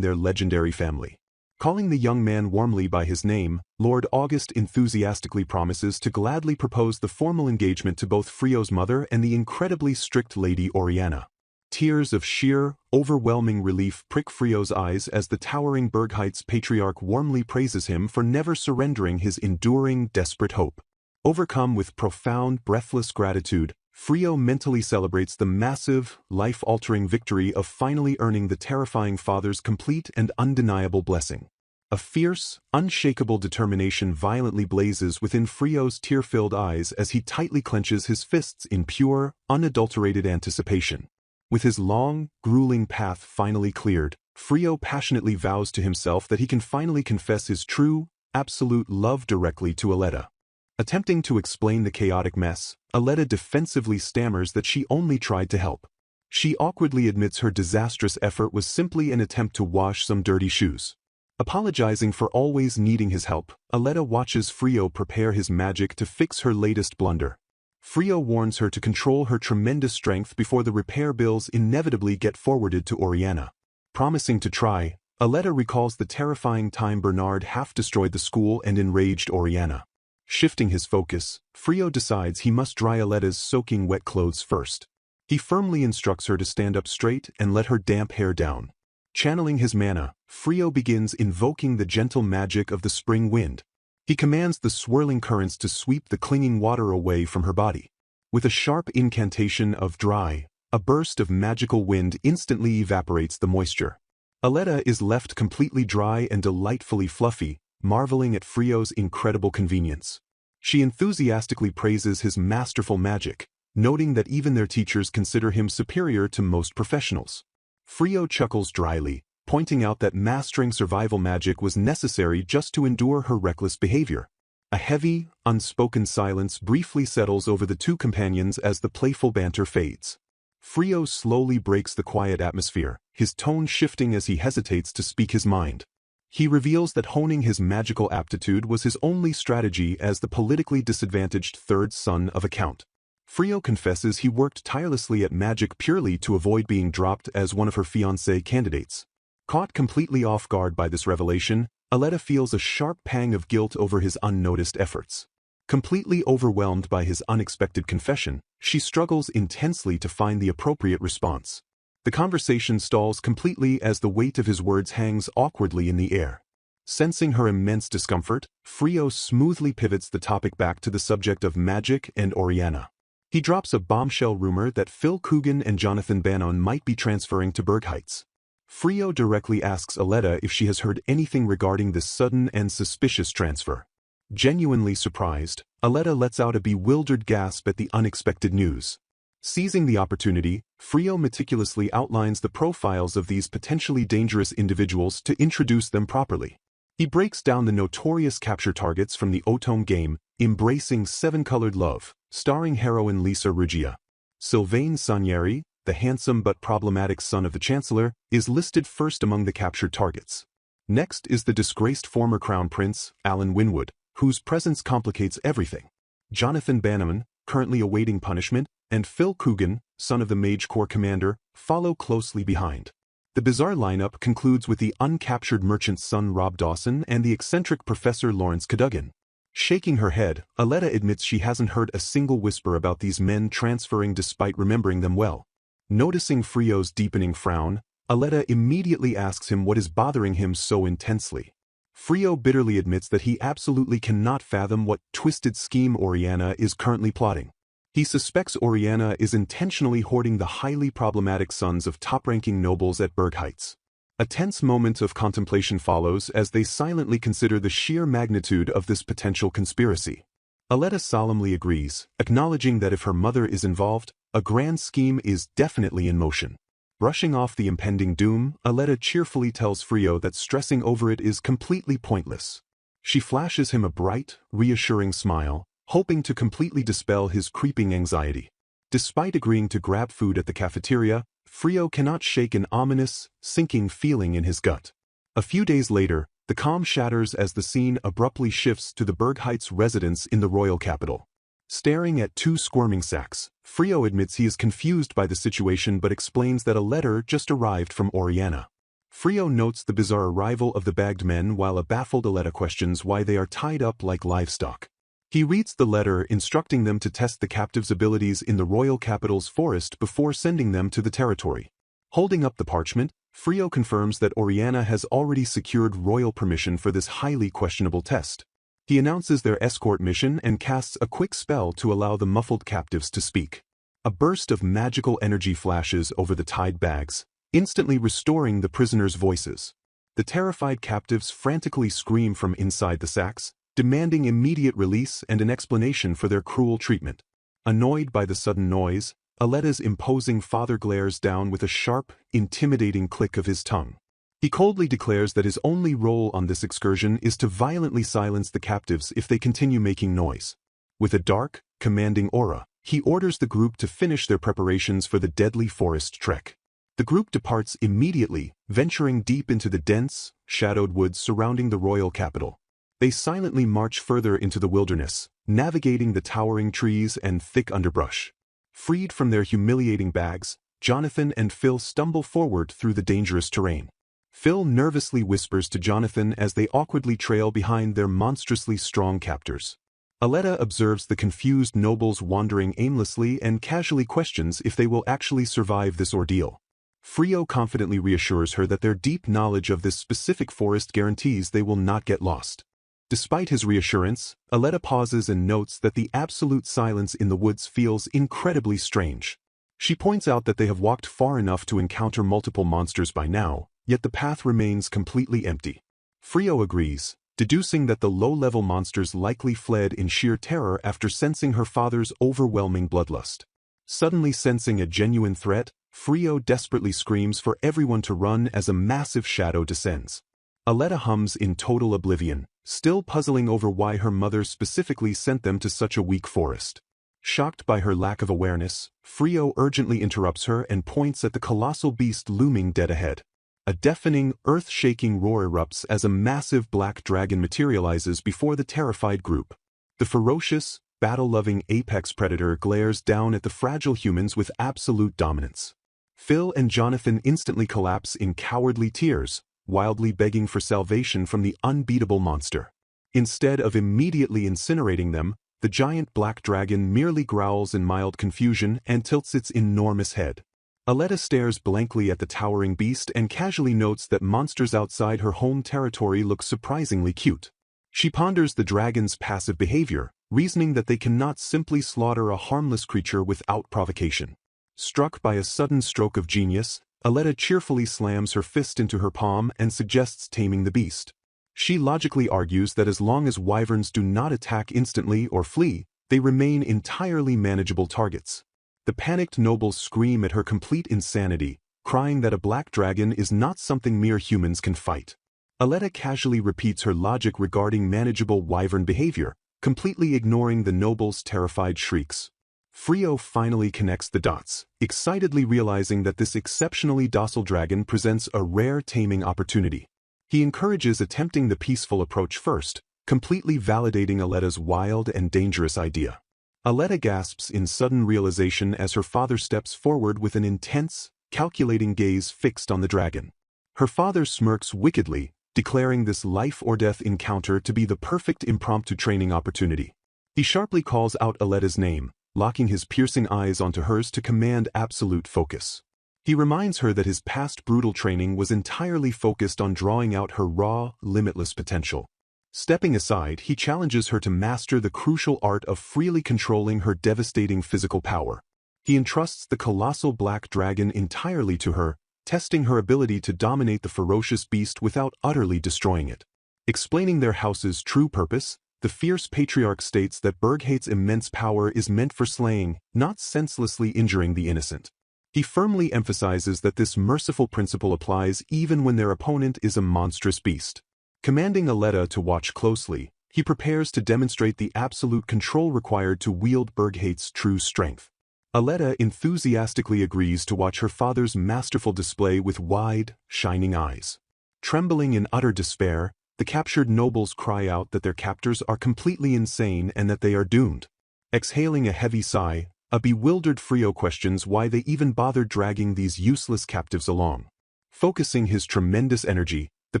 their legendary family. Calling the young man warmly by his name, Lord August enthusiastically promises to gladly propose the formal engagement to both Frio's mother and the incredibly strict Lady Oriana. Tears of sheer, overwhelming relief prick Frio's eyes as the towering Bergheights patriarch warmly praises him for never surrendering his enduring, desperate hope. Overcome with profound, breathless gratitude, Frio mentally celebrates the massive, life-altering victory of finally earning the terrifying father's complete and undeniable blessing. A fierce, unshakable determination violently blazes within Frio's tear-filled eyes as he tightly clenches his fists in pure, unadulterated anticipation. With his long, grueling path finally cleared, Frio passionately vows to himself that he can finally confess his true, absolute love directly to Aletta. Attempting to explain the chaotic mess, Aletta defensively stammers that she only tried to help. She awkwardly admits her disastrous effort was simply an attempt to wash some dirty shoes. Apologizing for always needing his help, Aletta watches Frio prepare his magic to fix her latest blunder. Frio warns her to control her tremendous strength before the repair bills inevitably get forwarded to Oriana. Promising to try, Aletta recalls the terrifying time Bernard half-destroyed the school and enraged Oriana. Shifting his focus, Frio decides he must dry Aletta's soaking wet clothes first. He firmly instructs her to stand up straight and let her damp hair down. Channeling his mana, Frio begins invoking the gentle magic of the spring wind. He commands the swirling currents to sweep the clinging water away from her body. With a sharp incantation of dry, a burst of magical wind instantly evaporates the moisture. Aletta is left completely dry and delightfully fluffy, marveling at Frio's incredible convenience. She enthusiastically praises his masterful magic, noting that even their teachers consider him superior to most professionals. Frio chuckles dryly, pointing out that mastering survival magic was necessary just to endure her reckless behavior. A heavy, unspoken silence briefly settles over the two companions as the playful banter fades. Frio slowly breaks the quiet atmosphere, his tone shifting as he hesitates to speak his mind. He reveals that honing his magical aptitude was his only strategy as the politically disadvantaged third son of a count. Frio confesses he worked tirelessly at magic purely to avoid being dropped as one of her fiancé candidates. Caught completely off guard by this revelation, Aletta feels a sharp pang of guilt over his unnoticed efforts. Completely overwhelmed by his unexpected confession, she struggles intensely to find the appropriate response. The conversation stalls completely as the weight of his words hangs awkwardly in the air. Sensing her immense discomfort, Frio smoothly pivots the topic back to the subject of magic and Oriana. He drops a bombshell rumor that Phil Coogan and Jonathan Bannon might be transferring to Berg Heights. Frio directly asks Aletta if she has heard anything regarding this sudden and suspicious transfer. Genuinely surprised, Aletta lets out a bewildered gasp at the unexpected news. Seizing the opportunity, Frio meticulously outlines the profiles of these potentially dangerous individuals to introduce them properly. He breaks down the notorious capture targets from the Otome game, Embracing Seven-Colored Love, starring heroine Lisa Ruggia. Sylvain Sanieri, the handsome but problematic son of the Chancellor, is listed first among the captured targets. Next is the disgraced former Crown Prince, Alan Winwood, whose presence complicates everything. Jonathan Bannerman, currently awaiting punishment, and Phil Coogan, son of the Mage Corps commander, follow closely behind. The bizarre lineup concludes with the uncaptured merchant's son Rob Dawson and the eccentric Professor Lawrence Cadogan. Shaking her head, Aletta admits she hasn't heard a single whisper about these men transferring despite remembering them well. Noticing Frio's deepening frown, Aletta immediately asks him what is bothering him so intensely. Frio bitterly admits that he absolutely cannot fathom what twisted scheme Oriana is currently plotting. He suspects Oriana is intentionally hoarding the highly problematic sons of top-ranking nobles at Berg Heights. A tense moment of contemplation follows as they silently consider the sheer magnitude of this potential conspiracy. Aletta solemnly agrees, acknowledging that if her mother is involved, a grand scheme is definitely in motion. Brushing off the impending doom, Aletta cheerfully tells Frio that stressing over it is completely pointless. She flashes him a bright, reassuring smile, hoping to completely dispel his creeping anxiety. Despite agreeing to grab food at the cafeteria, Frio cannot shake an ominous, sinking feeling in his gut. A few days later, the calm shatters as the scene abruptly shifts to the Berg Heights residence in the royal capital. Staring at two squirming sacks, Frio admits he is confused by the situation but explains that a letter just arrived from Oriana. Frio notes the bizarre arrival of the bagged men while a baffled Aletta questions why they are tied up like livestock. He reads the letter instructing them to test the captives' abilities in the royal capital's forest before sending them to the territory. Holding up the parchment, Frio confirms that Oriana has already secured royal permission for this highly questionable test. He announces their escort mission and casts a quick spell to allow the muffled captives to speak. A burst of magical energy flashes over the tied bags, instantly restoring the prisoners' voices. The terrified captives frantically scream from inside the sacks, demanding immediate release and an explanation for their cruel treatment. Annoyed by the sudden noise, Aletta's imposing father glares down with a sharp, intimidating click of his tongue. He coldly declares that his only role on this excursion is to violently silence the captives if they continue making noise. With a dark, commanding aura, he orders the group to finish their preparations for the deadly forest trek. The group departs immediately, venturing deep into the dense, shadowed woods surrounding the royal capital. They silently march further into the wilderness, navigating the towering trees and thick underbrush. Freed from their humiliating bags, Jonathan and Phil stumble forward through the dangerous terrain. Phil nervously whispers to Jonathan as they awkwardly trail behind their monstrously strong captors. Aletta observes the confused nobles wandering aimlessly and casually questions if they will actually survive this ordeal. Frio confidently reassures her that their deep knowledge of this specific forest guarantees they will not get lost. Despite his reassurance, Aletta pauses and notes that the absolute silence in the woods feels incredibly strange. She points out that they have walked far enough to encounter multiple monsters by now, yet the path remains completely empty. Frio agrees, deducing that the low-level monsters likely fled in sheer terror after sensing her father's overwhelming bloodlust. Suddenly sensing a genuine threat, Frio desperately screams for everyone to run as a massive shadow descends. Aletta hums in total oblivion, still puzzling over why her mother specifically sent them to such a weak forest. Shocked by her lack of awareness, Frio urgently interrupts her and points at the colossal beast looming dead ahead. A deafening, earth-shaking roar erupts as a massive black dragon materializes before the terrified group. The ferocious, battle-loving apex predator glares down at the fragile humans with absolute dominance. Phil and Jonathan instantly collapse in cowardly tears, wildly begging for salvation from the unbeatable monster. Instead of immediately incinerating them, the giant black dragon merely growls in mild confusion and tilts its enormous head. Aletta stares blankly at the towering beast and casually notes that monsters outside her home territory look surprisingly cute. She ponders the dragon's passive behavior, reasoning that they cannot simply slaughter a harmless creature without provocation. Struck by a sudden stroke of genius, Aletta cheerfully slams her fist into her palm and suggests taming the beast. She logically argues that as long as wyverns do not attack instantly or flee, they remain entirely manageable targets. The panicked nobles scream at her complete insanity, crying that a black dragon is not something mere humans can fight. Aletta casually repeats her logic regarding manageable wyvern behavior, completely ignoring the nobles' terrified shrieks. Frio finally connects the dots, excitedly realizing that this exceptionally docile dragon presents a rare taming opportunity. He encourages attempting the peaceful approach first, completely validating Aletta's wild and dangerous idea. Aletta gasps in sudden realization as her father steps forward with an intense, calculating gaze fixed on the dragon. Her father smirks wickedly, declaring this life-or-death encounter to be the perfect impromptu training opportunity. He sharply calls out Aletta's name, locking his piercing eyes onto hers to command absolute focus. He reminds her that his past brutal training was entirely focused on drawing out her raw, limitless potential. Stepping aside, he challenges her to master the crucial art of freely controlling her devastating physical power. He entrusts the colossal black dragon entirely to her, testing her ability to dominate the ferocious beast without utterly destroying it. Explaining their house's true purpose, the fierce patriarch states that Berghate's immense power is meant for slaying, not senselessly injuring the innocent. He firmly emphasizes that this merciful principle applies even when their opponent is a monstrous beast. Commanding Aletta to watch closely, he prepares to demonstrate the absolute control required to wield Berghate's true strength. Aletta enthusiastically agrees to watch her father's masterful display with wide, shining eyes. Trembling in utter despair, the captured nobles cry out that their captors are completely insane and that they are doomed. Exhaling a heavy sigh, a bewildered Frio questions why they even bothered dragging these useless captives along. Focusing his tremendous energy, the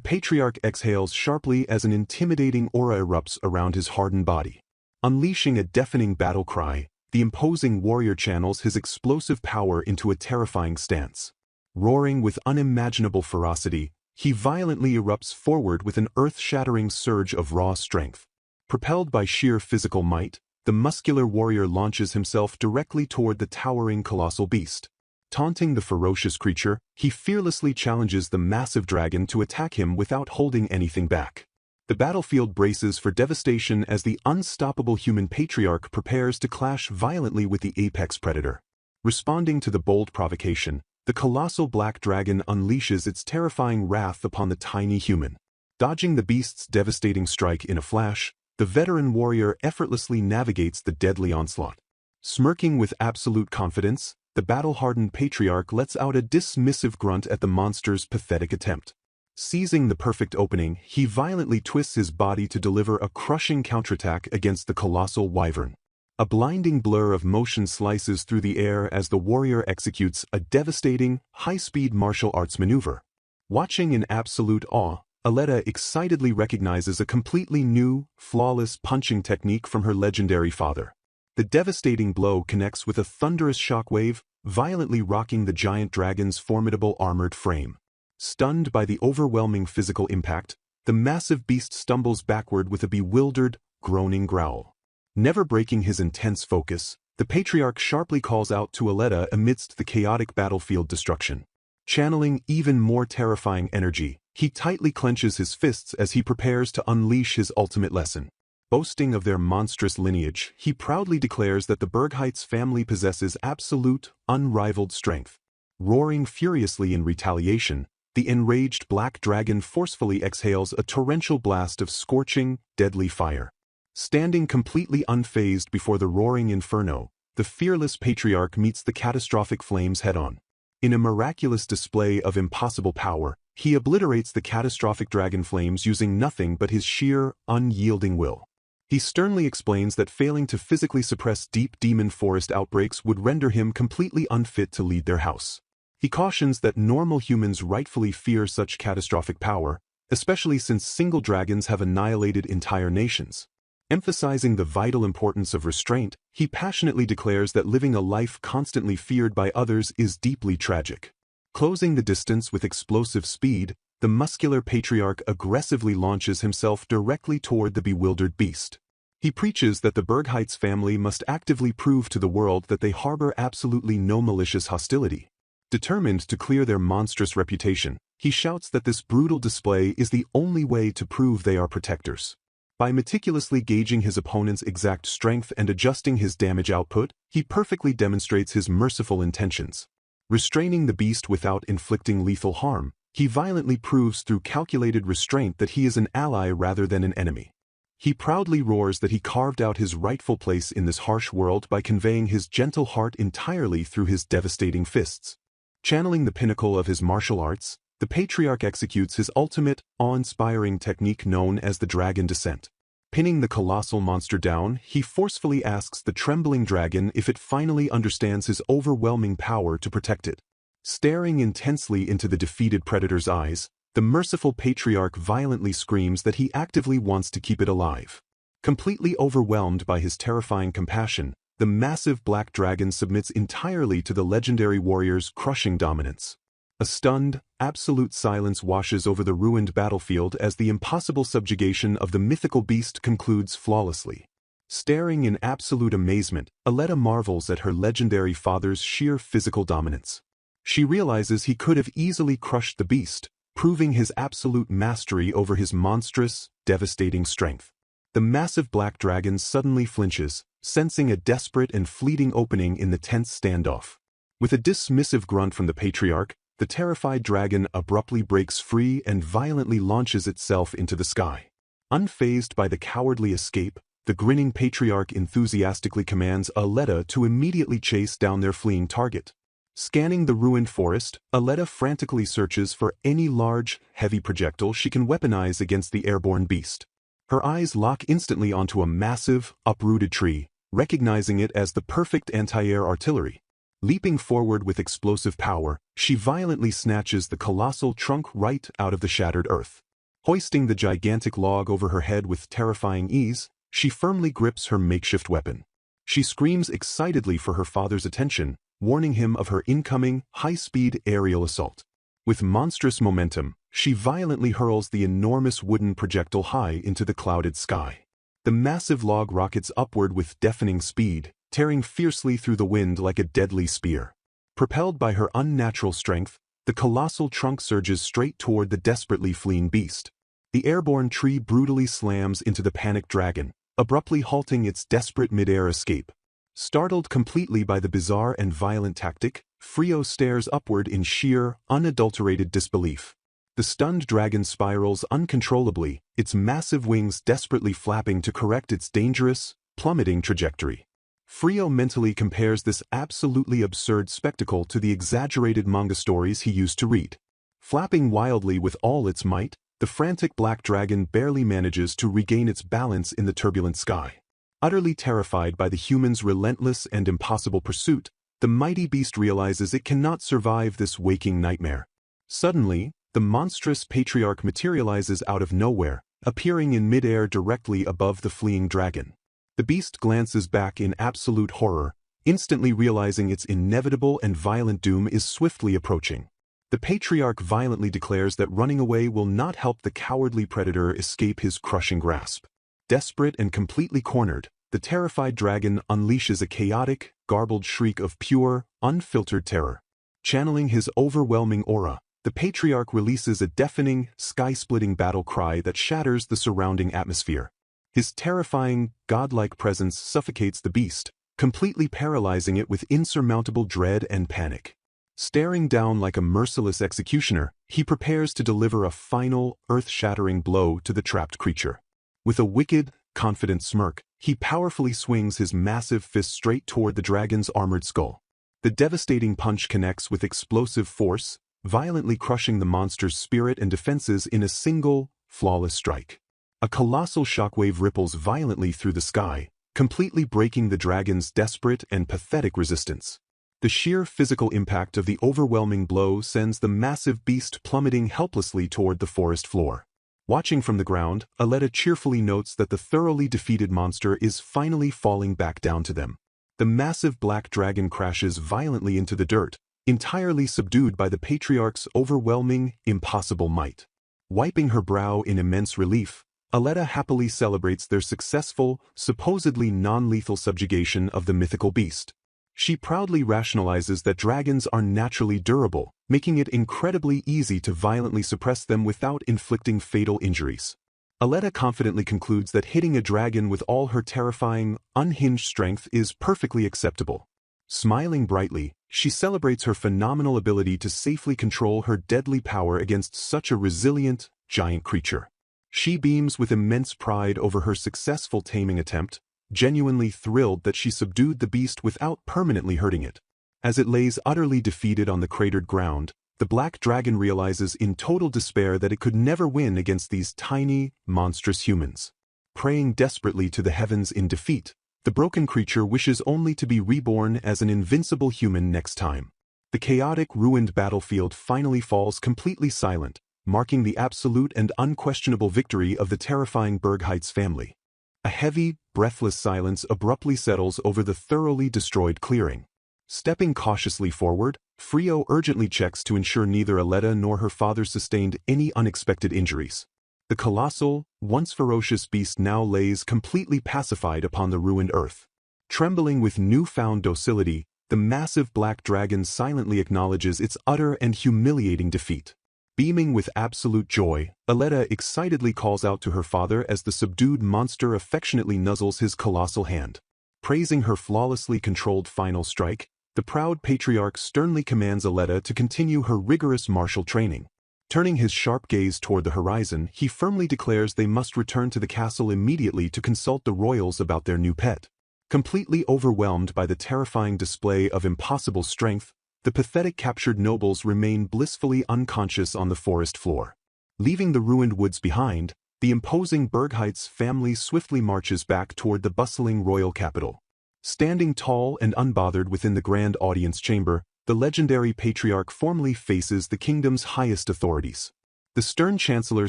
patriarch exhales sharply as an intimidating aura erupts around his hardened body. Unleashing a deafening battle cry, the imposing warrior channels his explosive power into a terrifying stance. Roaring with unimaginable ferocity, he violently erupts forward with an earth-shattering surge of raw strength. Propelled by sheer physical might, the muscular warrior launches himself directly toward the towering colossal beast. Taunting the ferocious creature, he fearlessly challenges the massive dragon to attack him without holding anything back. The battlefield braces for devastation as the unstoppable human patriarch prepares to clash violently with the apex predator. Responding to the bold provocation, the colossal black dragon unleashes its terrifying wrath upon the tiny human. Dodging the beast's devastating strike in a flash, the veteran warrior effortlessly navigates the deadly onslaught. Smirking with absolute confidence, the battle-hardened patriarch lets out a dismissive grunt at the monster's pathetic attempt. Seizing the perfect opening, he violently twists his body to deliver a crushing counterattack against the colossal wyvern. A blinding blur of motion slices through the air as the warrior executes a devastating, high-speed martial arts maneuver. Watching in absolute awe, Aletta excitedly recognizes a completely new, flawless punching technique from her legendary father. The devastating blow connects with a thunderous shockwave, violently rocking the giant dragon's formidable armored frame. Stunned by the overwhelming physical impact, the massive beast stumbles backward with a bewildered, groaning growl. Never breaking his intense focus, the patriarch sharply calls out to Aletta amidst the chaotic battlefield destruction. Channeling even more terrifying energy, he tightly clenches his fists as he prepares to unleash his ultimate lesson. Boasting of their monstrous lineage, he proudly declares that the Bergheit's family possesses absolute, unrivaled strength. Roaring furiously in retaliation, the enraged black dragon forcefully exhales a torrential blast of scorching, deadly fire. Standing completely unfazed before the roaring inferno, the fearless patriarch meets the catastrophic flames head-on. In a miraculous display of impossible power, he obliterates the catastrophic dragon flames using nothing but his sheer, unyielding will. He sternly explains that failing to physically suppress deep demon forest outbreaks would render him completely unfit to lead their house. He cautions that normal humans rightfully fear such catastrophic power, especially since single dragons have annihilated entire nations. Emphasizing the vital importance of restraint, he passionately declares that living a life constantly feared by others is deeply tragic. Closing the distance with explosive speed, the muscular patriarch aggressively launches himself directly toward the bewildered beast. He preaches that the Bergheit's family must actively prove to the world that they harbor absolutely no malicious hostility. Determined to clear their monstrous reputation, he shouts that this brutal display is the only way to prove they are protectors. By meticulously gauging his opponent's exact strength and adjusting his damage output, he perfectly demonstrates his merciful intentions. Restraining the beast without inflicting lethal harm, he violently proves through calculated restraint that he is an ally rather than an enemy. He proudly roars that he carved out his rightful place in this harsh world by conveying his gentle heart entirely through his devastating fists. Channeling the pinnacle of his martial arts, the patriarch executes his ultimate, awe-inspiring technique known as the dragon descent. Pinning the colossal monster down, he forcefully asks the trembling dragon if it finally understands his overwhelming power to protect it. Staring intensely into the defeated predator's eyes, the merciful patriarch violently screams that he actively wants to keep it alive. Completely overwhelmed by his terrifying compassion, the massive black dragon submits entirely to the legendary warrior's crushing dominance. A stunned, absolute silence washes over the ruined battlefield as the impossible subjugation of the mythical beast concludes flawlessly. Staring in absolute amazement, Aletta marvels at her legendary father's sheer physical dominance. She realizes he could have easily crushed the beast, proving his absolute mastery over his monstrous, devastating strength. The massive black dragon suddenly flinches, sensing a desperate and fleeting opening in the tense standoff. With a dismissive grunt from the patriarch, the terrified dragon abruptly breaks free and violently launches itself into the sky. Unfazed by the cowardly escape, the grinning patriarch enthusiastically commands Aletta to immediately chase down their fleeing target. Scanning the ruined forest, Aletta frantically searches for any large, heavy projectile she can weaponize against the airborne beast. Her eyes lock instantly onto a massive, uprooted tree, recognizing it as the perfect anti-air artillery. Leaping forward with explosive power, she violently snatches the colossal trunk right out of the shattered earth. Hoisting the gigantic log over her head with terrifying ease, she firmly grips her makeshift weapon. She screams excitedly for her father's attention, warning him of her incoming, high-speed aerial assault. With monstrous momentum, she violently hurls the enormous wooden projectile high into the clouded sky. The massive log rockets upward with deafening speed, tearing fiercely through the wind like a deadly spear. Propelled by her unnatural strength, the colossal trunk surges straight toward the desperately fleeing beast. The airborne tree brutally slams into the panicked dragon, abruptly halting its desperate mid-air escape. Startled completely by the bizarre and violent tactic, Frio stares upward in sheer, unadulterated disbelief. The stunned dragon spirals uncontrollably, its massive wings desperately flapping to correct its dangerous, plummeting trajectory. Frio mentally compares this absolutely absurd spectacle to the exaggerated manga stories he used to read. Flapping wildly with all its might, the frantic black dragon barely manages to regain its balance in the turbulent sky. Utterly terrified by the human's relentless and impossible pursuit, the mighty beast realizes it cannot survive this waking nightmare. Suddenly, the monstrous patriarch materializes out of nowhere, appearing in midair directly above the fleeing dragon. The beast glances back in absolute horror, instantly realizing its inevitable and violent doom is swiftly approaching. The patriarch violently declares that running away will not help the cowardly predator escape his crushing grasp. Desperate and completely cornered, the terrified dragon unleashes a chaotic, garbled shriek of pure, unfiltered terror. Channeling his overwhelming aura, the patriarch releases a deafening, sky-splitting battle cry that shatters the surrounding atmosphere. His terrifying, godlike presence suffocates the beast, completely paralyzing it with insurmountable dread and panic. Staring down like a merciless executioner, he prepares to deliver a final, earth-shattering blow to the trapped creature. With a wicked, confident smirk, he powerfully swings his massive fist straight toward the dragon's armored skull. The devastating punch connects with explosive force, violently crushing the monster's spirit and defenses in a single, flawless strike. A colossal shockwave ripples violently through the sky, completely breaking the dragon's desperate and pathetic resistance. The sheer physical impact of the overwhelming blow sends the massive beast plummeting helplessly toward the forest floor. Watching from the ground, Aletta cheerfully notes that the thoroughly defeated monster is finally falling back down to them. The massive black dragon crashes violently into the dirt, entirely subdued by the patriarch's overwhelming, impossible might. Wiping her brow in immense relief, Aletta happily celebrates their successful, supposedly non-lethal subjugation of the mythical beast. She proudly rationalizes that dragons are naturally durable, making it incredibly easy to violently suppress them without inflicting fatal injuries. Aletta confidently concludes that hitting a dragon with all her terrifying, unhinged strength is perfectly acceptable. Smiling brightly, she celebrates her phenomenal ability to safely control her deadly power against such a resilient, giant creature. She beams with immense pride over her successful taming attempt, genuinely thrilled that she subdued the beast without permanently hurting it. As it lays utterly defeated on the cratered ground, the black dragon realizes in total despair that it could never win against these tiny, monstrous humans. Praying desperately to the heavens in defeat, the broken creature wishes only to be reborn as an invincible human next time. The chaotic, ruined battlefield finally falls completely silent, marking the absolute and unquestionable victory of the terrifying Bergheit's family. A heavy, breathless silence abruptly settles over the thoroughly destroyed clearing. Stepping cautiously forward, Frio urgently checks to ensure neither Aletta nor her father sustained any unexpected injuries. The colossal, once ferocious beast now lays completely pacified upon the ruined earth. Trembling with newfound docility, the massive black dragon silently acknowledges its utter and humiliating defeat. Beaming with absolute joy, Aletta excitedly calls out to her father as the subdued monster affectionately nuzzles his colossal hand. Praising her flawlessly controlled final strike, the proud patriarch sternly commands Aletta to continue her rigorous martial training. Turning his sharp gaze toward the horizon, he firmly declares they must return to the castle immediately to consult the royals about their new pet. Completely overwhelmed by the terrifying display of impossible strength, the pathetic captured nobles remain blissfully unconscious on the forest floor. Leaving the ruined woods behind, the imposing Bergheit's family swiftly marches back toward the bustling royal capital. Standing tall and unbothered within the grand audience chamber, the legendary patriarch formally faces the kingdom's highest authorities. The stern chancellor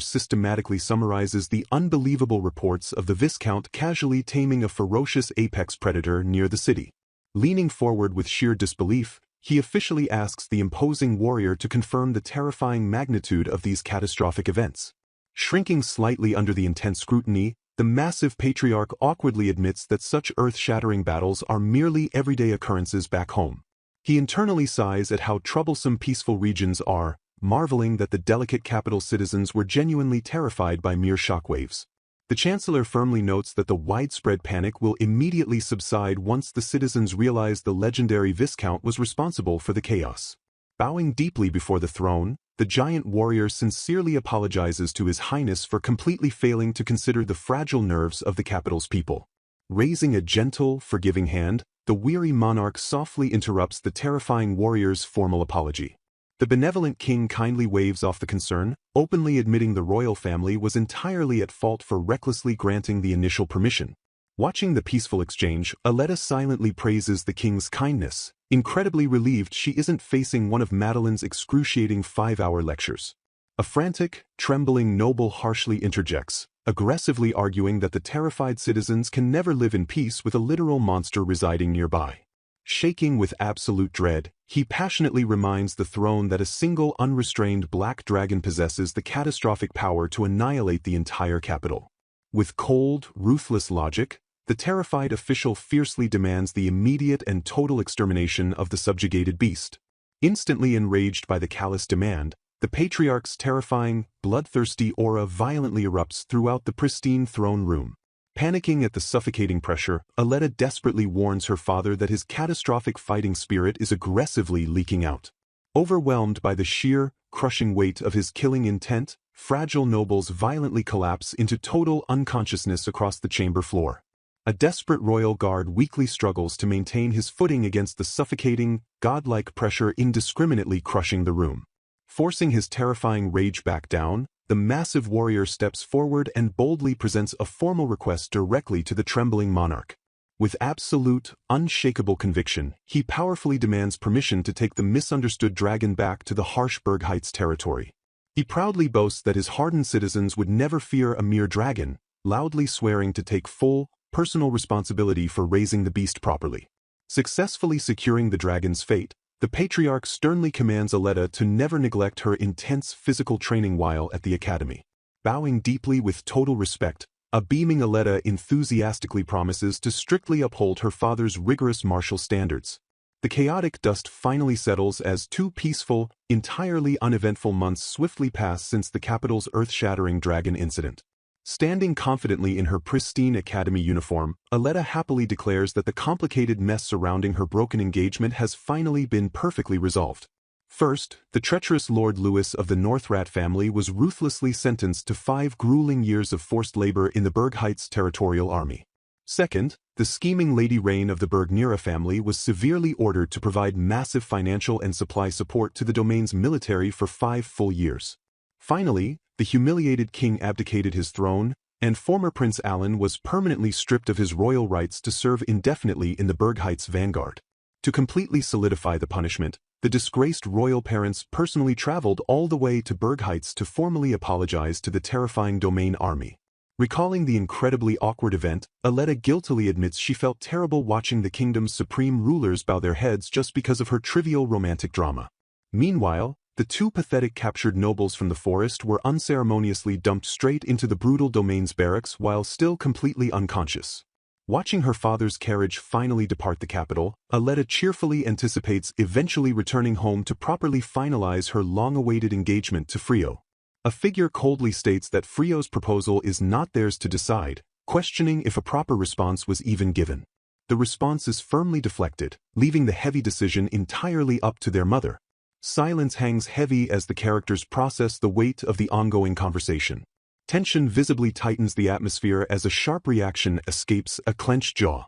systematically summarizes the unbelievable reports of the Viscount casually taming a ferocious apex predator near the city. Leaning forward with sheer disbelief, he officially asks the imposing warrior to confirm the terrifying magnitude of these catastrophic events. Shrinking slightly under the intense scrutiny, the the massive patriarch awkwardly admits that such earth-shattering battles are merely everyday occurrences back home. He internally sighs at how troublesome peaceful regions are, marveling that the delicate capital citizens were genuinely terrified by mere shockwaves. The Chancellor firmly notes that the widespread panic will immediately subside once the citizens realize the legendary Viscount was responsible for the chaos. Bowing deeply before the throne, the giant warrior sincerely apologizes to His Highness for completely failing to consider the fragile nerves of the capital's people. Raising a gentle, forgiving hand, the weary monarch softly interrupts the terrifying warrior's formal apology. The benevolent king kindly waves off the concern, openly admitting the royal family was entirely at fault for recklessly granting the initial permission. Watching the peaceful exchange, Aletta silently praises the king's kindness, incredibly relieved she isn't facing one of Madeline's excruciating 5-hour lectures. A frantic, trembling noble harshly interjects, aggressively arguing that the terrified citizens can never live in peace with a literal monster residing nearby. Shaking with absolute dread, he passionately reminds the throne that a single unrestrained black dragon possesses the catastrophic power to annihilate the entire capital. With cold, ruthless logic, the terrified official fiercely demands the immediate and total extermination of the subjugated beast. Instantly enraged by the callous demand, the patriarch's terrifying, bloodthirsty aura violently erupts throughout the pristine throne room. Panicking at the suffocating pressure, Aletta desperately warns her father that his catastrophic fighting spirit is aggressively leaking out. Overwhelmed by the sheer, crushing weight of his killing intent, fragile nobles violently collapse into total unconsciousness across the chamber floor. A desperate royal guard weakly struggles to maintain his footing against the suffocating, godlike pressure indiscriminately crushing the room. Forcing his terrifying rage back down, the massive warrior steps forward and boldly presents a formal request directly to the trembling monarch. With absolute, unshakable conviction, he powerfully demands permission to take the misunderstood dragon back to the harsh Bergheights territory. He proudly boasts that his hardened citizens would never fear a mere dragon, loudly swearing to take full, personal responsibility for raising the beast properly. Successfully securing the dragon's fate, the patriarch sternly commands Aletta to never neglect her intense physical training while at the academy. Bowing deeply with total respect, a beaming Aletta enthusiastically promises to strictly uphold her father's rigorous martial standards. The chaotic dust finally settles as 2 peaceful, entirely uneventful months swiftly pass since the capital's earth-shattering dragon incident. Standing confidently in her pristine academy uniform, Aletta happily declares that the complicated mess surrounding her broken engagement has finally been perfectly resolved. First, the treacherous Lord Louis of the Northrat family was ruthlessly sentenced to 5 grueling years of forced labor in the Bergheights territorial army. Second, the scheming Lady Rain of the Bergnera family was severely ordered to provide massive financial and supply support to the domain's military for 5 full years. Finally, the humiliated king abdicated his throne, and former Prince Alan was permanently stripped of his royal rights to serve indefinitely in the Bergheights vanguard. To completely solidify the punishment, the disgraced royal parents personally traveled all the way to Bergheights to formally apologize to the terrifying domain army. Recalling the incredibly awkward event, Aletta guiltily admits she felt terrible watching the kingdom's supreme rulers bow their heads just because of her trivial romantic drama. Meanwhile, the 2 pathetic captured nobles from the forest were unceremoniously dumped straight into the brutal domain's barracks while still completely unconscious. Watching her father's carriage finally depart the capital, Aletta cheerfully anticipates eventually returning home to properly finalize her long-awaited engagement to Frio. A figure coldly states that Frio's proposal is not theirs to decide, questioning if a proper response was even given. The response is firmly deflected, leaving the heavy decision entirely up to their mother. Silence hangs heavy as the characters process the weight of the ongoing conversation. Tension visibly tightens the atmosphere as a sharp reaction escapes a clenched jaw.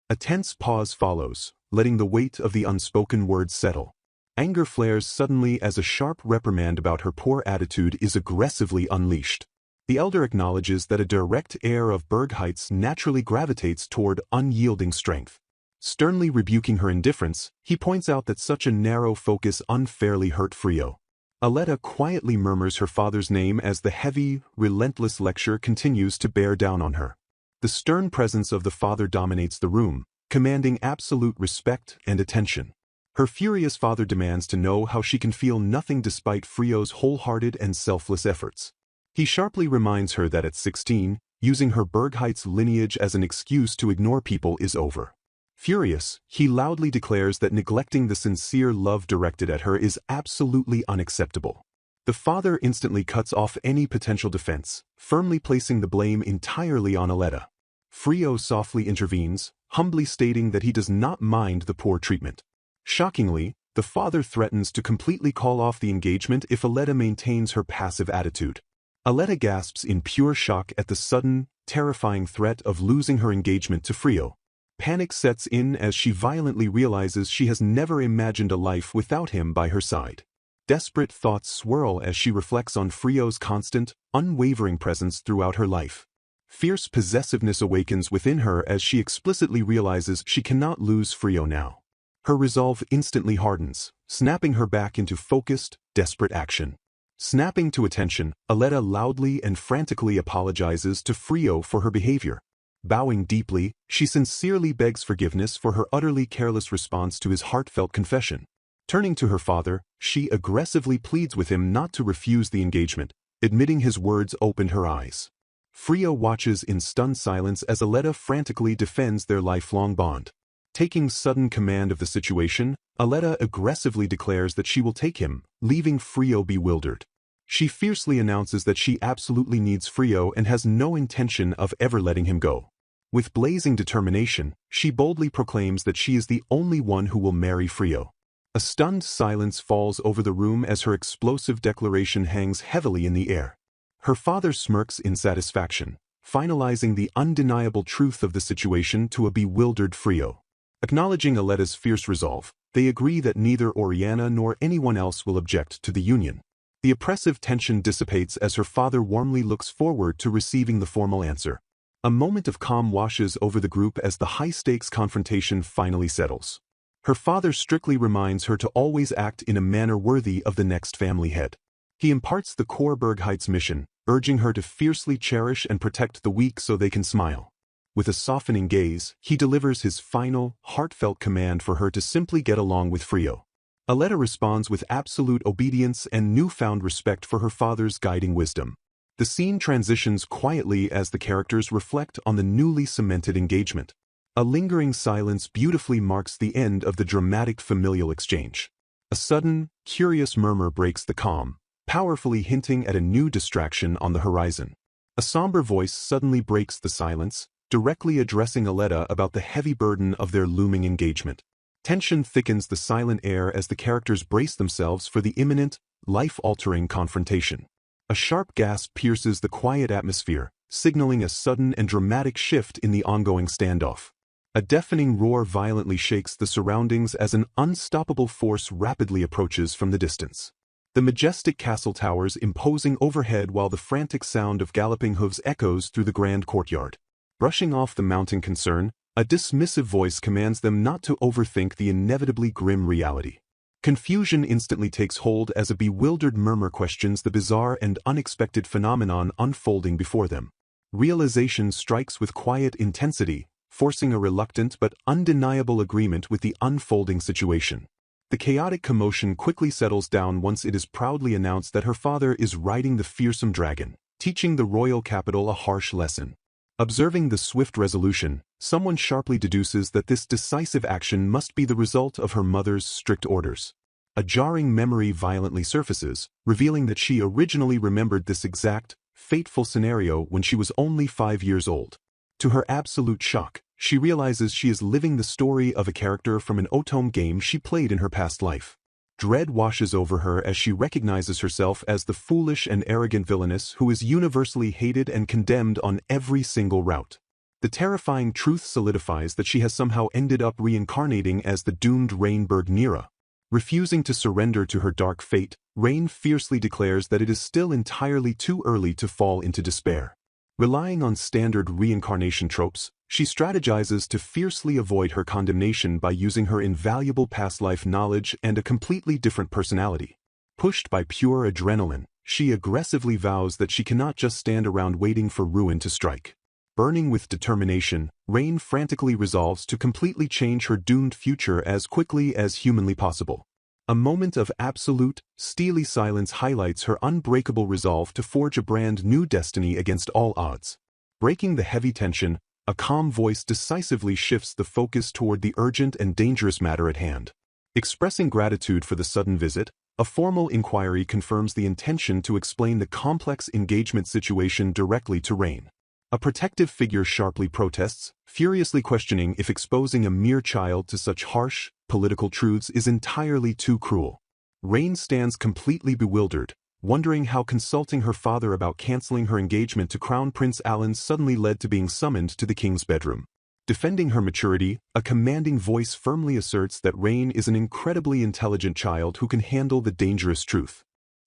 A tense pause follows, letting the weight of the unspoken words settle. Anger flares suddenly as a sharp reprimand about her poor attitude is aggressively unleashed. The elder acknowledges that a direct heir of Bergheights naturally gravitates toward unyielding strength. Sternly rebuking her indifference, he points out that such a narrow focus unfairly hurt Frio. Aletta quietly murmurs her father's name as the heavy, relentless lecture continues to bear down on her. The stern presence of the father dominates the room, commanding absolute respect and attention. Her furious father demands to know how she can feel nothing despite Frio's wholehearted and selfless efforts. He sharply reminds her that at 16, using her Bergheit's lineage as an excuse to ignore people is over. Furious, he loudly declares that neglecting the sincere love directed at her is absolutely unacceptable. The father instantly cuts off any potential defense, firmly placing the blame entirely on Aletta. Frio softly intervenes, humbly stating that he does not mind the poor treatment. Shockingly, the father threatens to completely call off the engagement if Aletta maintains her passive attitude. Aletta gasps in pure shock at the sudden, terrifying threat of losing her engagement to Frio. Panic sets in as she violently realizes she has never imagined a life without him by her side. Desperate thoughts swirl as she reflects on Frio's constant, unwavering presence throughout her life. Fierce possessiveness awakens within her as she explicitly realizes she cannot lose Frio now. Her resolve instantly hardens, snapping her back into focused, desperate action. Snapping to attention, Aletta loudly and frantically apologizes to Frio for her behavior. Bowing deeply, she sincerely begs forgiveness for her utterly careless response to his heartfelt confession. Turning to her father, she aggressively pleads with him not to refuse the engagement, admitting his words opened her eyes. Frio watches in stunned silence as Aletta frantically defends their lifelong bond. Taking sudden command of the situation, Aletta aggressively declares that she will take him, leaving Frio bewildered. She fiercely announces that she absolutely needs Frio and has no intention of ever letting him go. With blazing determination, she boldly proclaims that she is the only one who will marry Frio. A stunned silence falls over the room as her explosive declaration hangs heavily in the air. Her father smirks in satisfaction, finalizing the undeniable truth of the situation to a bewildered Frio. Acknowledging Aletta's fierce resolve, they agree that neither Oriana nor anyone else will object to the union. The oppressive tension dissipates as her father warmly looks forward to receiving the formal answer. A moment of calm washes over the group as the high-stakes confrontation finally settles. Her father strictly reminds her to always act in a manner worthy of the next family head. He imparts the core Bergheit's mission, urging her to fiercely cherish and protect the weak so they can smile. With a softening gaze, he delivers his final, heartfelt command for her to simply get along with Frio. Aletta responds with absolute obedience and newfound respect for her father's guiding wisdom. The scene transitions quietly as the characters reflect on the newly cemented engagement. A lingering silence beautifully marks the end of the dramatic familial exchange. A sudden, curious murmur breaks the calm, powerfully hinting at a new distraction on the horizon. A somber voice suddenly breaks the silence, directly addressing Aletta about the heavy burden of their looming engagement. Tension thickens the silent air as the characters brace themselves for the imminent, life-altering confrontation. A sharp gasp pierces the quiet atmosphere, signaling a sudden and dramatic shift in the ongoing standoff. A deafening roar violently shakes the surroundings as an unstoppable force rapidly approaches from the distance. The majestic castle towers imposing overhead while the frantic sound of galloping hooves echoes through the grand courtyard. Brushing off the mounting concern, a dismissive voice commands them not to overthink the inevitably grim reality. Confusion instantly takes hold as a bewildered murmur questions the bizarre and unexpected phenomenon unfolding before them. Realization strikes with quiet intensity, forcing a reluctant but undeniable agreement with the unfolding situation. The chaotic commotion quickly settles down once it is proudly announced that her father is riding the fearsome dragon, teaching the royal capital a harsh lesson. Observing the swift resolution, someone sharply deduces that this decisive action must be the result of her mother's strict orders. A jarring memory violently surfaces, revealing that she originally remembered this exact, fateful scenario when she was only 5 years old. To her absolute shock, she realizes she is living the story of a character from an Otome game she played in her past life. Dread washes over her as she recognizes herself as the foolish and arrogant Villainess who is universally hated and condemned on every single route. The terrifying truth solidifies that she has somehow ended up reincarnating as the doomed Rainberg Nira. Refusing to surrender to her dark fate, Rain fiercely declares that it is still entirely too early to fall into despair. Relying on standard reincarnation tropes, she strategizes to fiercely avoid her condemnation by using her invaluable past life knowledge and a completely different personality. Pushed by pure adrenaline, she aggressively vows that she cannot just stand around waiting for ruin to strike. Burning with determination, Rain frantically resolves to completely change her doomed future as quickly as humanly possible. A moment of absolute, steely silence highlights her unbreakable resolve to forge a brand new destiny against all odds. Breaking the heavy tension, a calm voice decisively shifts the focus toward the urgent and dangerous matter at hand. Expressing gratitude for the sudden visit, a formal inquiry confirms the intention to explain the complex engagement situation directly to Rain. A protective figure sharply protests, furiously questioning if exposing a mere child to such harsh, political truths is entirely too cruel. Rain stands completely bewildered, wondering how consulting her father about canceling her engagement to Crown Prince Alan suddenly led to being summoned to the king's bedroom. Defending her maturity, a commanding voice firmly asserts that Rain is an incredibly intelligent child who can handle the dangerous truth.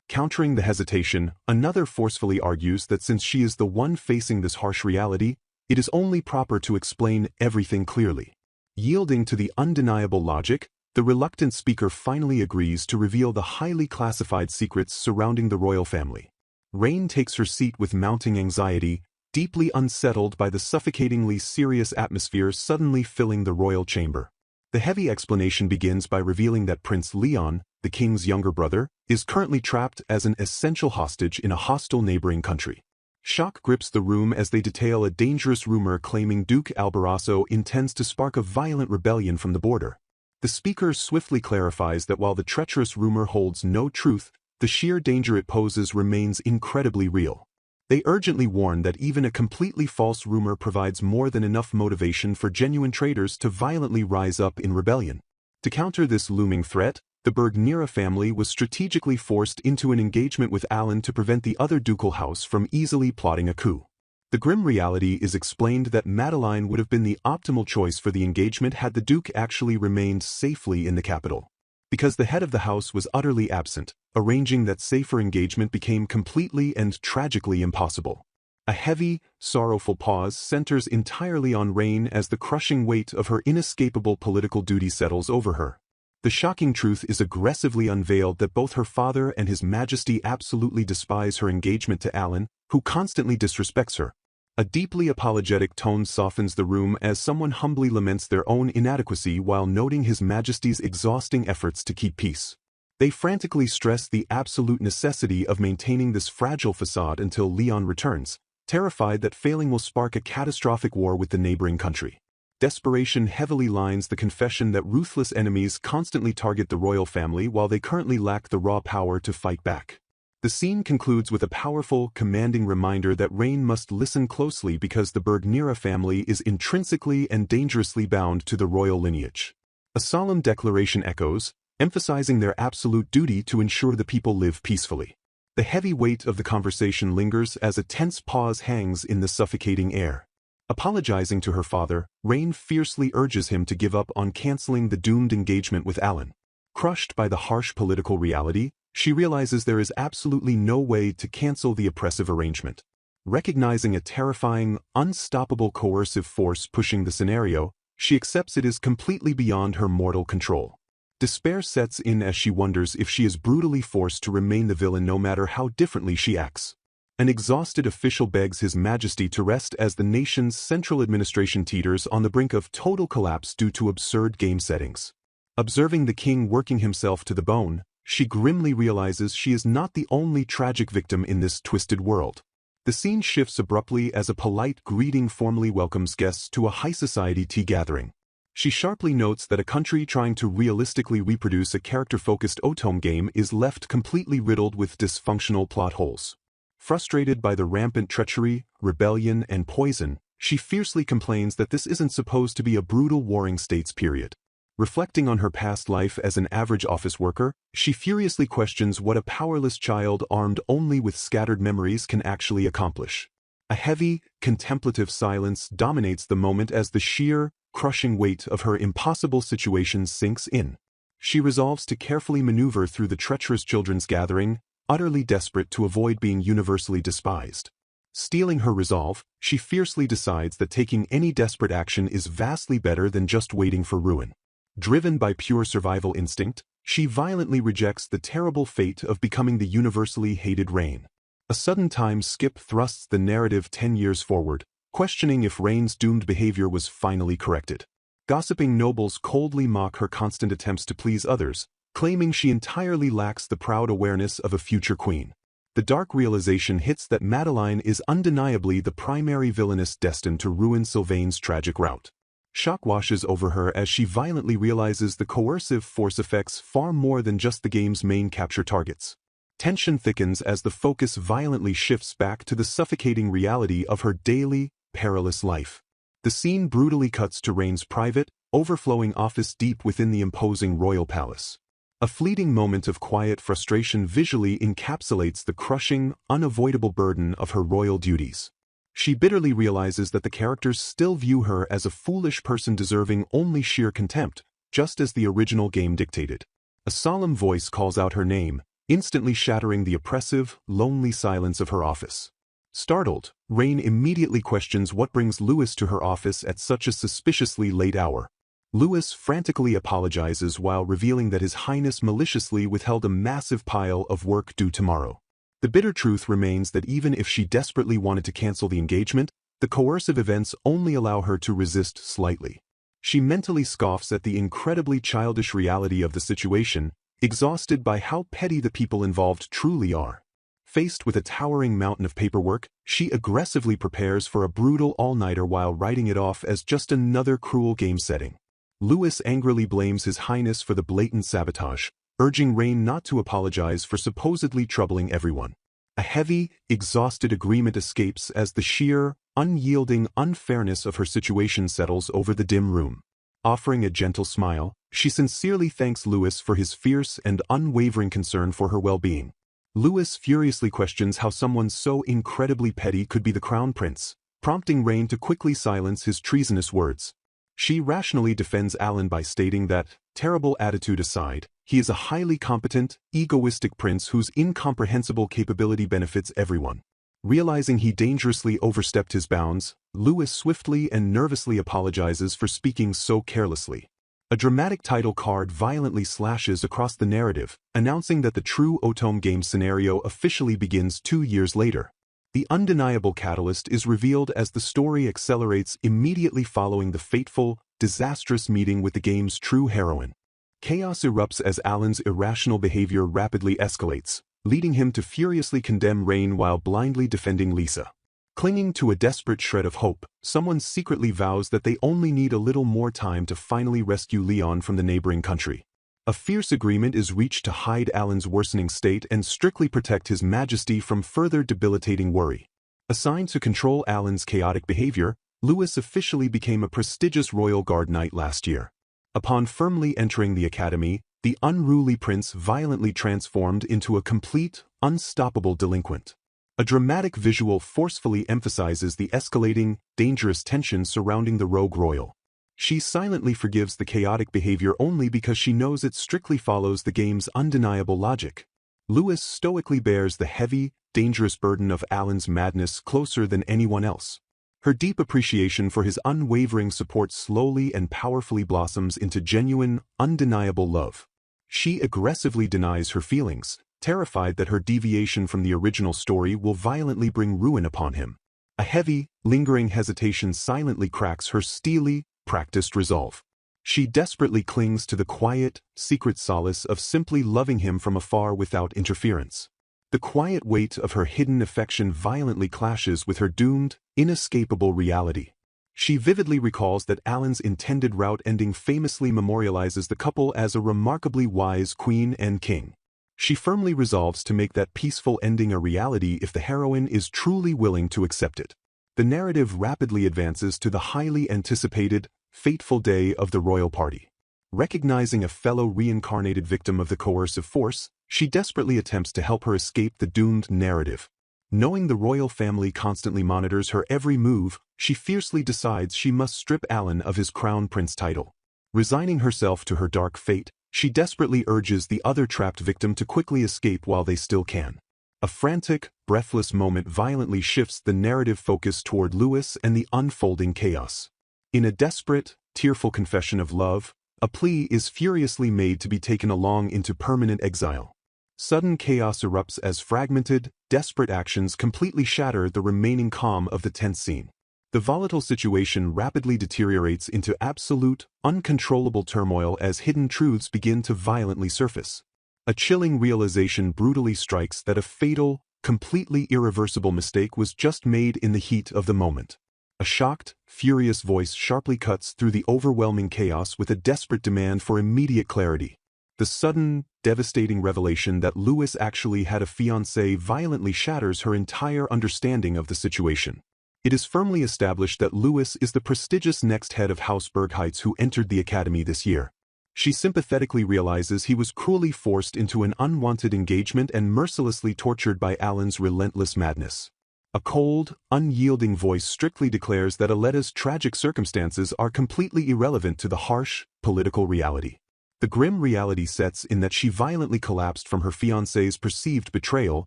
Countering the hesitation, another forcefully argues that since she is the one facing this harsh reality, it is only proper to explain everything clearly. Yielding to the undeniable logic, the reluctant speaker finally agrees to reveal the highly classified secrets surrounding the royal family. Rain takes her seat with mounting anxiety, deeply unsettled by the suffocatingly serious atmosphere suddenly filling the royal chamber. The heavy explanation begins by revealing that Prince Leon, the king's younger brother, is currently trapped as an essential hostage in a hostile neighboring country. Shock grips the room as they detail a dangerous rumor claiming Duke Alborasso intends to spark a violent rebellion from the border. The speaker swiftly clarifies that while the treacherous rumor holds no truth, the sheer danger it poses remains incredibly real. They urgently warn that even a completely false rumor provides more than enough motivation for genuine traitors to violently rise up in rebellion. To counter this looming threat, the Bergniera family was strategically forced into an engagement with Alan to prevent the other ducal house from easily plotting a coup. The grim reality is explained that Madeline would have been the optimal choice for the engagement had the Duke actually remained safely in the capital. Because the head of the house was utterly absent, arranging that safer engagement became completely and tragically impossible. A heavy, sorrowful pause centers entirely on Rain as the crushing weight of her inescapable political duty settles over her. The shocking truth is aggressively unveiled that both her father and His Majesty absolutely despise her engagement to Alan, who constantly disrespects her. A deeply apologetic tone softens the room as someone humbly laments their own inadequacy while noting His Majesty's exhausting efforts to keep peace. They frantically stress the absolute necessity of maintaining this fragile facade until Leon returns, terrified that failing will spark a catastrophic war with the neighboring country. Desperation heavily lines the confession that ruthless enemies constantly target the royal family while they currently lack the raw power to fight back. The scene concludes with a powerful, commanding reminder that Rain must listen closely because the Bergniera family is intrinsically and dangerously bound to the royal lineage. A solemn declaration echoes, emphasizing their absolute duty to ensure the people live peacefully. The heavy weight of the conversation lingers as a tense pause hangs in the suffocating air. Apologizing to her father, Rain fiercely urges him to give up on canceling the doomed engagement with Alan. Crushed by the harsh political reality, she realizes there is absolutely no way to cancel the oppressive arrangement. Recognizing a terrifying, unstoppable coercive force pushing the scenario, she accepts it is completely beyond her mortal control. Despair sets in as she wonders if she is brutally forced to remain the villain no matter how differently she acts. An exhausted official begs His Majesty to rest as the nation's central administration teeters on the brink of total collapse due to absurd game settings. Observing the king working himself to the bone, she grimly realizes she is not the only tragic victim in this twisted world. The scene shifts abruptly as a polite greeting formally welcomes guests to a high society tea gathering. She sharply notes that a country trying to realistically reproduce a character-focused Otome game is left completely riddled with dysfunctional plot holes. Frustrated by the rampant treachery, rebellion, and poison, she fiercely complains that this isn't supposed to be a brutal warring states period. Reflecting on her past life as an average office worker, she furiously questions what a powerless child armed only with scattered memories can actually accomplish. A heavy, contemplative silence dominates the moment as the sheer, crushing weight of her impossible situation sinks in. She resolves to carefully maneuver through the treacherous children's gathering, utterly desperate to avoid being universally despised. Steeling her resolve, she fiercely decides that taking any desperate action is vastly better than just waiting for ruin. Driven by pure survival instinct, she violently rejects the terrible fate of becoming the universally hated Rain. A sudden time skip thrusts the narrative 10 years forward, questioning if Rain's doomed behavior was finally corrected. Gossiping nobles coldly mock her constant attempts to please others, claiming she entirely lacks the proud awareness of a future queen. The dark realization hits that Madeline is undeniably the primary villainess destined to ruin Sylvain's tragic route. Shock washes over her as she violently realizes the coercive force affects far more than just the game's main capture targets. Tension thickens as the focus violently shifts back to the suffocating reality of her daily, perilous life. The scene brutally cuts to Rain's private, overflowing office deep within the imposing royal palace. A fleeting moment of quiet frustration visually encapsulates the crushing, unavoidable burden of her royal duties. She bitterly realizes that the characters still view her as a foolish person deserving only sheer contempt, just as the original game dictated. A solemn voice calls out her name, instantly shattering the oppressive, lonely silence of her office. Startled, Rain immediately questions what brings Louis to her office at such a suspiciously late hour. Louis frantically apologizes while revealing that His Highness maliciously withheld a massive pile of work due tomorrow. The bitter truth remains that even if she desperately wanted to cancel the engagement, the coercive events only allow her to resist slightly. She mentally scoffs at the incredibly childish reality of the situation, exhausted by how petty the people involved truly are. Faced with a towering mountain of paperwork, she aggressively prepares for a brutal all-nighter while writing it off as just another cruel game setting. Louis angrily blames His Highness for the blatant sabotage, urging Rain not to apologize for supposedly troubling everyone. A heavy, exhausted agreement escapes as the sheer, unyielding unfairness of her situation settles over the dim room. Offering a gentle smile, she sincerely thanks Louis for his fierce and unwavering concern for her well-being. Louis furiously questions how someone so incredibly petty could be the crown prince, prompting Rain to quickly silence his treasonous words. She rationally defends Alan by stating that, terrible attitude aside, he is a highly competent, egoistic prince whose incomprehensible capability benefits everyone. Realizing he dangerously overstepped his bounds, Louis swiftly and nervously apologizes for speaking so carelessly. A dramatic title card violently slashes across the narrative, announcing that the true Otome game scenario officially begins 2 years later. The undeniable catalyst is revealed as the story accelerates immediately following the fateful, disastrous meeting with the game's true heroine. Chaos erupts as Alan's irrational behavior rapidly escalates, leading him to furiously condemn Rain while blindly defending Lisa. Clinging to a desperate shred of hope, someone secretly vows that they only need a little more time to finally rescue Leon from the neighboring country. A fierce agreement is reached to hide Alan's worsening state and strictly protect His Majesty from further debilitating worry. Assigned to control Alan's chaotic behavior, Louis officially became a prestigious royal guard knight last year. Upon firmly entering the academy, the unruly prince violently transformed into a complete, unstoppable delinquent. A dramatic visual forcefully emphasizes the escalating, dangerous tension surrounding the rogue royal. She silently forgives the chaotic behavior only because she knows it strictly follows the game's undeniable logic. Louis stoically bears the heavy, dangerous burden of Alan's madness closer than anyone else. Her deep appreciation for his unwavering support slowly and powerfully blossoms into genuine, undeniable love. She aggressively denies her feelings, terrified that her deviation from the original story will violently bring ruin upon him. A heavy, lingering hesitation silently cracks her steely, practiced resolve. She desperately clings to the quiet, secret solace of simply loving him from afar without interference. The quiet weight of her hidden affection violently clashes with her doomed, inescapable reality. She vividly recalls that Alan's intended route ending famously memorializes the couple as a remarkably wise queen and king. She firmly resolves to make that peaceful ending a reality if the heroine is truly willing to accept it. The narrative rapidly advances to the highly anticipated, fateful day of the royal party. Recognizing a fellow reincarnated victim of the coercive force, she desperately attempts to help her escape the doomed narrative. Knowing the royal family constantly monitors her every move, she fiercely decides she must strip Alan of his crown prince title. Resigning herself to her dark fate, she desperately urges the other trapped victim to quickly escape while they still can. A frantic, breathless moment violently shifts the narrative focus toward Louis and the unfolding chaos. In a desperate, tearful confession of love, a plea is furiously made to be taken along into permanent exile. Sudden chaos erupts as fragmented, desperate actions completely shatter the remaining calm of the tense scene. The volatile situation rapidly deteriorates into absolute, uncontrollable turmoil as hidden truths begin to violently surface. A chilling realization brutally strikes that a fatal, completely irreversible mistake was just made in the heat of the moment. A shocked, furious voice sharply cuts through the overwhelming chaos with a desperate demand for immediate clarity. The sudden, devastating revelation that Lewis actually had a fiancé violently shatters her entire understanding of the situation. It is firmly established that Lewis is the prestigious next head of House Bergheitz who entered the academy this year. She sympathetically realizes he was cruelly forced into an unwanted engagement and mercilessly tortured by Alan's relentless madness. A cold, unyielding voice strictly declares that Aletta's tragic circumstances are completely irrelevant to the harsh, political reality. The grim reality sets in that she violently collapsed from her fiancé's perceived betrayal,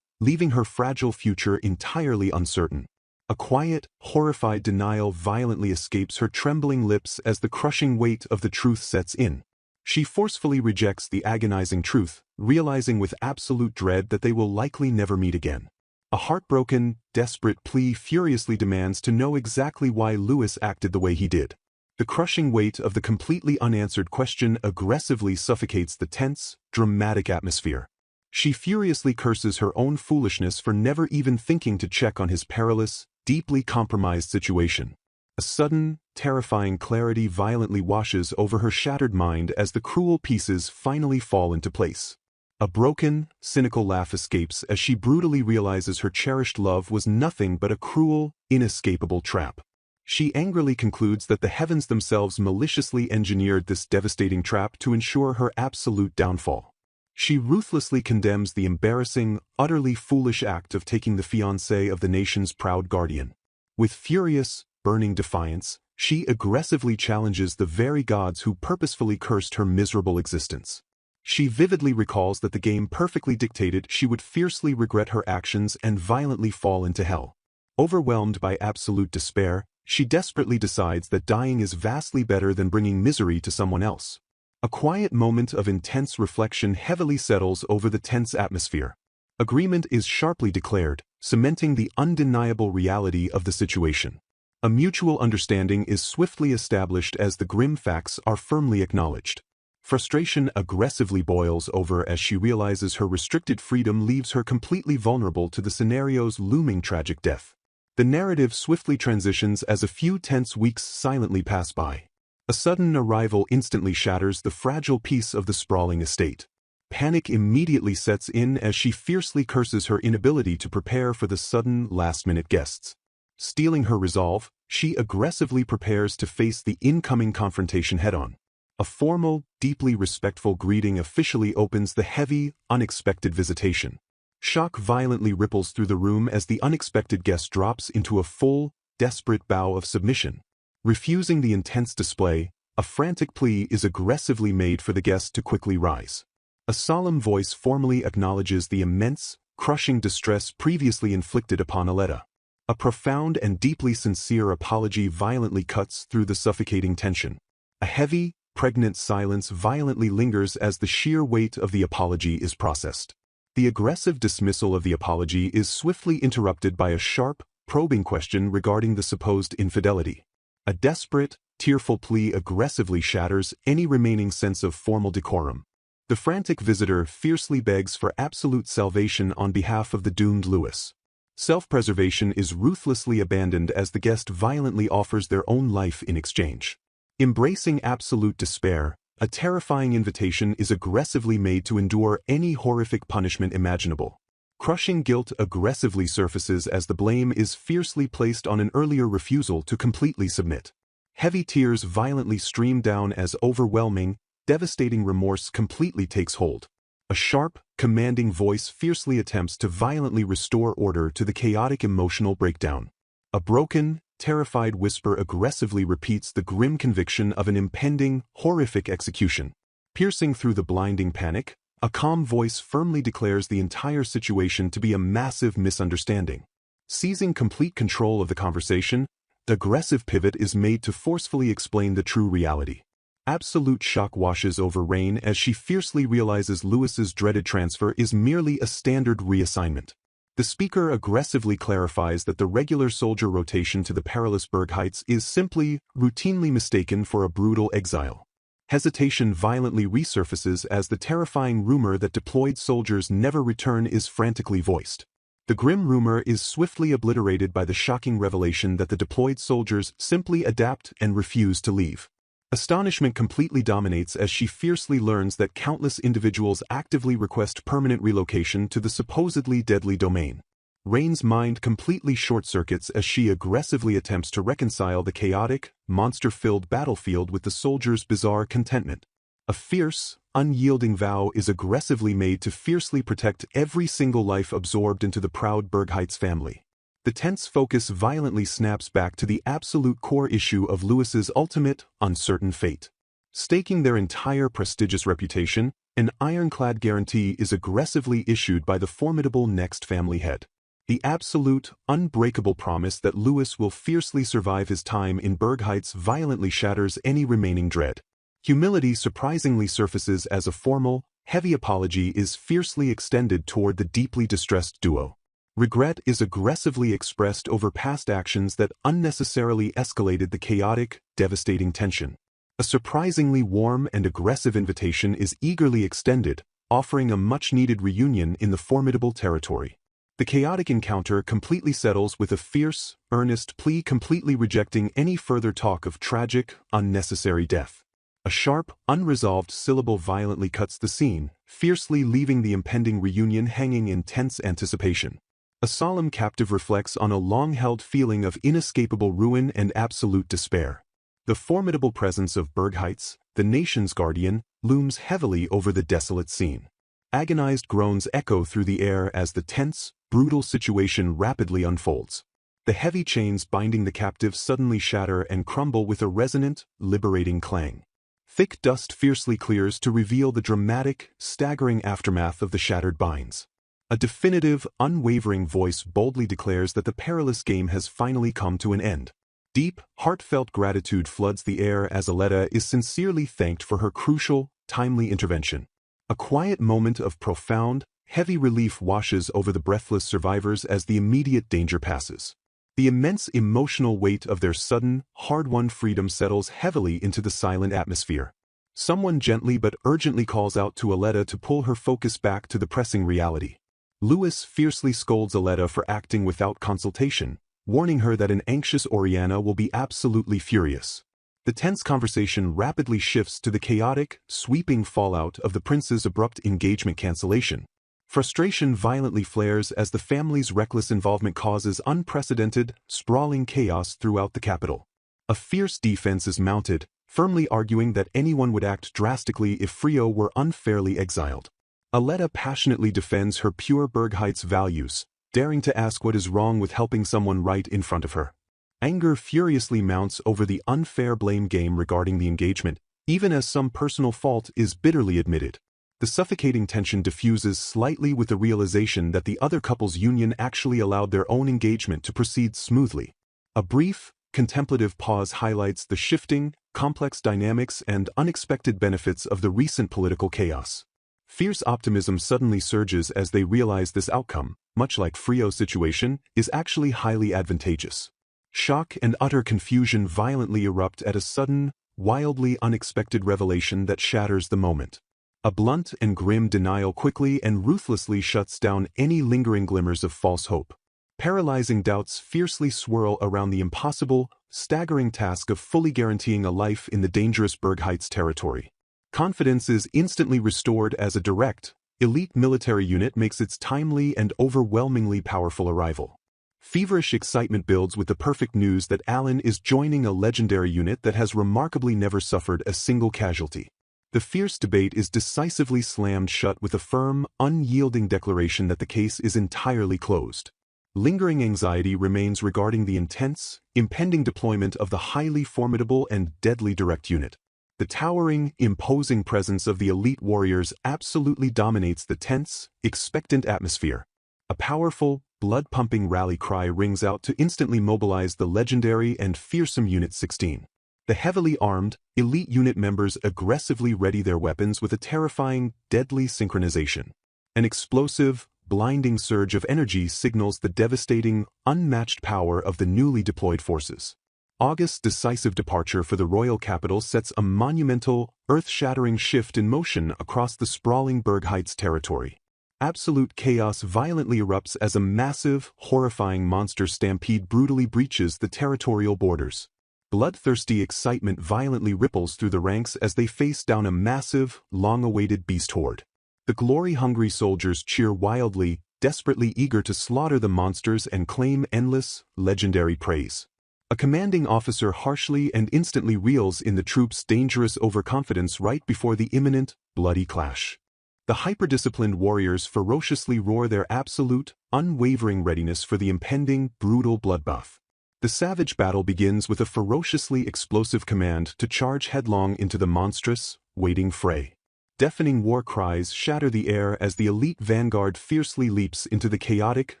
leaving her fragile future entirely uncertain. A quiet, horrified denial violently escapes her trembling lips as the crushing weight of the truth sets in. She forcefully rejects the agonizing truth, realizing with absolute dread that they will likely never meet again. A heartbroken, desperate plea furiously demands to know exactly why Lewis acted the way he did. The crushing weight of the completely unanswered question aggressively suffocates the tense, dramatic atmosphere. She furiously curses her own foolishness for never even thinking to check on his perilous, deeply compromised situation. A sudden, terrifying clarity violently washes over her shattered mind as the cruel pieces finally fall into place. A broken, cynical laugh escapes as she brutally realizes her cherished love was nothing but a cruel, inescapable trap. She angrily concludes that the heavens themselves maliciously engineered this devastating trap to ensure her absolute downfall. She ruthlessly condemns the embarrassing, utterly foolish act of taking the fiancé of the nation's proud guardian. With furious, burning defiance, she aggressively challenges the very gods who purposefully cursed her miserable existence. She vividly recalls that the game perfectly dictated she would fiercely regret her actions and violently fall into hell. Overwhelmed by absolute despair, she desperately decides that dying is vastly better than bringing misery to someone else. A quiet moment of intense reflection heavily settles over the tense atmosphere. Agreement is sharply declared, cementing the undeniable reality of the situation. A mutual understanding is swiftly established as the grim facts are firmly acknowledged. Frustration aggressively boils over as she realizes her restricted freedom leaves her completely vulnerable to the scenario's looming tragic death. The narrative swiftly transitions as a few tense weeks silently pass by. A sudden arrival instantly shatters the fragile peace of the sprawling estate. Panic immediately sets in as she fiercely curses her inability to prepare for the sudden, last-minute guests. Steeling her resolve, she aggressively prepares to face the incoming confrontation head-on. A formal, deeply respectful greeting officially opens the heavy, unexpected visitation. Shock violently ripples through the room as the unexpected guest drops into a full, desperate bow of submission. Refusing the intense display, a frantic plea is aggressively made for the guest to quickly rise. A solemn voice formally acknowledges the immense, crushing distress previously inflicted upon Aletta. A profound and deeply sincere apology violently cuts through the suffocating tension. A heavy, pregnant silence violently lingers as the sheer weight of the apology is processed. The aggressive dismissal of the apology is swiftly interrupted by a sharp, probing question regarding the supposed infidelity. A desperate, tearful plea aggressively shatters any remaining sense of formal decorum. The frantic visitor fiercely begs for absolute salvation on behalf of the doomed Lewis. Self-preservation is ruthlessly abandoned as the guest violently offers their own life in exchange. Embracing absolute despair, a terrifying invitation is aggressively made to endure any horrific punishment imaginable. Crushing guilt aggressively surfaces as the blame is fiercely placed on an earlier refusal to completely submit. Heavy tears violently stream down as overwhelming, devastating remorse completely takes hold. A sharp, commanding voice fiercely attempts to violently restore order to the chaotic emotional breakdown. A broken, terrified whisper aggressively repeats the grim conviction of an impending, horrific execution. Piercing through the blinding panic, a calm voice firmly declares the entire situation to be a massive misunderstanding. Seizing complete control of the conversation, the aggressive pivot is made to forcefully explain the true reality. Absolute shock washes over Rain as she fiercely realizes Lewis's dreaded transfer is merely a standard reassignment. The speaker aggressively clarifies that the regular soldier rotation to the perilous Bergheitz is simply, routinely mistaken for a brutal exile. Hesitation violently resurfaces as the terrifying rumor that deployed soldiers never return is frantically voiced. The grim rumor is swiftly obliterated by the shocking revelation that the deployed soldiers simply adapt and refuse to leave. Astonishment completely dominates as she fiercely learns that countless individuals actively request permanent relocation to the supposedly deadly domain. Rain's mind completely short-circuits as she aggressively attempts to reconcile the chaotic, monster-filled battlefield with the soldiers' bizarre contentment. A fierce, unyielding vow is aggressively made to fiercely protect every single life absorbed into the proud Bergheit's family. The tense focus violently snaps back to the absolute core issue of Lewis's ultimate, uncertain fate. Staking their entire prestigious reputation, an ironclad guarantee is aggressively issued by the formidable next family head. The absolute, unbreakable promise that Lewis will fiercely survive his time in Bergheit's violently shatters any remaining dread. Humility surprisingly surfaces as a formal, heavy apology is fiercely extended toward the deeply distressed duo. Regret is aggressively expressed over past actions that unnecessarily escalated the chaotic, devastating tension. A surprisingly warm and aggressive invitation is eagerly extended, offering a much-needed reunion in the formidable territory. The chaotic encounter completely settles with a fierce, earnest plea completely rejecting any further talk of tragic, unnecessary death. A sharp, unresolved syllable violently cuts the scene, fiercely leaving the impending reunion hanging in tense anticipation. A solemn captive reflects on a long-held feeling of inescapable ruin and absolute despair. The formidable presence of Bergheit's, the nation's guardian, looms heavily over the desolate scene. Agonized groans echo through the air as the tense, brutal situation rapidly unfolds. The heavy chains binding the captive suddenly shatter and crumble with a resonant, liberating clang. Thick dust fiercely clears to reveal the dramatic, staggering aftermath of the shattered binds. A definitive, unwavering voice boldly declares that the perilous game has finally come to an end. Deep, heartfelt gratitude floods the air as Aletta is sincerely thanked for her crucial, timely intervention. A quiet moment of profound, heavy relief washes over the breathless survivors as the immediate danger passes. The immense emotional weight of their sudden, hard-won freedom settles heavily into the silent atmosphere. Someone gently but urgently calls out to Aletta to pull her focus back to the pressing reality. Lewis fiercely scolds Aletta for acting without consultation, warning her that an anxious Oriana will be absolutely furious. The tense conversation rapidly shifts to the chaotic, sweeping fallout of the prince's abrupt engagement cancellation. Frustration violently flares as the family's reckless involvement causes unprecedented, sprawling chaos throughout the capital. A fierce defense is mounted, firmly arguing that anyone would act drastically if Frio were unfairly exiled. Aletta passionately defends her pure Bergheit's values, daring to ask what is wrong with helping someone right in front of her. Anger furiously mounts over the unfair blame game regarding the engagement, even as some personal fault is bitterly admitted. The suffocating tension diffuses slightly with the realization that the other couple's union actually allowed their own engagement to proceed smoothly. A brief, contemplative pause highlights the shifting, complex dynamics and unexpected benefits of the recent political chaos. Fierce optimism suddenly surges as they realize this outcome, much like Frio's situation, is actually highly advantageous. Shock and utter confusion violently erupt at a sudden, wildly unexpected revelation that shatters the moment. A blunt and grim denial quickly and ruthlessly shuts down any lingering glimmers of false hope. Paralyzing doubts fiercely swirl around the impossible, staggering task of fully guaranteeing a life in the dangerous Bergheit's territory. Confidence is instantly restored as a direct, elite military unit makes its timely and overwhelmingly powerful arrival. Feverish excitement builds with the perfect news that Alan is joining a legendary unit that has remarkably never suffered a single casualty. The fierce debate is decisively slammed shut with a firm, unyielding declaration that the case is entirely closed. Lingering anxiety remains regarding the intense, impending deployment of the highly formidable and deadly direct unit. The towering, imposing presence of the elite warriors absolutely dominates the tense, expectant atmosphere. A powerful, blood-pumping rally cry rings out to instantly mobilize the legendary and fearsome Unit 16. The heavily armed, elite unit members aggressively ready their weapons with a terrifying, deadly synchronization. An explosive, blinding surge of energy signals the devastating, unmatched power of the newly deployed forces. August's decisive departure for the royal capital sets a monumental, earth-shattering shift in motion across the sprawling Bergheit's territory. Absolute chaos violently erupts as a massive, horrifying monster stampede brutally breaches the territorial borders. Bloodthirsty excitement violently ripples through the ranks as they face down a massive, long-awaited beast horde. The glory-hungry soldiers cheer wildly, desperately eager to slaughter the monsters and claim endless, legendary praise. A commanding officer harshly and instantly reels in the troops' dangerous overconfidence right before the imminent, bloody clash. The hyper-disciplined warriors ferociously roar their absolute, unwavering readiness for the impending, brutal bloodbath. The savage battle begins with a ferociously explosive command to charge headlong into the monstrous, waiting fray. Deafening war cries shatter the air as the elite vanguard fiercely leaps into the chaotic,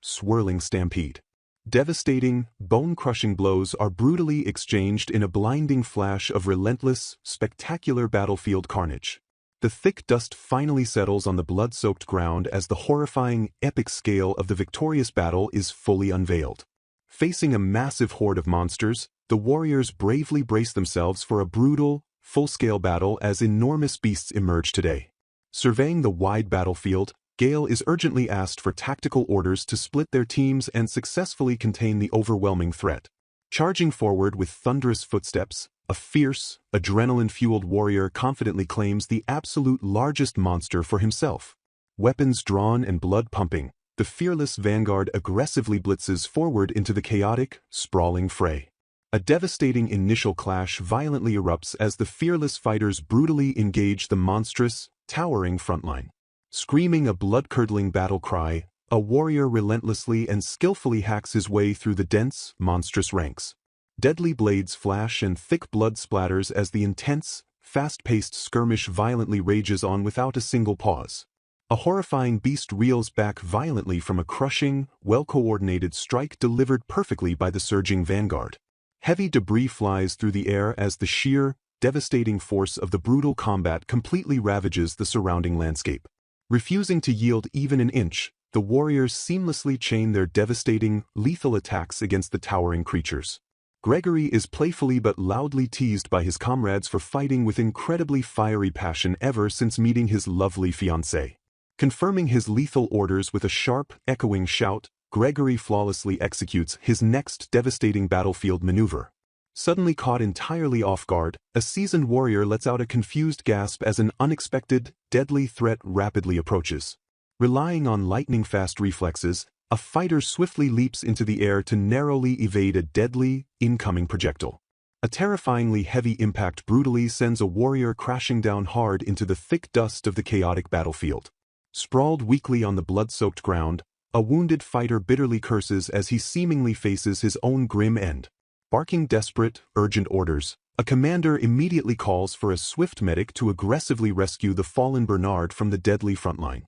swirling stampede. Devastating, bone-crushing blows are brutally exchanged in a blinding flash of relentless, spectacular battlefield carnage. The thick dust finally settles on the blood-soaked ground as the horrifying, epic scale of the victorious battle is fully unveiled. Facing a massive horde of monsters, the warriors bravely brace themselves for a brutal, full-scale battle as enormous beasts emerge today. Surveying the wide battlefield, Gale is urgently asked for tactical orders to split their teams and successfully contain the overwhelming threat. Charging forward with thunderous footsteps, a fierce, adrenaline-fueled warrior confidently claims the absolute largest monster for himself. Weapons drawn and blood pumping, the fearless vanguard aggressively blitzes forward into the chaotic, sprawling fray. A devastating initial clash violently erupts as the fearless fighters brutally engage the monstrous, towering frontline. Screaming a blood-curdling battle cry, a warrior relentlessly and skillfully hacks his way through the dense, monstrous ranks. Deadly blades flash and thick blood splatters as the intense, fast-paced skirmish violently rages on without a single pause. A horrifying beast reels back violently from a crushing, well-coordinated strike delivered perfectly by the surging vanguard. Heavy debris flies through the air as the sheer, devastating force of the brutal combat completely ravages the surrounding landscape. Refusing to yield even an inch, the warriors seamlessly chain their devastating, lethal attacks against the towering creatures. Gregory is playfully but loudly teased by his comrades for fighting with incredibly fiery passion ever since meeting his lovely fiancée. Confirming his lethal orders with a sharp, echoing shout, Gregory flawlessly executes his next devastating battlefield maneuver. Suddenly caught entirely off guard, a seasoned warrior lets out a confused gasp as an unexpected, deadly threat rapidly approaches. Relying on lightning-fast reflexes, a fighter swiftly leaps into the air to narrowly evade a deadly, incoming projectile. A terrifyingly heavy impact brutally sends a warrior crashing down hard into the thick dust of the chaotic battlefield. Sprawled weakly on the blood-soaked ground, a wounded fighter bitterly curses as he seemingly faces his own grim end. Barking desperate, urgent orders, a commander immediately calls for a swift medic to aggressively rescue the fallen Bernard from the deadly frontline.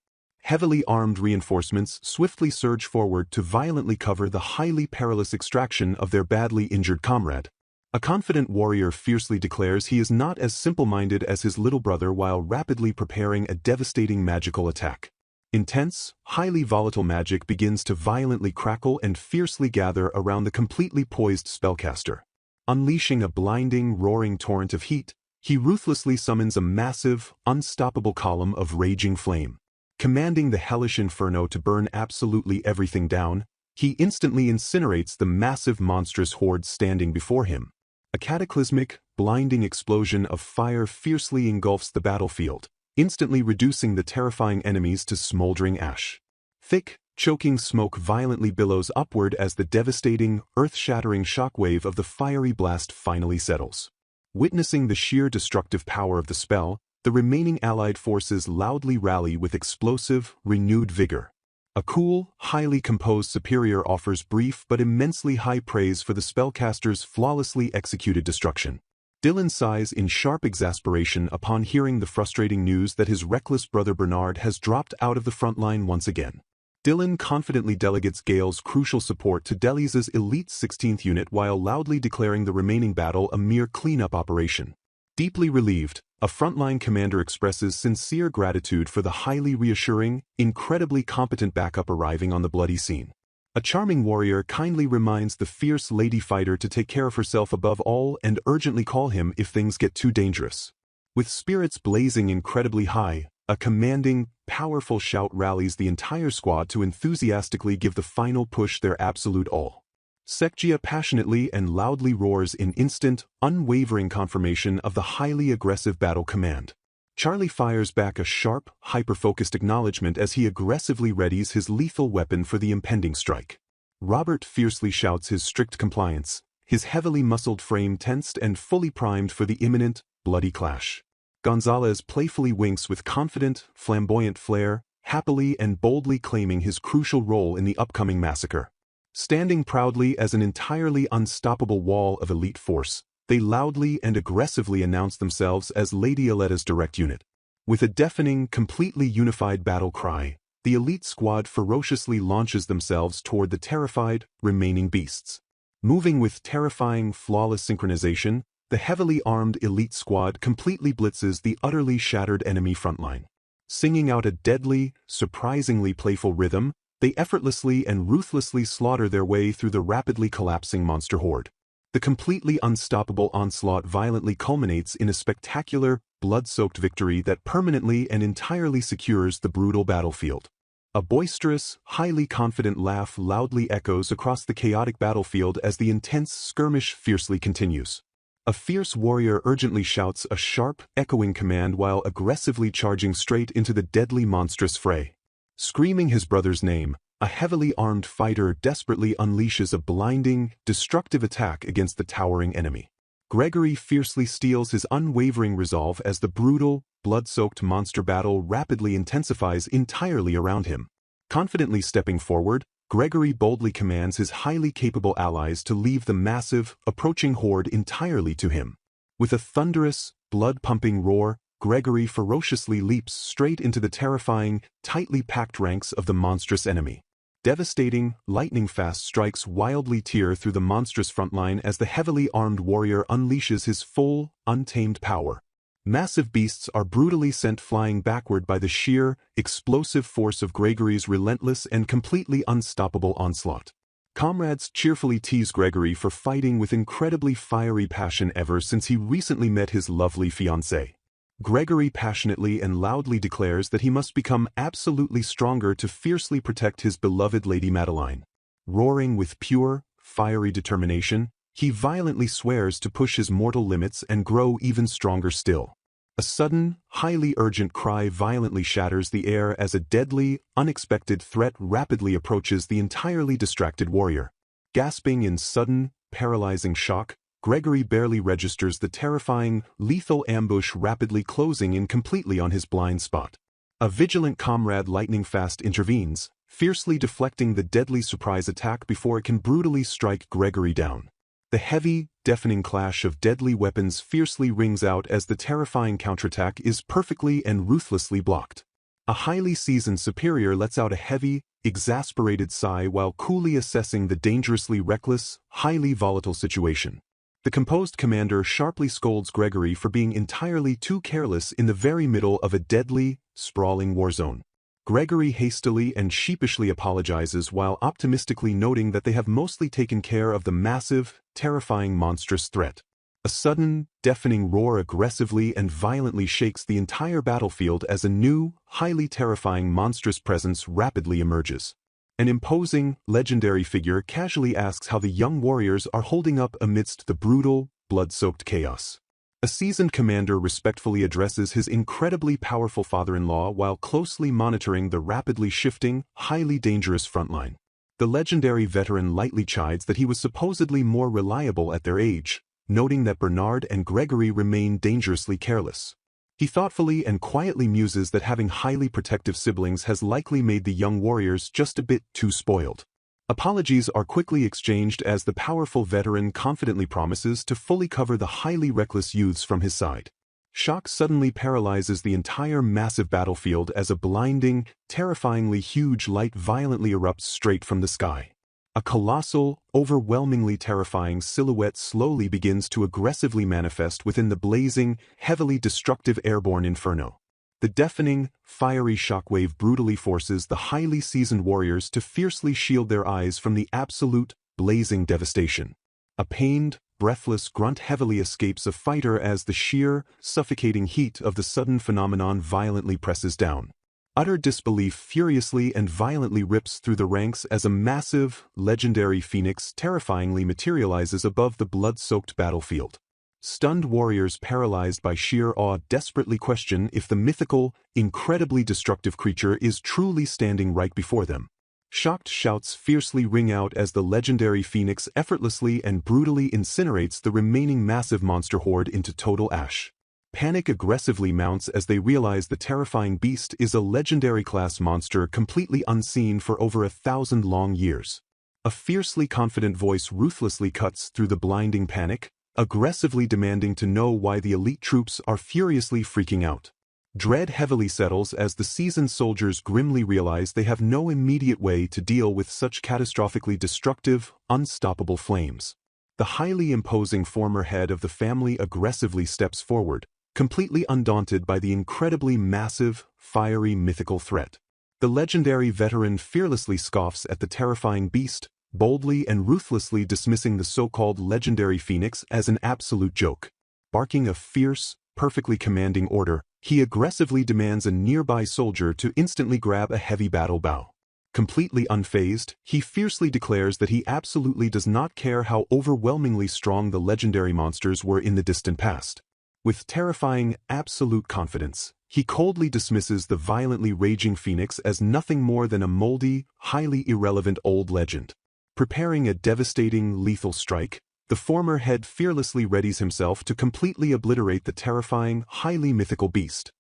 Heavily armed reinforcements swiftly surge forward to violently cover the highly perilous extraction of their badly injured comrade. A confident warrior fiercely declares he is not as simple-minded as his little brother while rapidly preparing a devastating magical attack. Intense, highly volatile magic begins to violently crackle and fiercely gather around the completely poised spellcaster. Unleashing a blinding, roaring torrent of heat, he ruthlessly summons a massive, unstoppable column of raging flame. Commanding the hellish inferno to burn absolutely everything down, he instantly incinerates the massive monstrous horde standing before him. A cataclysmic, blinding explosion of fire fiercely engulfs the battlefield, instantly reducing the terrifying enemies to smoldering ash. Thick, choking smoke violently billows upward as the devastating, earth-shattering shockwave of the fiery blast finally settles. Witnessing the sheer destructive power of the spell, the remaining allied forces loudly rally with explosive, renewed vigor. A cool, highly composed superior offers brief but immensely high praise for the spellcaster's flawlessly executed destruction. Dylan sighs in sharp exasperation upon hearing the frustrating news that his reckless brother Bernard has dropped out of the front line once again. Dylan confidently delegates Gale's crucial support to Deliz's elite 16th unit while loudly declaring the remaining battle a mere cleanup operation. Deeply relieved, a frontline commander expresses sincere gratitude for the highly reassuring, incredibly competent backup arriving on the bloody scene. A charming warrior kindly reminds the fierce lady fighter to take care of herself above all and urgently call him if things get too dangerous. With spirits blazing incredibly high, A commanding, powerful shout rallies the entire squad to enthusiastically give the final push their absolute all. Sekjia passionately and loudly roars in instant, unwavering confirmation of the highly aggressive battle command. Charlie fires back a sharp, hyper-focused acknowledgement as he aggressively readies his lethal weapon for the impending strike. Robert fiercely shouts his strict compliance, his heavily muscled frame tensed and fully primed for the imminent, bloody clash. Gonzalez playfully winks with confident, flamboyant flair, happily and boldly claiming his crucial role in the upcoming massacre. Standing proudly as an entirely unstoppable wall of elite force, they loudly and aggressively announce themselves as Lady Aletta's direct unit. With a deafening, completely unified battle cry, the elite squad ferociously launches themselves toward the terrified, remaining beasts. Moving with terrifying, flawless synchronization, the heavily armed elite squad completely blitzes the utterly shattered enemy frontline. Singing out a deadly, surprisingly playful rhythm, they effortlessly and ruthlessly slaughter their way through the rapidly collapsing monster horde. The completely unstoppable onslaught violently culminates in a spectacular, blood-soaked victory that permanently and entirely secures the brutal battlefield. A boisterous, highly confident laugh loudly echoes across the chaotic battlefield as the intense skirmish fiercely continues. A fierce warrior urgently shouts a sharp, echoing command while aggressively charging straight into the deadly monstrous fray. Screaming his brother's name, a heavily armed fighter desperately unleashes a blinding, destructive attack against the towering enemy. Gregory fiercely steels his unwavering resolve as the brutal, blood-soaked monster battle rapidly intensifies entirely around him. Confidently stepping forward, Gregory boldly commands his highly capable allies to leave the massive, approaching horde entirely to him. With a thunderous, blood-pumping roar, Gregory ferociously leaps straight into the terrifying, tightly packed ranks of the monstrous enemy. Devastating, lightning-fast strikes wildly tear through the monstrous frontline as the heavily armed warrior unleashes his full, untamed power. Massive beasts are brutally sent flying backward by the sheer, explosive force of Gregory's relentless and completely unstoppable onslaught. Comrades cheerfully tease Gregory for fighting with incredibly fiery passion ever since he recently met his lovely fiancée. Gregory passionately and loudly declares that he must become absolutely stronger to fiercely protect his beloved Lady Madeline. Roaring with pure, fiery determination, he violently swears to push his mortal limits and grow even stronger still. A sudden, highly urgent cry violently shatters the air as a deadly, unexpected threat rapidly approaches the entirely distracted warrior. Gasping in sudden, paralyzing shock, Gregory barely registers the terrifying, lethal ambush rapidly closing in completely on his blind spot. A vigilant comrade lightning-fast intervenes, fiercely deflecting the deadly surprise attack before it can brutally strike Gregory down. The heavy, deafening clash of deadly weapons fiercely rings out as the terrifying counterattack is perfectly and ruthlessly blocked. A highly seasoned superior lets out a heavy, exasperated sigh while coolly assessing the dangerously reckless, highly volatile situation. The composed commander sharply scolds Gregory for being entirely too careless in the very middle of a deadly, sprawling war zone. Gregory hastily and sheepishly apologizes while optimistically noting that they have mostly taken care of the massive, terrifying monstrous threat. A sudden, deafening roar aggressively and violently shakes the entire battlefield as a new, highly terrifying monstrous presence rapidly emerges. An imposing, legendary figure casually asks how the young warriors are holding up amidst the brutal, blood-soaked chaos. A seasoned commander respectfully addresses his incredibly powerful father-in-law while closely monitoring the rapidly shifting, highly dangerous frontline. The legendary veteran lightly chides that he was supposedly more reliable at their age, noting that Bernard and Gregory remain dangerously careless. He thoughtfully and quietly muses that having highly protective siblings has likely made the young warriors just a bit too spoiled. Apologies are quickly exchanged as the powerful veteran confidently promises to fully cover the highly reckless youths from his side. Shock suddenly paralyzes the entire massive battlefield as a blinding, terrifyingly huge light violently erupts straight from the sky. A colossal, overwhelmingly terrifying silhouette slowly begins to aggressively manifest within the blazing, heavily destructive airborne inferno. The deafening, fiery shockwave brutally forces the highly seasoned warriors to fiercely shield their eyes from the absolute, blazing devastation. A pained, breathless grunt heavily escapes a fighter as the sheer, suffocating heat of the sudden phenomenon violently presses down. Utter disbelief furiously and violently rips through the ranks as a massive, legendary phoenix terrifyingly materializes above the blood-soaked battlefield. Stunned warriors paralyzed by sheer awe desperately question if the mythical, incredibly destructive creature is truly standing right before them. Shocked shouts fiercely ring out as the legendary phoenix effortlessly and brutally incinerates the remaining massive monster horde into total ash. Panic aggressively mounts as they realize the terrifying beast is a legendary-class monster completely unseen for over 1,000 long years. A fiercely confident voice ruthlessly cuts through the blinding panic, aggressively demanding to know why the elite troops are furiously freaking out. Dread heavily settles as the seasoned soldiers grimly realize they have no immediate way to deal with such catastrophically destructive, unstoppable flames. The highly imposing former head of the family aggressively steps forward, completely undaunted by the incredibly massive, fiery mythical threat. The legendary veteran fearlessly scoffs at the terrifying beast, boldly and ruthlessly dismissing the so-called legendary phoenix as an absolute joke. Barking a fierce, perfectly commanding order, he aggressively demands a nearby soldier to instantly grab a heavy battle bow. Completely unfazed, he fiercely declares that he absolutely does not care how overwhelmingly strong the legendary monsters were in the distant past. With terrifying, absolute confidence, he coldly dismisses the violently raging phoenix as nothing more than a moldy, highly irrelevant old legend. Preparing a devastating, lethal strike, the former head fearlessly readies himself to completely obliterate the terrifying, highly mythical beast.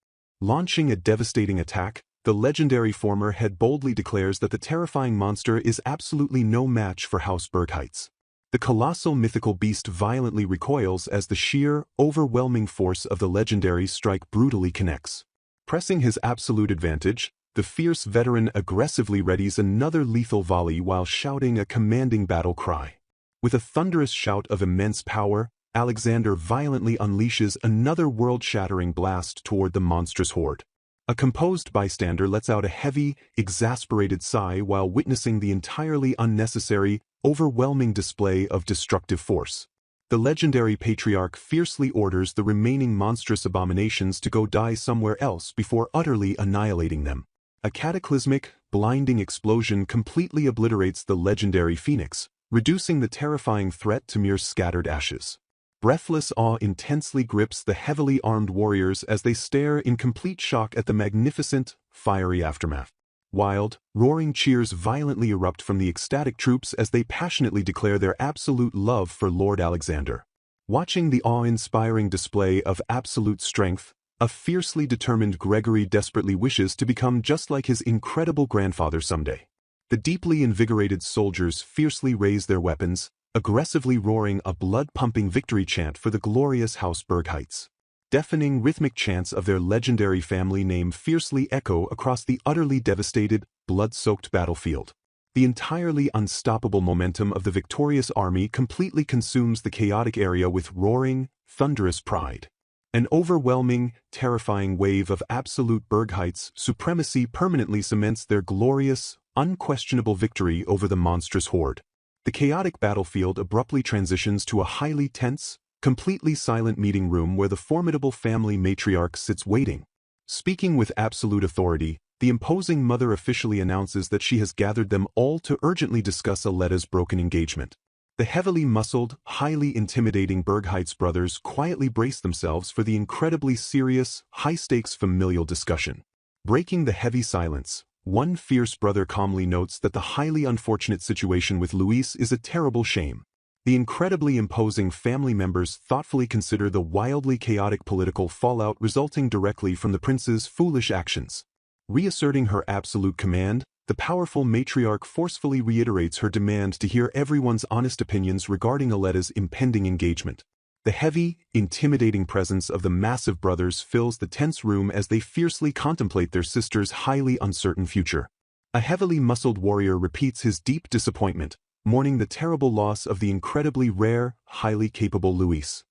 Launching a devastating attack, the legendary former head boldly declares that the terrifying monster is absolutely no match for House Bergheitz. The colossal mythical beast violently recoils as the sheer, overwhelming force of the legendary strike brutally connects. Pressing his absolute advantage, the fierce veteran aggressively readies another lethal volley while shouting a commanding battle cry. With a thunderous shout of immense power, Alexander violently unleashes another world-shattering blast toward the monstrous horde. A composed bystander lets out a heavy, exasperated sigh while witnessing the entirely unnecessary, overwhelming display of destructive force. The legendary patriarch fiercely orders the remaining monstrous abominations to go die somewhere else before utterly annihilating them. A cataclysmic, blinding explosion completely obliterates the legendary phoenix, reducing the terrifying threat to mere scattered ashes. Breathless awe intensely grips the heavily armed warriors as they stare in complete shock at the magnificent, fiery aftermath. Wild, roaring cheers violently erupt from the ecstatic troops as they passionately declare their absolute love for Lord Alexander. Watching the awe-inspiring display of absolute strength, a fiercely determined Gregory desperately wishes to become just like his incredible grandfather someday. The deeply invigorated soldiers fiercely raise their weapons, aggressively roaring a blood-pumping victory chant for the glorious House Bergheitz. Deafening rhythmic chants of their legendary family name fiercely echo across the utterly devastated, blood-soaked battlefield. The entirely unstoppable momentum of the victorious army completely consumes the chaotic area with roaring, thunderous pride. An overwhelming, terrifying wave of absolute Bergheitz supremacy permanently cements their glorious, unquestionable victory over the monstrous horde. The chaotic battlefield abruptly transitions to a highly tense, completely silent meeting room where the formidable family matriarch sits waiting. Speaking with absolute authority, the imposing mother officially announces that she has gathered them all to urgently discuss Aletta's broken engagement. The heavily muscled, highly intimidating Bergheitz brothers quietly brace themselves for the incredibly serious, high-stakes familial discussion. Breaking the heavy silence, one fierce brother calmly notes that the highly unfortunate situation with Luis is a terrible shame. The incredibly imposing family members thoughtfully consider the wildly chaotic political fallout resulting directly from the prince's foolish actions. Reasserting her absolute command, the powerful matriarch forcefully reiterates her demand to hear everyone's honest opinions regarding Aletta's impending engagement. The heavy, intimidating presence of the massive brothers fills the tense room as they fiercely contemplate their sister's highly uncertain future. A heavily muscled warrior repeats his deep disappointment, mourning the terrible loss of the incredibly rare, highly capable Luis.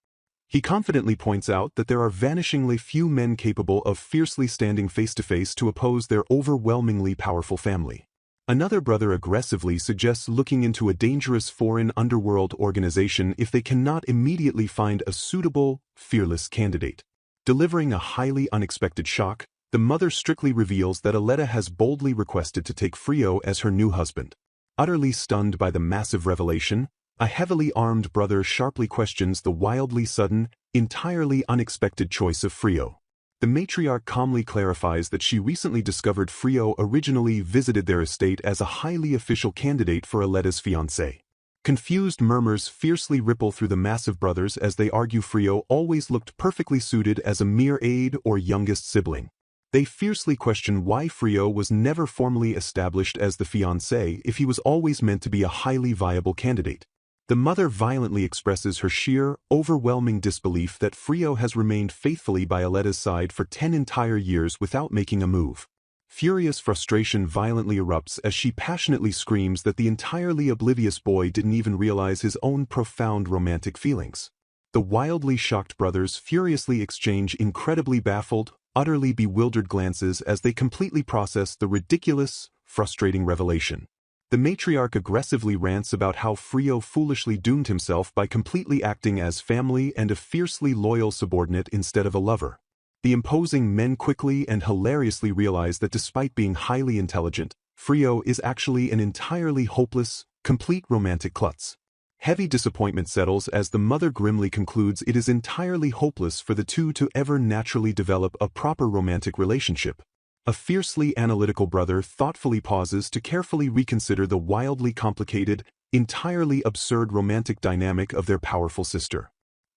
He confidently points out that there are vanishingly few men capable of fiercely standing face-to-face to oppose their overwhelmingly powerful family. Another brother aggressively suggests looking into a dangerous foreign underworld organization if they cannot immediately find a suitable, fearless candidate. Delivering a highly unexpected shock, the mother strictly reveals that Aletta has boldly requested to take Frio as her new husband. Utterly stunned by the massive revelation, a heavily armed brother sharply questions the wildly sudden, entirely unexpected choice of Frio. The matriarch calmly clarifies that she recently discovered Frio originally visited their estate as a highly official candidate for Aletta's fiancé. Confused murmurs fiercely ripple through the massive brothers as they argue Frio always looked perfectly suited as a mere aide or youngest sibling. They fiercely question why Frio was never formally established as the fiancé if he was always meant to be a highly viable candidate. The mother violently expresses her sheer, overwhelming disbelief that Frio has remained faithfully by Aletta's side for 10 entire years without making a move. Furious frustration violently erupts as she passionately screams that the entirely oblivious boy didn't even realize his own profound romantic feelings. The wildly shocked brothers furiously exchange incredibly baffled, utterly bewildered glances as they completely process the ridiculous, frustrating revelation. The matriarch aggressively rants about how Frio foolishly doomed himself by completely acting as family and a fiercely loyal subordinate instead of a lover. The imposing men quickly and hilariously realize that despite being highly intelligent, Frio is actually an entirely hopeless, complete romantic klutz. Heavy disappointment settles as the mother grimly concludes it is entirely hopeless for the two to ever naturally develop a proper romantic relationship. A fiercely analytical brother thoughtfully pauses to carefully reconsider the wildly complicated, entirely absurd romantic dynamic of their powerful sister.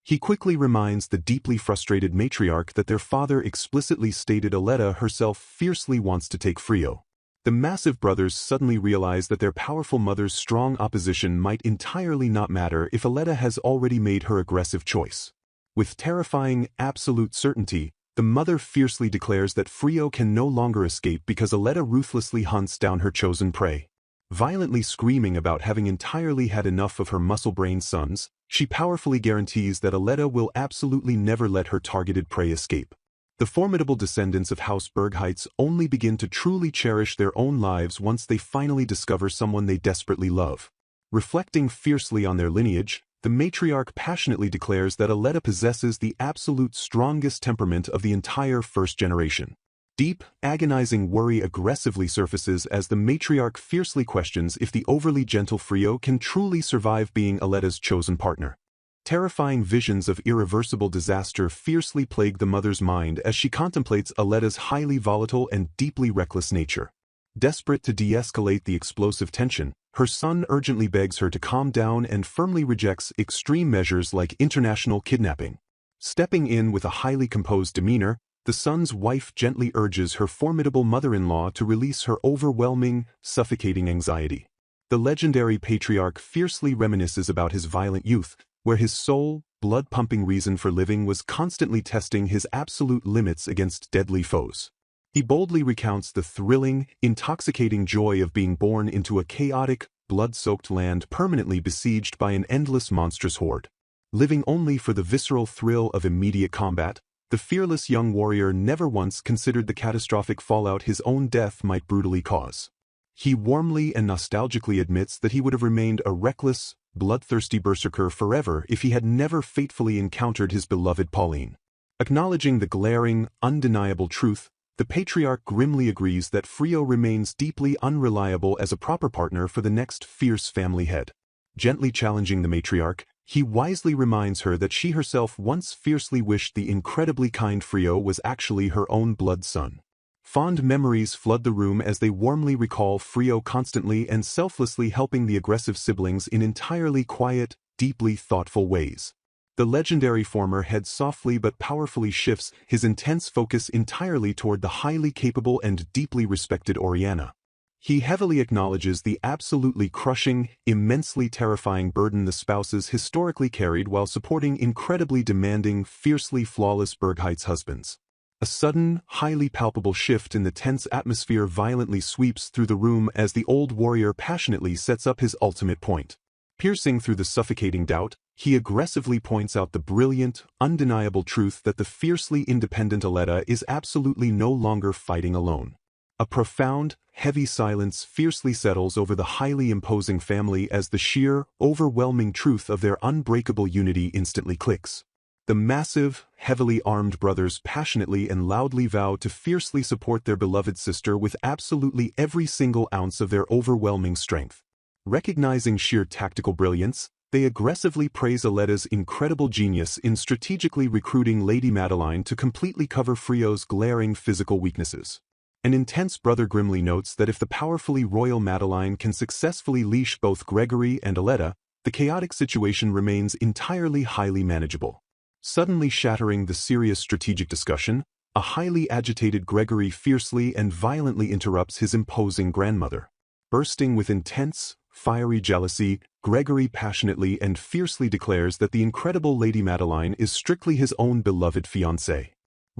He quickly reminds the deeply frustrated matriarch that their father explicitly stated Aletta herself fiercely wants to take Frio. The massive brothers suddenly realize that their powerful mother's strong opposition might entirely not matter if Aletta has already made her aggressive choice. With terrifying, absolute certainty, the mother fiercely declares that Frio can no longer escape because Aletta ruthlessly hunts down her chosen prey. Violently screaming about having entirely had enough of her muscle-brained sons, she powerfully guarantees that Aletta will absolutely never let her targeted prey escape. The formidable descendants of House Bergheitz only begin to truly cherish their own lives once they finally discover someone they desperately love. Reflecting fiercely on their lineage, the matriarch passionately declares that Aletta possesses the absolute strongest temperament of the entire first generation. Deep, agonizing worry aggressively surfaces as the matriarch fiercely questions if the overly gentle Frio can truly survive being Aletta's chosen partner. Terrifying visions of irreversible disaster fiercely plague the mother's mind as she contemplates Aletta's highly volatile and deeply reckless nature. Desperate to de-escalate the explosive tension, her son urgently begs her to calm down and firmly rejects extreme measures like international kidnapping. Stepping in with a highly composed demeanor, the son's wife gently urges her formidable mother-in-law to release her overwhelming, suffocating anxiety. The legendary patriarch fiercely reminisces about his violent youth, where his sole, blood-pumping reason for living was constantly testing his absolute limits against deadly foes. He boldly recounts the thrilling, intoxicating joy of being born into a chaotic, blood-soaked land permanently besieged by an endless monstrous horde. Living only for the visceral thrill of immediate combat, the fearless young warrior never once considered the catastrophic fallout his own death might brutally cause. He warmly and nostalgically admits that he would have remained a reckless, bloodthirsty berserker forever if he had never fatefully encountered his beloved Pauline. Acknowledging the glaring, undeniable truth, the patriarch grimly agrees that Frio remains deeply unreliable as a proper partner for the next fierce family head. Gently challenging the matriarch, he wisely reminds her that she herself once fiercely wished the incredibly kind Frio was actually her own blood son. Fond memories flood the room as they warmly recall Frio constantly and selflessly helping the aggressive siblings in entirely quiet, deeply thoughtful ways. The legendary former head softly but powerfully shifts his intense focus entirely toward the highly capable and deeply respected Oriana. He heavily acknowledges the absolutely crushing, immensely terrifying burden the spouses historically carried while supporting incredibly demanding, fiercely flawless Bergheitz husbands. A sudden, highly palpable shift in the tense atmosphere violently sweeps through the room as the old warrior passionately sets up his ultimate point. Piercing through the suffocating doubt, he aggressively points out the brilliant, undeniable truth that the fiercely independent Aletta is absolutely no longer fighting alone. A profound, heavy silence fiercely settles over the highly imposing family as the sheer, overwhelming truth of their unbreakable unity instantly clicks. The massive, heavily armed brothers passionately and loudly vow to fiercely support their beloved sister with absolutely every single ounce of their overwhelming strength. Recognizing sheer tactical brilliance, they aggressively praise Aletta's incredible genius in strategically recruiting Lady Madeline to completely cover Frio's glaring physical weaknesses. An intense brother grimly notes that if the powerfully royal Madeline can successfully leash both Gregory and Aletta, the chaotic situation remains entirely highly manageable. Suddenly shattering the serious strategic discussion, a highly agitated Gregory fiercely and violently interrupts his imposing grandmother. Bursting with intense, fiery jealousy, Gregory passionately and fiercely declares that the incredible Lady Madeline is strictly his own beloved fiancée.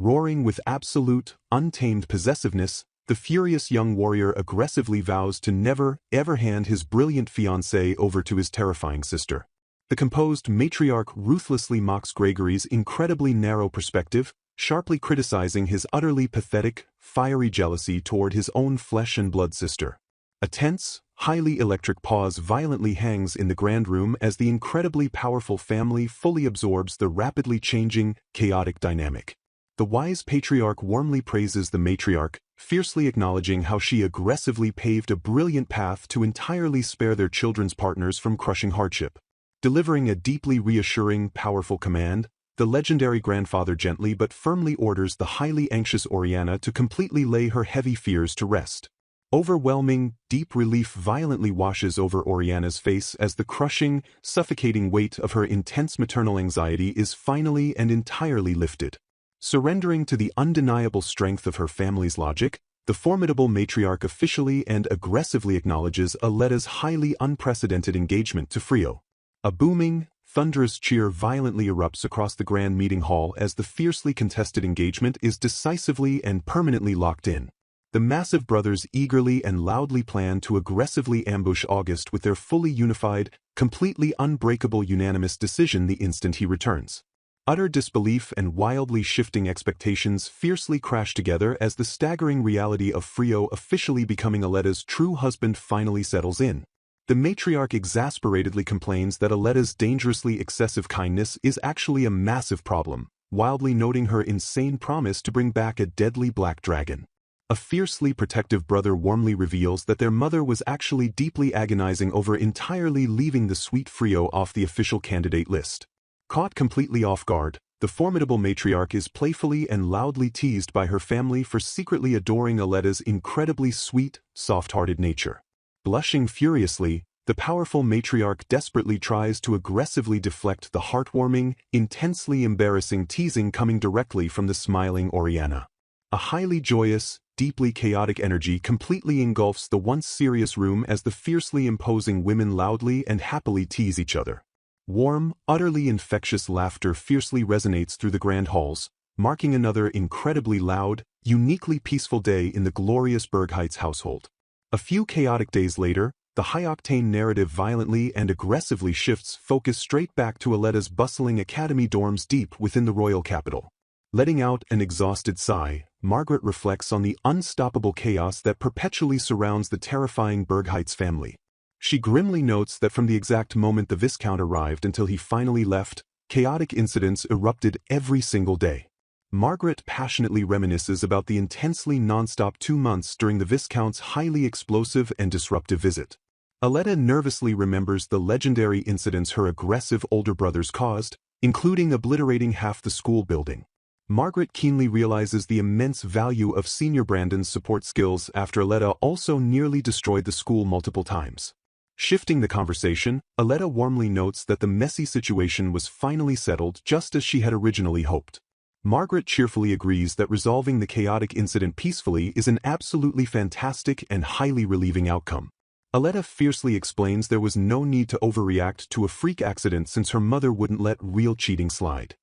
Roaring with absolute, untamed possessiveness, the furious young warrior aggressively vows to never, ever hand his brilliant fiancée over to his terrifying sister. The composed matriarch ruthlessly mocks Gregory's incredibly narrow perspective, sharply criticizing his utterly pathetic, fiery jealousy toward his own flesh and blood sister. A tense, highly electric pause violently hangs in the grand room as the incredibly powerful family fully absorbs the rapidly changing, chaotic dynamic. The wise patriarch warmly praises the matriarch, fiercely acknowledging how she aggressively paved a brilliant path to entirely spare their children's partners from crushing hardship. Delivering a deeply reassuring, powerful command, the legendary grandfather gently but firmly orders the highly anxious Oriana to completely lay her heavy fears to rest. Overwhelming, deep relief violently washes over Oriana's face as the crushing, suffocating weight of her intense maternal anxiety is finally and entirely lifted. Surrendering to the undeniable strength of her family's logic, the formidable matriarch officially and aggressively acknowledges Aletta's highly unprecedented engagement to Frio. A booming, thunderous cheer violently erupts across the grand meeting hall as the fiercely contested engagement is decisively and permanently locked in. The massive brothers eagerly and loudly plan to aggressively ambush August with their fully unified, completely unbreakable unanimous decision the instant he returns. Utter disbelief and wildly shifting expectations fiercely crash together as the staggering reality of Frio officially becoming Aletta's true husband finally settles in. The matriarch exasperatedly complains that Aletta's dangerously excessive kindness is actually a massive problem, wildly noting her insane promise to bring back a deadly black dragon. A fiercely protective brother warmly reveals that their mother was actually deeply agonizing over entirely leaving the sweet Frio off the official candidate list. Caught completely off guard, the formidable matriarch is playfully and loudly teased by her family for secretly adoring Aletta's incredibly sweet, soft-hearted nature. Blushing furiously, the powerful matriarch desperately tries to aggressively deflect the heartwarming, intensely embarrassing teasing coming directly from the smiling Oriana. A highly joyous, deeply chaotic energy completely engulfs the once serious room as the fiercely imposing women loudly and happily tease each other. Warm, utterly infectious laughter fiercely resonates through the grand halls, marking another incredibly loud, uniquely peaceful day in the glorious Bergheit's household. A few chaotic days later, the high-octane narrative violently and aggressively shifts focus straight back to Aletta's bustling academy dorms deep within the royal capital. Letting out an exhausted sigh, Margaret reflects on the unstoppable chaos that perpetually surrounds the terrifying Bergheit's family. She grimly notes that from the exact moment the Viscount arrived until he finally left, chaotic incidents erupted every single day. Margaret passionately reminisces about the intensely non-stop 2 months during the Viscount's highly explosive and disruptive visit. Aletta nervously remembers the legendary incidents her aggressive older brothers caused, including obliterating half the school building. Margaret keenly realizes the immense value of Senior Brandon's support skills after Aletta also nearly destroyed the school multiple times. Shifting the conversation, Aletta warmly notes that the messy situation was finally settled just as she had originally hoped. Margaret cheerfully agrees that resolving the chaotic incident peacefully is an absolutely fantastic and highly relieving outcome. Aletta fiercely explains there was no need to overreact to a freak accident since her mother wouldn't let real cheating slide.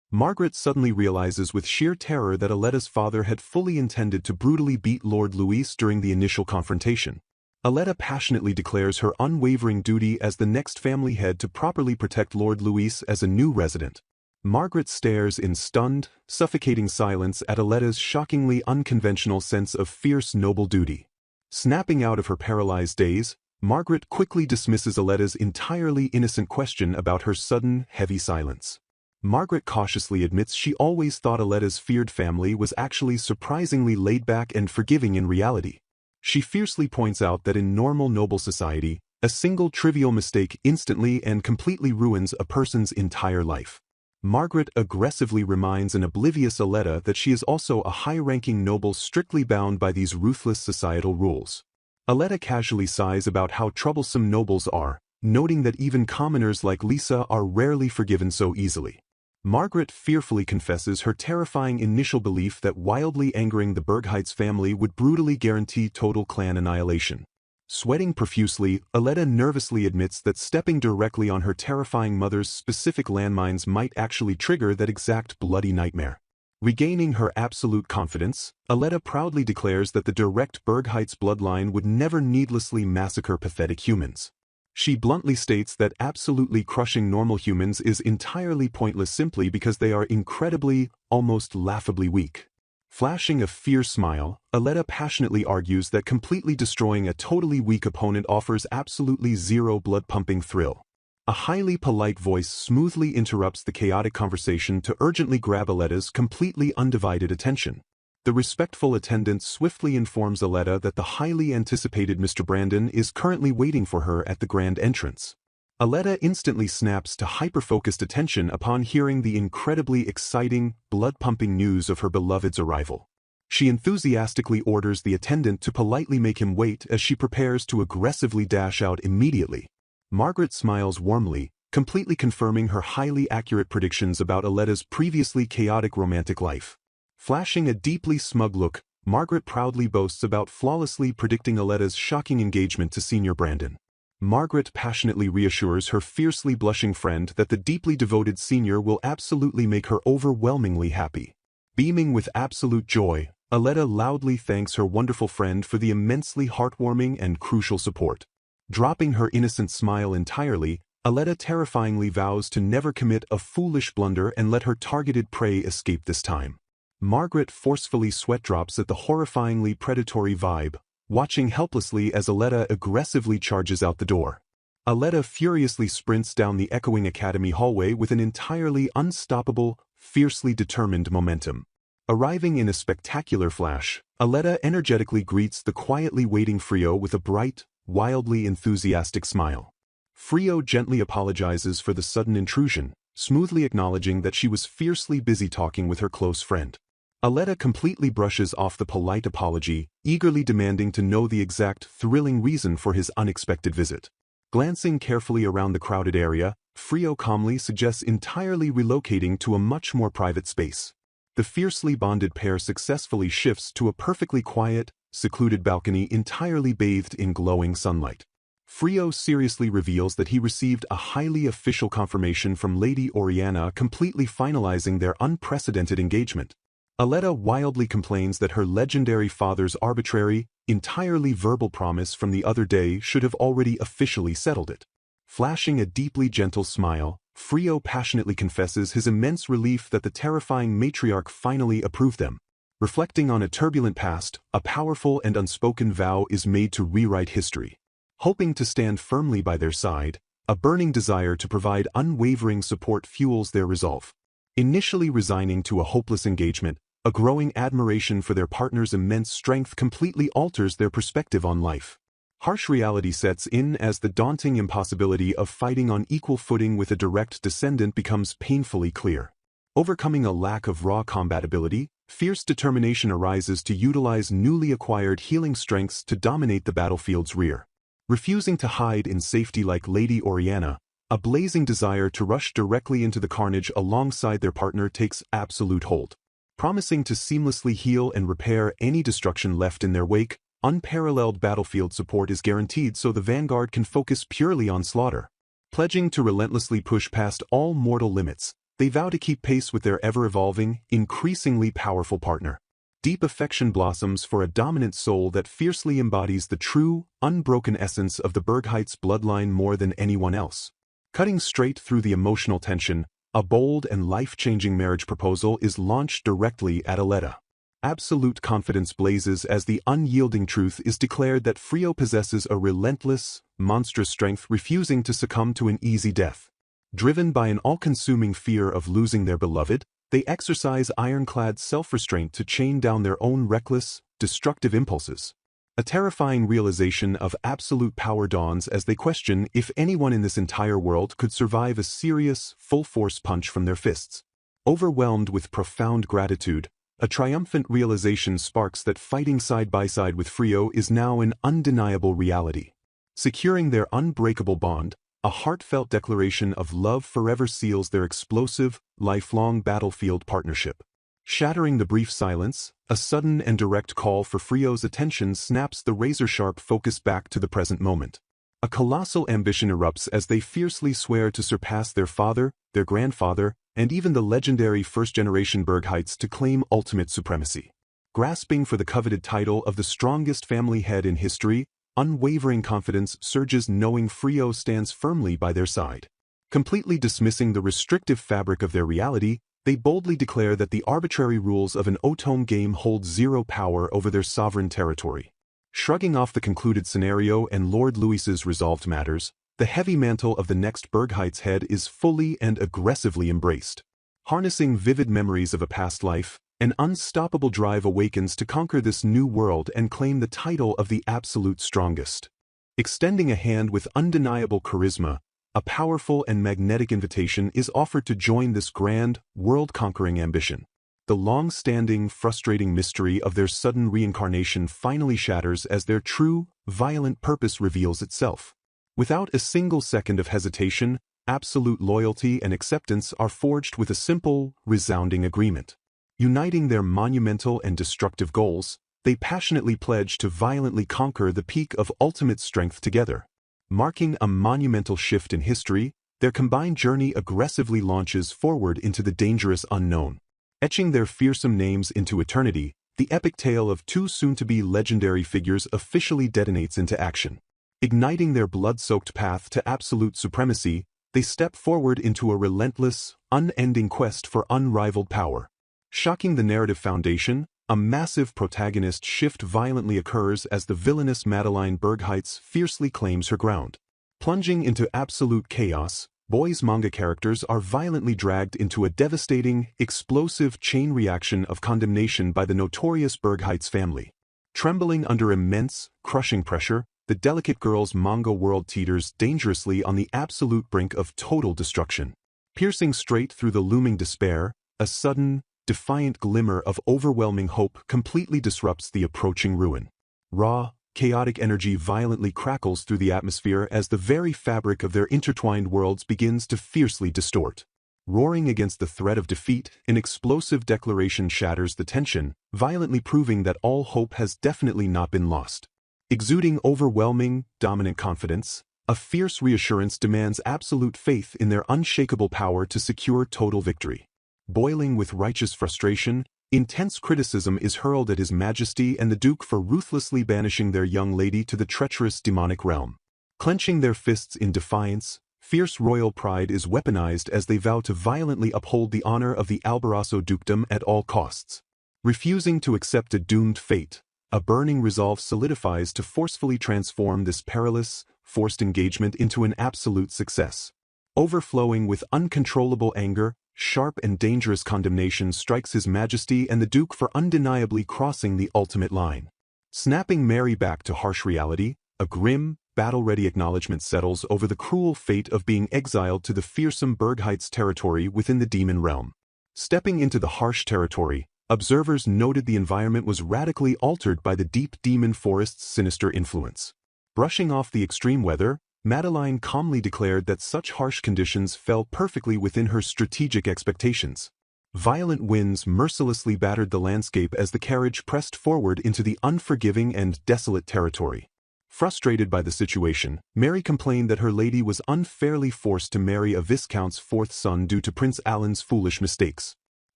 Margaret suddenly realizes with sheer terror that Aletta's father had fully intended to brutally beat Lord Luis during the initial confrontation. Aletta passionately declares her unwavering duty as the next family head to properly protect Lord Luis as a new resident. Margaret stares in stunned, suffocating silence at Aletta's shockingly unconventional sense of fierce noble duty. Snapping out of her paralyzed daze, Margaret quickly dismisses Aletta's entirely innocent question about her sudden, heavy silence. Margaret cautiously admits she always thought Aletta's feared family was actually surprisingly laid-back and forgiving in reality. She fiercely points out that in normal noble society, a single trivial mistake instantly and completely ruins a person's entire life. Margaret aggressively reminds an oblivious Aletta that she is also a high-ranking noble strictly bound by these ruthless societal rules. Aletta casually sighs about how troublesome nobles are, noting that even commoners like Lisa are rarely forgiven so easily. Margaret fearfully confesses her terrifying initial belief that wildly angering the Bergheit's family would brutally guarantee total clan annihilation. Sweating profusely, Aletta nervously admits that stepping directly on her terrifying mother's specific landmines might actually trigger that exact bloody nightmare. Regaining her absolute confidence, Aletta proudly declares that the direct Bergheit's bloodline would never needlessly massacre pathetic humans. She bluntly states that absolutely crushing normal humans is entirely pointless simply because they are incredibly, almost laughably weak. Flashing a fierce smile, Aletta passionately argues that completely destroying a totally weak opponent offers absolutely zero blood-pumping thrill. A highly polite voice smoothly interrupts the chaotic conversation to urgently grab Aletta's completely undivided attention. The respectful attendant swiftly informs Aletta that the highly anticipated Mr. Brandon is currently waiting for her at the grand entrance. Aletta instantly snaps to hyper-focused attention upon hearing the incredibly exciting, blood-pumping news of her beloved's arrival. She enthusiastically orders the attendant to politely make him wait as she prepares to aggressively dash out immediately. Margaret smiles warmly, completely confirming her highly accurate predictions about Aletta's previously chaotic romantic life. Flashing a deeply smug look, Margaret proudly boasts about flawlessly predicting Aletta's shocking engagement to Senior Brandon. Margaret passionately reassures her fiercely blushing friend that the deeply devoted senior will absolutely make her overwhelmingly happy. Beaming with absolute joy, Aletta loudly thanks her wonderful friend for the immensely heartwarming and crucial support. Dropping her innocent smile entirely, Aletta terrifyingly vows to never commit a foolish blunder and let her targeted prey escape this time. Margaret forcefully sweat drops at the horrifyingly predatory vibe, watching helplessly as Aletta aggressively charges out the door. Aletta furiously sprints down the echoing academy hallway with an entirely unstoppable, fiercely determined momentum. Arriving in a spectacular flash, Aletta energetically greets the quietly waiting Frio with a bright, wildly enthusiastic smile. Frio gently apologizes for the sudden intrusion, smoothly acknowledging that she was fiercely busy talking with her close friend. Aletta completely brushes off the polite apology, eagerly demanding to know the exact thrilling reason for his unexpected visit. Glancing carefully around the crowded area, Frio calmly suggests entirely relocating to a much more private space. The fiercely bonded pair successfully shifts to a perfectly quiet, secluded balcony entirely bathed in glowing sunlight. Frio seriously reveals that he received a highly official confirmation from Lady Oriana completely finalizing their unprecedented engagement. Aletta wildly complains that her legendary father's arbitrary, entirely verbal promise from the other day should have already officially settled it. Flashing a deeply gentle smile, Frio passionately confesses his immense relief that the terrifying matriarch finally approved them. Reflecting on a turbulent past, a powerful and unspoken vow is made to rewrite history. Hoping to stand firmly by their side, a burning desire to provide unwavering support fuels their resolve. Initially resigning to a hopeless engagement, a growing admiration for their partner's immense strength completely alters their perspective on life. Harsh reality sets in as the daunting impossibility of fighting on equal footing with a direct descendant becomes painfully clear. Overcoming a lack of raw compatibility, fierce determination arises to utilize newly acquired healing strengths to dominate the battlefield's rear. Refusing to hide in safety like Lady Oriana, a blazing desire to rush directly into the carnage alongside their partner takes absolute hold. Promising to seamlessly heal and repair any destruction left in their wake, unparalleled battlefield support is guaranteed so the vanguard can focus purely on slaughter. Pledging to relentlessly push past all mortal limits, they vow to keep pace with their ever-evolving, increasingly powerful partner. Deep affection blossoms for a dominant soul that fiercely embodies the true, unbroken essence of the Bergheit's bloodline more than anyone else. Cutting straight through the emotional tension, A bold and life-changing marriage proposal is launched directly at Aletta. Absolute confidence blazes as the unyielding truth is declared that Frio possesses a relentless, monstrous strength, refusing to succumb to an easy death. Driven by an all-consuming fear of losing their beloved, they exercise ironclad self-restraint to chain down their own reckless, destructive impulses. A terrifying realization of absolute power dawns as they question if anyone in this entire world could survive a serious, full-force punch from their fists. Overwhelmed with profound gratitude, a triumphant realization sparks that fighting side by side with Frio is now an undeniable reality. Securing their unbreakable bond, a heartfelt declaration of love forever seals their explosive, lifelong battlefield partnership. Shattering the brief silence, a sudden and direct call for Frio's attention snaps the razor-sharp focus back to the present moment. A colossal ambition erupts as they fiercely swear to surpass their father, their grandfather, and even the legendary first-generation Bergheits to claim ultimate supremacy. Grasping for the coveted title of the strongest family head in history, unwavering confidence surges knowing Frio stands firmly by their side. Completely dismissing the restrictive fabric of their reality, they boldly declare that the arbitrary rules of an Otome game hold zero power over their sovereign territory. Shrugging off the concluded scenario and Lord Louis's resolved matters, the heavy mantle of the next Bergheit's head is fully and aggressively embraced. Harnessing vivid memories of a past life, an unstoppable drive awakens to conquer this new world and claim the title of the absolute strongest. Extending a hand with undeniable charisma, a powerful and magnetic invitation is offered to join this grand, world-conquering ambition. The long-standing, frustrating mystery of their sudden reincarnation finally shatters as their true, violent purpose reveals itself. Without a single second of hesitation, absolute loyalty and acceptance are forged with a simple, resounding agreement. Uniting their monumental and destructive goals, they passionately pledge to violently conquer the peak of ultimate strength together. Marking a monumental shift in history, their combined journey aggressively launches forward into the dangerous unknown. Etching their fearsome names into eternity, the epic tale of two soon-to-be legendary figures officially detonates into action. Igniting their blood-soaked path to absolute supremacy, they step forward into a relentless, unending quest for unrivaled power. Shocking the narrative foundation, a massive protagonist shift violently occurs as the villainous Madeline Bergheits fiercely claims her ground. Plunging into absolute chaos, boys' manga characters are violently dragged into a devastating, explosive chain reaction of condemnation by the notorious Bergheits family. Trembling under immense, crushing pressure, the delicate girl's manga world teeters dangerously on the absolute brink of total destruction. Piercing straight through the looming despair, a sudden, defiant glimmer of overwhelming hope completely disrupts the approaching ruin. Raw, chaotic energy violently crackles through the atmosphere as the very fabric of their intertwined worlds begins to fiercely distort. Roaring against the threat of defeat, an explosive declaration shatters the tension, violently proving that all hope has definitely not been lost. Exuding overwhelming, dominant confidence, a fierce reassurance demands absolute faith in their unshakable power to secure total victory. Boiling with righteous frustration, intense criticism is hurled at His Majesty and the Duke for ruthlessly banishing their young lady to the treacherous demonic realm. Clenching their fists in defiance, fierce royal pride is weaponized as they vow to violently uphold the honor of the Albarasso dukedom at all costs. Refusing to accept a doomed fate, a burning resolve solidifies to forcefully transform this perilous, forced engagement into an absolute success. Overflowing with uncontrollable anger, sharp and dangerous condemnation strikes His Majesty and the Duke for undeniably crossing the ultimate line. Snapping Mary back to harsh reality, a grim, battle-ready acknowledgement settles over the cruel fate of being exiled to the fearsome Bergheits territory within the demon realm. Stepping into the harsh territory, observers noted the environment was radically altered by the deep demon forest's sinister influence. Brushing off the extreme weather, Madeline calmly declared that such harsh conditions fell perfectly within her strategic expectations. Violent winds mercilessly battered the landscape as the carriage pressed forward into the unforgiving and desolate territory. Frustrated by the situation, Mary complained that her lady was unfairly forced to marry a viscount's fourth son due to Prince Alan's foolish mistakes.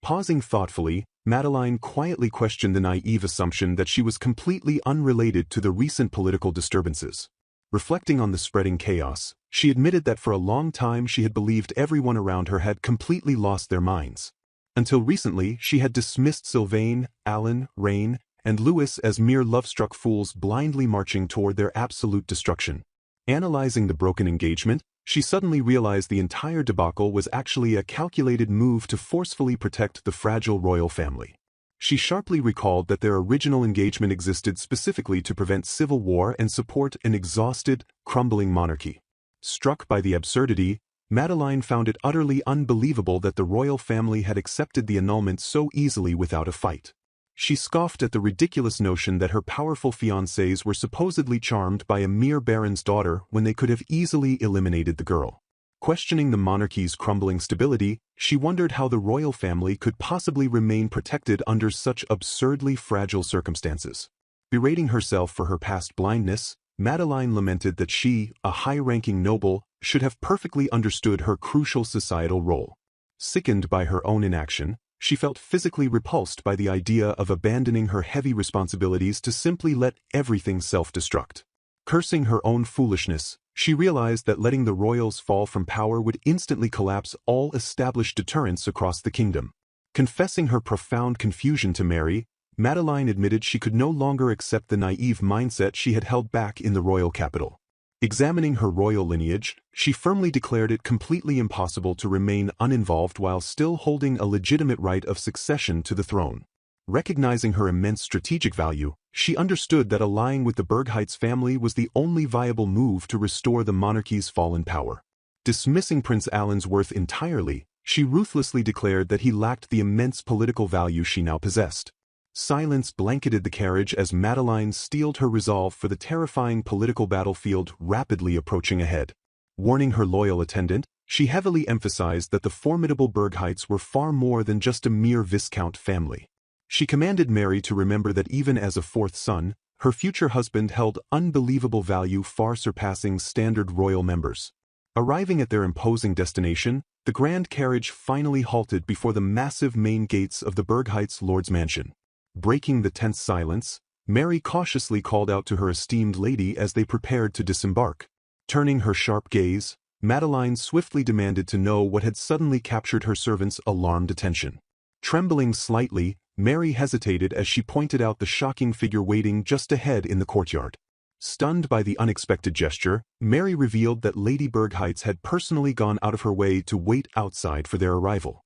Pausing thoughtfully, Madeline quietly questioned the naive assumption that she was completely unrelated to the recent political disturbances. Reflecting on the spreading chaos, she admitted that for a long time she had believed everyone around her had completely lost their minds. Until recently, she had dismissed Sylvain, Alan, Rain, and Louis as mere love-struck fools blindly marching toward their absolute destruction. Analyzing the broken engagement, she suddenly realized the entire debacle was actually a calculated move to forcefully protect the fragile royal family. She sharply recalled that their original engagement existed specifically to prevent civil war and support an exhausted, crumbling monarchy. Struck by the absurdity, Madeline found it utterly unbelievable that the royal family had accepted the annulment so easily without a fight. She scoffed at the ridiculous notion that her powerful fiancés were supposedly charmed by a mere baron's daughter when they could have easily eliminated the girl. Questioning the monarchy's crumbling stability, she wondered how the royal family could possibly remain protected under such absurdly fragile circumstances. Berating herself for her past blindness, Madeline lamented that she, a high-ranking noble, should have perfectly understood her crucial societal role. Sickened by her own inaction, she felt physically repulsed by the idea of abandoning her heavy responsibilities to simply let everything self-destruct. Cursing her own foolishness, she realized that letting the royals fall from power would instantly collapse all established deterrents across the kingdom. Confessing her profound confusion to Mary, Madeline admitted she could no longer accept the naive mindset she had held back in the royal capital. Examining her royal lineage, she firmly declared it completely impossible to remain uninvolved while still holding a legitimate right of succession to the throne. Recognizing her immense strategic value, she understood that allying with the Bergheit's family was the only viable move to restore the monarchy's fallen power. Dismissing Prince Alan's worth entirely, she ruthlessly declared that he lacked the immense political value she now possessed. Silence blanketed the carriage as Madeline steeled her resolve for the terrifying political battlefield rapidly approaching ahead. Warning her loyal attendant, she heavily emphasized that the formidable Bergheits were far more than just a mere Viscount family. She commanded Mary to remember that even as a fourth son, her future husband held unbelievable value far surpassing standard royal members. Arriving at their imposing destination, the grand carriage finally halted before the massive main gates of the Bergheits' lord's mansion. Breaking the tense silence, Mary cautiously called out to her esteemed lady as they prepared to disembark. Turning her sharp gaze, Madeline swiftly demanded to know what had suddenly captured her servant's alarmed attention. Trembling slightly, Mary hesitated as she pointed out the shocking figure waiting just ahead in the courtyard. Stunned by the unexpected gesture, Mary revealed that Lady Bergheits had personally gone out of her way to wait outside for their arrival.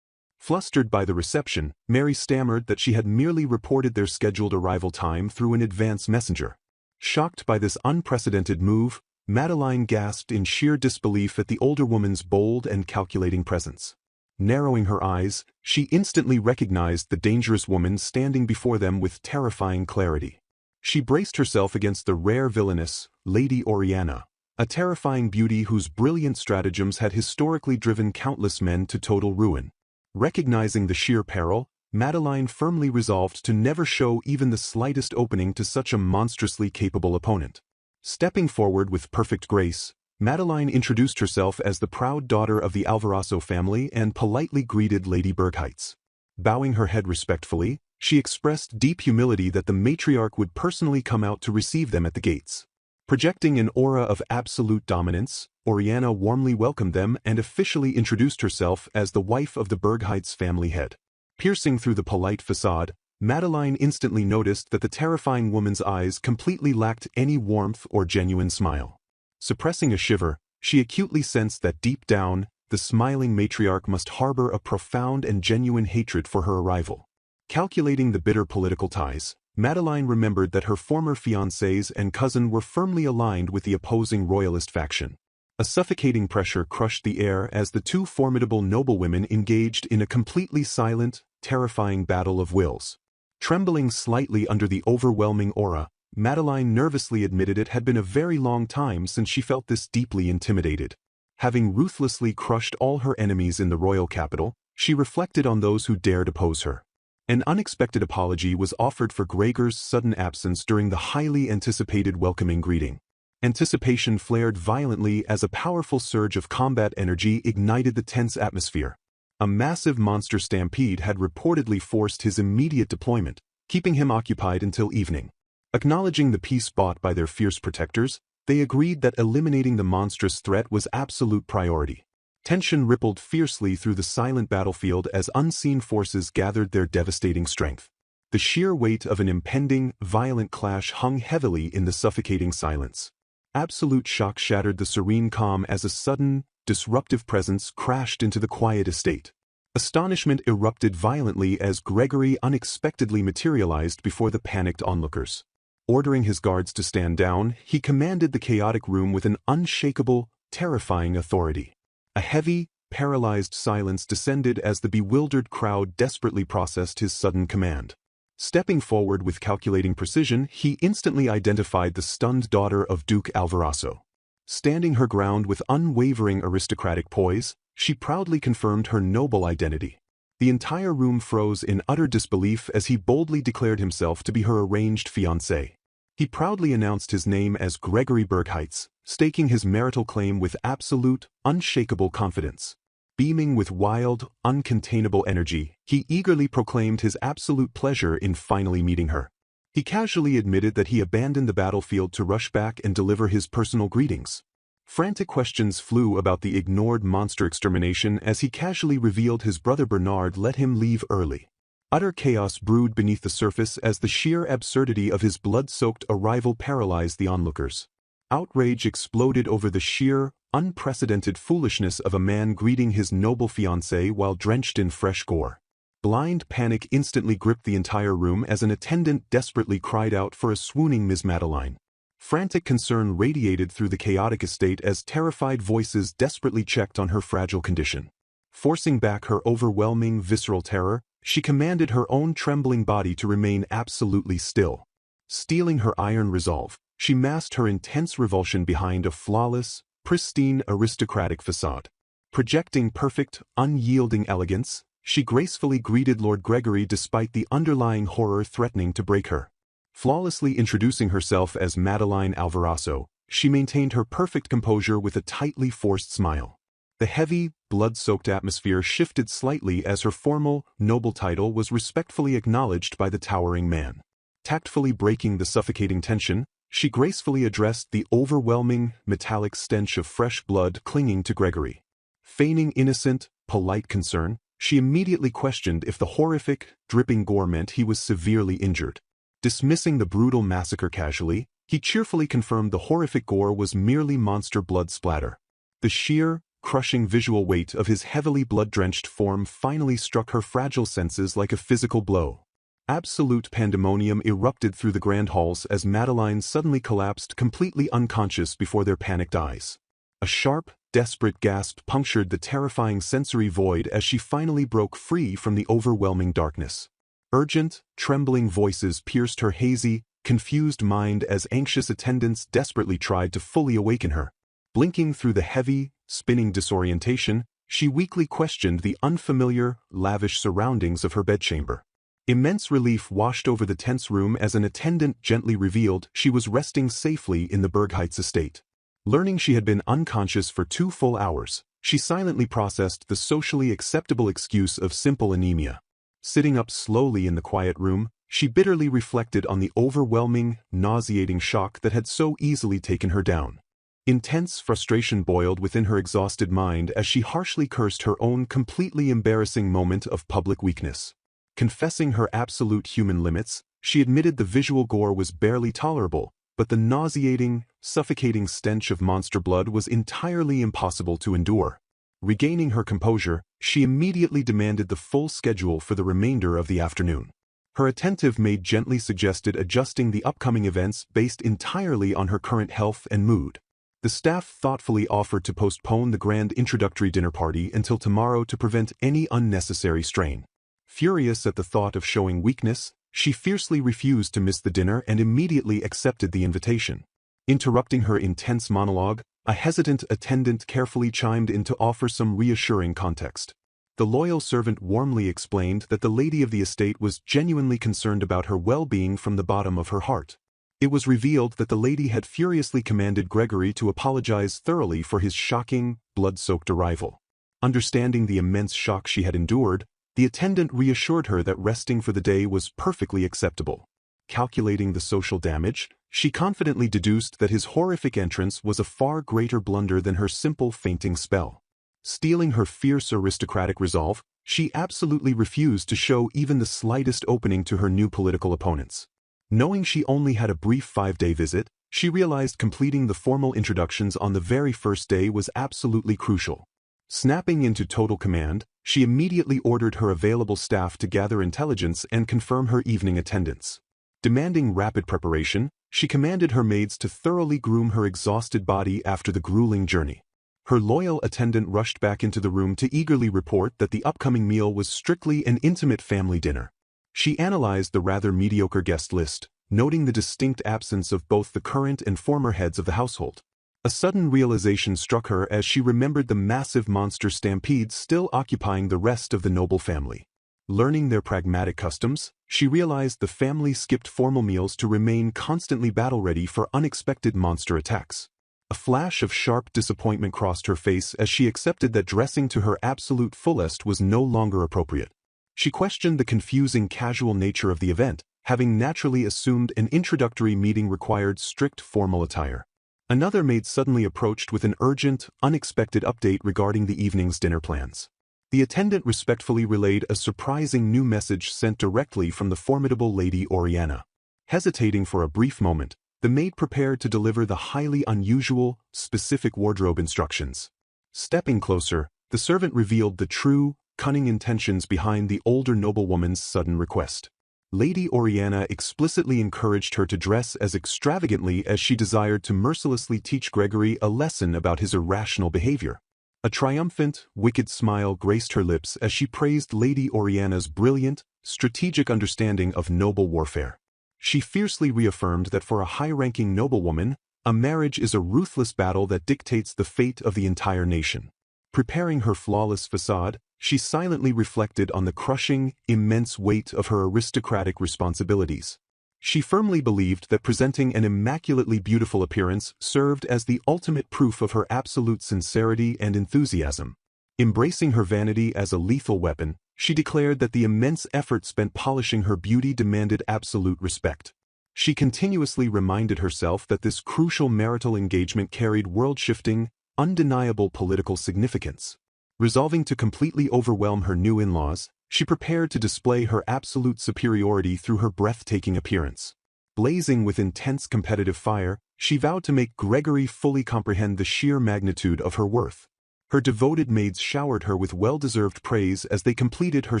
Flustered by the reception, Mary stammered that she had merely reported their scheduled arrival time through an advance messenger. Shocked by this unprecedented move, Madeline gasped in sheer disbelief at the older woman's bold and calculating presence. Narrowing her eyes, she instantly recognized the dangerous woman standing before them with terrifying clarity. She braced herself against the rare villainess, Lady Oriana, a terrifying beauty whose brilliant stratagems had historically driven countless men to total ruin. Recognizing the sheer peril, Madeline firmly resolved to never show even the slightest opening to such a monstrously capable opponent. Stepping forward with perfect grace, Madeline introduced herself as the proud daughter of the Alvarazo family and politely greeted Lady Bergheits. Bowing her head respectfully, she expressed deep humility that the matriarch would personally come out to receive them at the gates. Projecting an aura of absolute dominance, Oriana warmly welcomed them and officially introduced herself as the wife of the Bergheits family head. Piercing through the polite facade, Madeline instantly noticed that the terrifying woman's eyes completely lacked any warmth or genuine smile. Suppressing a shiver, she acutely sensed that deep down, the smiling matriarch must harbor a profound and genuine hatred for her arrival. Calculating the bitter political ties, Madeline remembered that her former fiancés and cousin were firmly aligned with the opposing royalist faction. A suffocating pressure crushed the air as the two formidable noblewomen engaged in a completely silent, terrifying battle of wills. Trembling slightly under the overwhelming aura, Madeline nervously admitted it had been a very long time since she felt this deeply intimidated. Having ruthlessly crushed all her enemies in the royal capital, she reflected on those who dared oppose her. An unexpected apology was offered for Gregor's sudden absence during the highly anticipated welcoming greeting. Anticipation flared violently as a powerful surge of combat energy ignited the tense atmosphere. A massive monster stampede had reportedly forced his immediate deployment, keeping him occupied until evening. Acknowledging the peace bought by their fierce protectors, They agreed that eliminating the monstrous threat was absolute priority. Tension rippled fiercely through the silent battlefield as unseen forces gathered their devastating strength. The sheer weight of an impending, violent clash hung heavily in the suffocating silence. Absolute shock shattered the serene calm as a sudden, disruptive presence crashed into the quiet estate. Astonishment erupted violently as Gregory unexpectedly materialized before the panicked onlookers. Ordering his guards to stand down, he commanded the chaotic room with an unshakable, terrifying authority. A heavy, paralyzed silence descended as the bewildered crowd desperately processed his sudden command. Stepping forward with calculating precision, he instantly identified the stunned daughter of Duke Alvarazo. Standing her ground with unwavering aristocratic poise, she proudly confirmed her noble identity. The entire room froze in utter disbelief as he boldly declared himself to be her arranged fiancé. He proudly announced his name as Gregory Bergheitz, staking his marital claim with absolute, unshakable confidence. Beaming with wild, uncontainable energy, he eagerly proclaimed his absolute pleasure in finally meeting her. He casually admitted that he abandoned the battlefield to rush back and deliver his personal greetings. Frantic questions flew about the ignored monster extermination as he casually revealed his brother Bernard let him leave early. Utter chaos brewed beneath the surface as the sheer absurdity of his blood-soaked arrival paralyzed the onlookers. Outrage exploded over the sheer, unprecedented foolishness of a man greeting his noble fiancée while drenched in fresh gore. Blind panic instantly gripped the entire room as an attendant desperately cried out for a swooning Miss Madeline. Frantic concern radiated through the chaotic estate as terrified voices desperately checked on her fragile condition. Forcing back her overwhelming visceral terror, she commanded her own trembling body to remain absolutely still. Steeling her iron resolve, she masked her intense revulsion behind a flawless, pristine aristocratic facade. Projecting perfect, unyielding elegance, she gracefully greeted Lord Gregory despite the underlying horror threatening to break her. Flawlessly introducing herself as Madeline Alvarazo, she maintained her perfect composure with a tightly forced smile. The heavy, blood-soaked atmosphere shifted slightly as her formal, noble title was respectfully acknowledged by the towering man. Tactfully breaking the suffocating tension, she gracefully addressed the overwhelming, metallic stench of fresh blood clinging to Gregory. Feigning innocent, polite concern, she immediately questioned if the horrific, dripping gore meant he was severely injured. Dismissing the brutal massacre casually, he cheerfully confirmed the horrific gore was merely monster blood splatter. The sheer, crushing visual weight of his heavily blood-drenched form finally struck her fragile senses like a physical blow. Absolute pandemonium erupted through the grand halls as Madeline suddenly collapsed completely unconscious before their panicked eyes. A sharp, desperate gasp punctured the terrifying sensory void as she finally broke free from the overwhelming darkness. Urgent, trembling voices pierced her hazy, confused mind as anxious attendants desperately tried to fully awaken her. Blinking through the heavy, spinning disorientation, she weakly questioned the unfamiliar, lavish surroundings of her bedchamber. Immense relief washed over the tense room as an attendant gently revealed she was resting safely in the Bergheitz estate. Learning she had been unconscious for 2 full hours, she silently processed the socially acceptable excuse of simple anemia. Sitting up slowly in the quiet room, she bitterly reflected on the overwhelming, nauseating shock that had so easily taken her down. Intense frustration boiled within her exhausted mind as she harshly cursed her own completely embarrassing moment of public weakness. Confessing her absolute human limits, she admitted the visual gore was barely tolerable, but the nauseating, suffocating stench of monster blood was entirely impossible to endure. Regaining her composure, she immediately demanded the full schedule for the remainder of the afternoon. Her attentive maid gently suggested adjusting the upcoming events based entirely on her current health and mood. The staff thoughtfully offered to postpone the grand introductory dinner party until tomorrow to prevent any unnecessary strain. Furious at the thought of showing weakness, she fiercely refused to miss the dinner and immediately accepted the invitation. Interrupting her intense monologue, a hesitant attendant carefully chimed in to offer some reassuring context. The loyal servant warmly explained that the lady of the estate was genuinely concerned about her well-being from the bottom of her heart. It was revealed that the lady had furiously commanded Gregory to apologize thoroughly for his shocking, blood-soaked arrival. Understanding the immense shock she had endured, the attendant reassured her that resting for the day was perfectly acceptable. Calculating the social damage, she confidently deduced that his horrific entrance was a far greater blunder than her simple fainting spell. Steeling her fierce aristocratic resolve, she absolutely refused to show even the slightest opening to her new political opponents. Knowing she only had a brief 5-day visit, she realized completing the formal introductions on the very first day was absolutely crucial. Snapping into total command, she immediately ordered her available staff to gather intelligence and confirm her evening attendance. Demanding rapid preparation, she commanded her maids to thoroughly groom her exhausted body after the grueling journey. Her loyal attendant rushed back into the room to eagerly report that the upcoming meal was strictly an intimate family dinner. She analyzed the rather mediocre guest list, noting the distinct absence of both the current and former heads of the household. A sudden realization struck her as she remembered the massive monster stampedes still occupying the rest of the noble family. Learning their pragmatic customs, she realized the family skipped formal meals to remain constantly battle-ready for unexpected monster attacks. A flash of sharp disappointment crossed her face as she accepted that dressing to her absolute fullest was no longer appropriate. She questioned the confusing casual nature of the event, having naturally assumed an introductory meeting required strict formal attire. Another maid suddenly approached with an urgent, unexpected update regarding the evening's dinner plans. The attendant respectfully relayed a surprising new message sent directly from the formidable Lady Oriana. Hesitating for a brief moment, the maid prepared to deliver the highly unusual, specific wardrobe instructions. Stepping closer, the servant revealed the true, cunning intentions behind the older noblewoman's sudden request. Lady Oriana explicitly encouraged her to dress as extravagantly as she desired to mercilessly teach Gregory a lesson about his irrational behavior. A triumphant, wicked smile graced her lips as she praised Lady Oriana's brilliant, strategic understanding of noble warfare. She fiercely reaffirmed that for a high-ranking noblewoman, a marriage is a ruthless battle that dictates the fate of the entire nation. Preparing her flawless facade, she silently reflected on the crushing, immense weight of her aristocratic responsibilities. She firmly believed that presenting an immaculately beautiful appearance served as the ultimate proof of her absolute sincerity and enthusiasm. Embracing her vanity as a lethal weapon, she declared that the immense effort spent polishing her beauty demanded absolute respect. She continuously reminded herself that this crucial marital engagement carried world-shifting, undeniable political significance. Resolving to completely overwhelm her new in-laws, she prepared to display her absolute superiority through her breathtaking appearance. Blazing with intense competitive fire, she vowed to make Gregory fully comprehend the sheer magnitude of her worth. Her devoted maids showered her with well-deserved praise as they completed her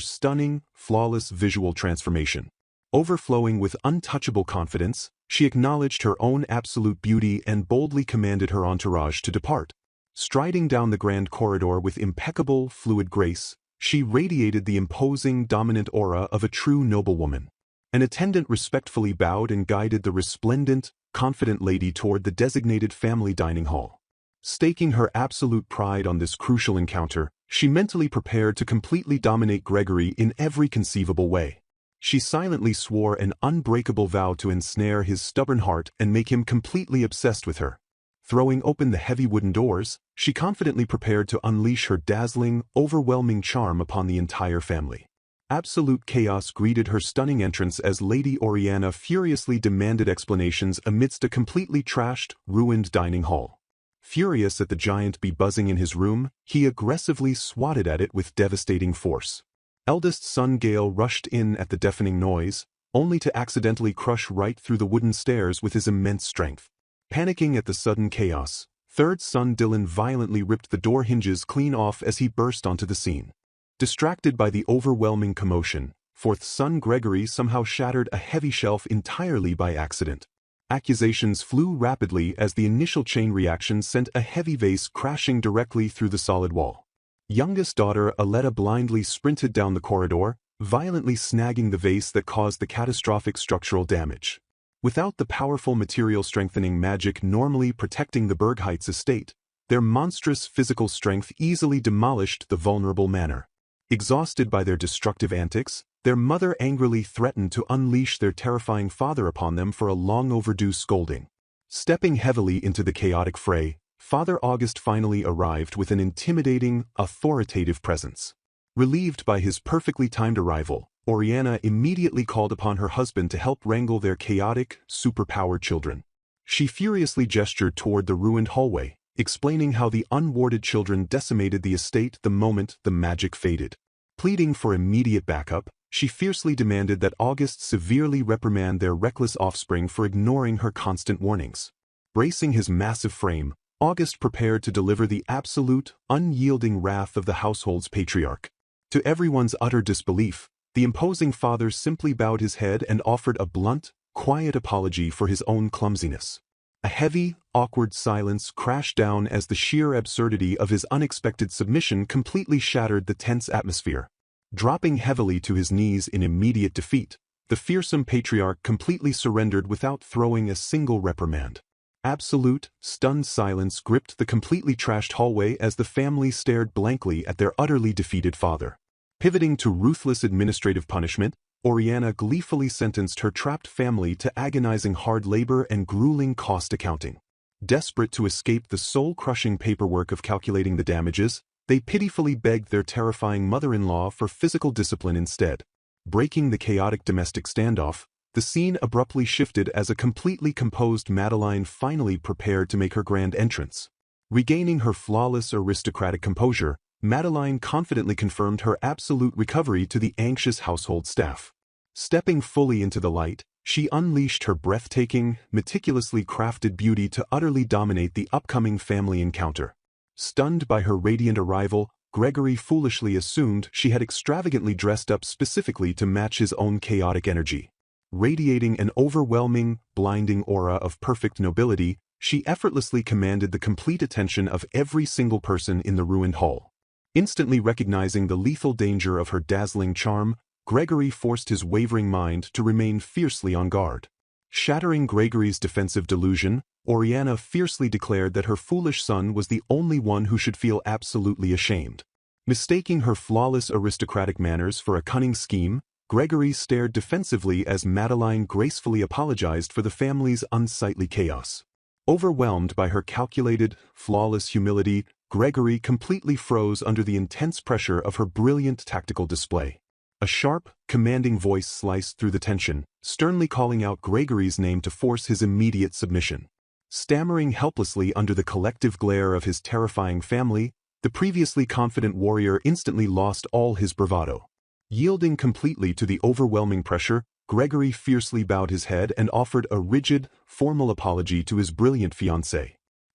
stunning, flawless visual transformation. Overflowing with untouchable confidence, she acknowledged her own absolute beauty and boldly commanded her entourage to depart. Striding down the grand corridor with impeccable, fluid grace, she radiated the imposing, dominant aura of a true noblewoman. An attendant respectfully bowed and guided the resplendent, confident lady toward the designated family dining hall. Staking her absolute pride on this crucial encounter, she mentally prepared to completely dominate Gregory in every conceivable way. She silently swore an unbreakable vow to ensnare his stubborn heart and make him completely obsessed with her. Throwing open the heavy wooden doors, she confidently prepared to unleash her dazzling, overwhelming charm upon the entire family. Absolute chaos greeted her stunning entrance as Lady Oriana furiously demanded explanations amidst a completely trashed, ruined dining hall. Furious at the giant bee buzzing in his room, he aggressively swatted at it with devastating force. Eldest son Gale rushed in at the deafening noise, only to accidentally crush right through the wooden stairs with his immense strength. Panicking at the sudden chaos, third son Dylan violently ripped the door hinges clean off as he burst onto the scene. Distracted by the overwhelming commotion, fourth son Gregory somehow shattered a heavy shelf entirely by accident. Accusations flew rapidly as the initial chain reaction sent a heavy vase crashing directly through the solid wall. Youngest daughter Aletta blindly sprinted down the corridor, violently snagging the vase that caused the catastrophic structural damage. Without the powerful material-strengthening magic normally protecting the Bergheit's estate, their monstrous physical strength easily demolished the vulnerable manor. Exhausted by their destructive antics, their mother angrily threatened to unleash their terrifying father upon them for a long-overdue scolding. Stepping heavily into the chaotic fray, Father August finally arrived with an intimidating, authoritative presence. Relieved by his perfectly timed arrival, Oriana immediately called upon her husband to help wrangle their chaotic, superpowered children. She furiously gestured toward the ruined hallway, explaining how the unwarded children decimated the estate the moment the magic faded. Pleading for immediate backup, she fiercely demanded that August severely reprimand their reckless offspring for ignoring her constant warnings. Bracing his massive frame, August prepared to deliver the absolute, unyielding wrath of the household's patriarch. To everyone's utter disbelief, the imposing father simply bowed his head and offered a blunt, quiet apology for his own clumsiness. A heavy, awkward silence crashed down as the sheer absurdity of his unexpected submission completely shattered the tense atmosphere. Dropping heavily to his knees in immediate defeat, the fearsome patriarch completely surrendered without throwing a single reprimand. Absolute, stunned silence gripped the completely trashed hallway as the family stared blankly at their utterly defeated father. Pivoting to ruthless administrative punishment, Oriana gleefully sentenced her trapped family to agonizing hard labor and grueling cost accounting. Desperate to escape the soul-crushing paperwork of calculating the damages, they pitifully begged their terrifying mother-in-law for physical discipline instead. Breaking the chaotic domestic standoff, the scene abruptly shifted as a completely composed Madeline finally prepared to make her grand entrance. Regaining her flawless aristocratic composure, Madeline confidently confirmed her absolute recovery to the anxious household staff. Stepping fully into the light, she unleashed her breathtaking, meticulously crafted beauty to utterly dominate the upcoming family encounter. Stunned by her radiant arrival, Gregory foolishly assumed she had extravagantly dressed up specifically to match his own chaotic energy. Radiating an overwhelming, blinding aura of perfect nobility, she effortlessly commanded the complete attention of every single person in the ruined hall. Instantly recognizing the lethal danger of her dazzling charm, Gregory forced his wavering mind to remain fiercely on guard. Shattering Gregory's defensive delusion, Oriana fiercely declared that her foolish son was the only one who should feel absolutely ashamed. Mistaking her flawless aristocratic manners for a cunning scheme, Gregory stared defensively as Madeline gracefully apologized for the family's unsightly chaos. Overwhelmed by her calculated, flawless humility, Gregory completely froze under the intense pressure of her brilliant tactical display. A sharp, commanding voice sliced through the tension, sternly calling out Gregory's name to force his immediate submission. Stammering helplessly under the collective glare of his terrifying family, the previously confident warrior instantly lost all his bravado. Yielding completely to the overwhelming pressure, Gregory fiercely bowed his head and offered a rigid, formal apology to his brilliant fiancée.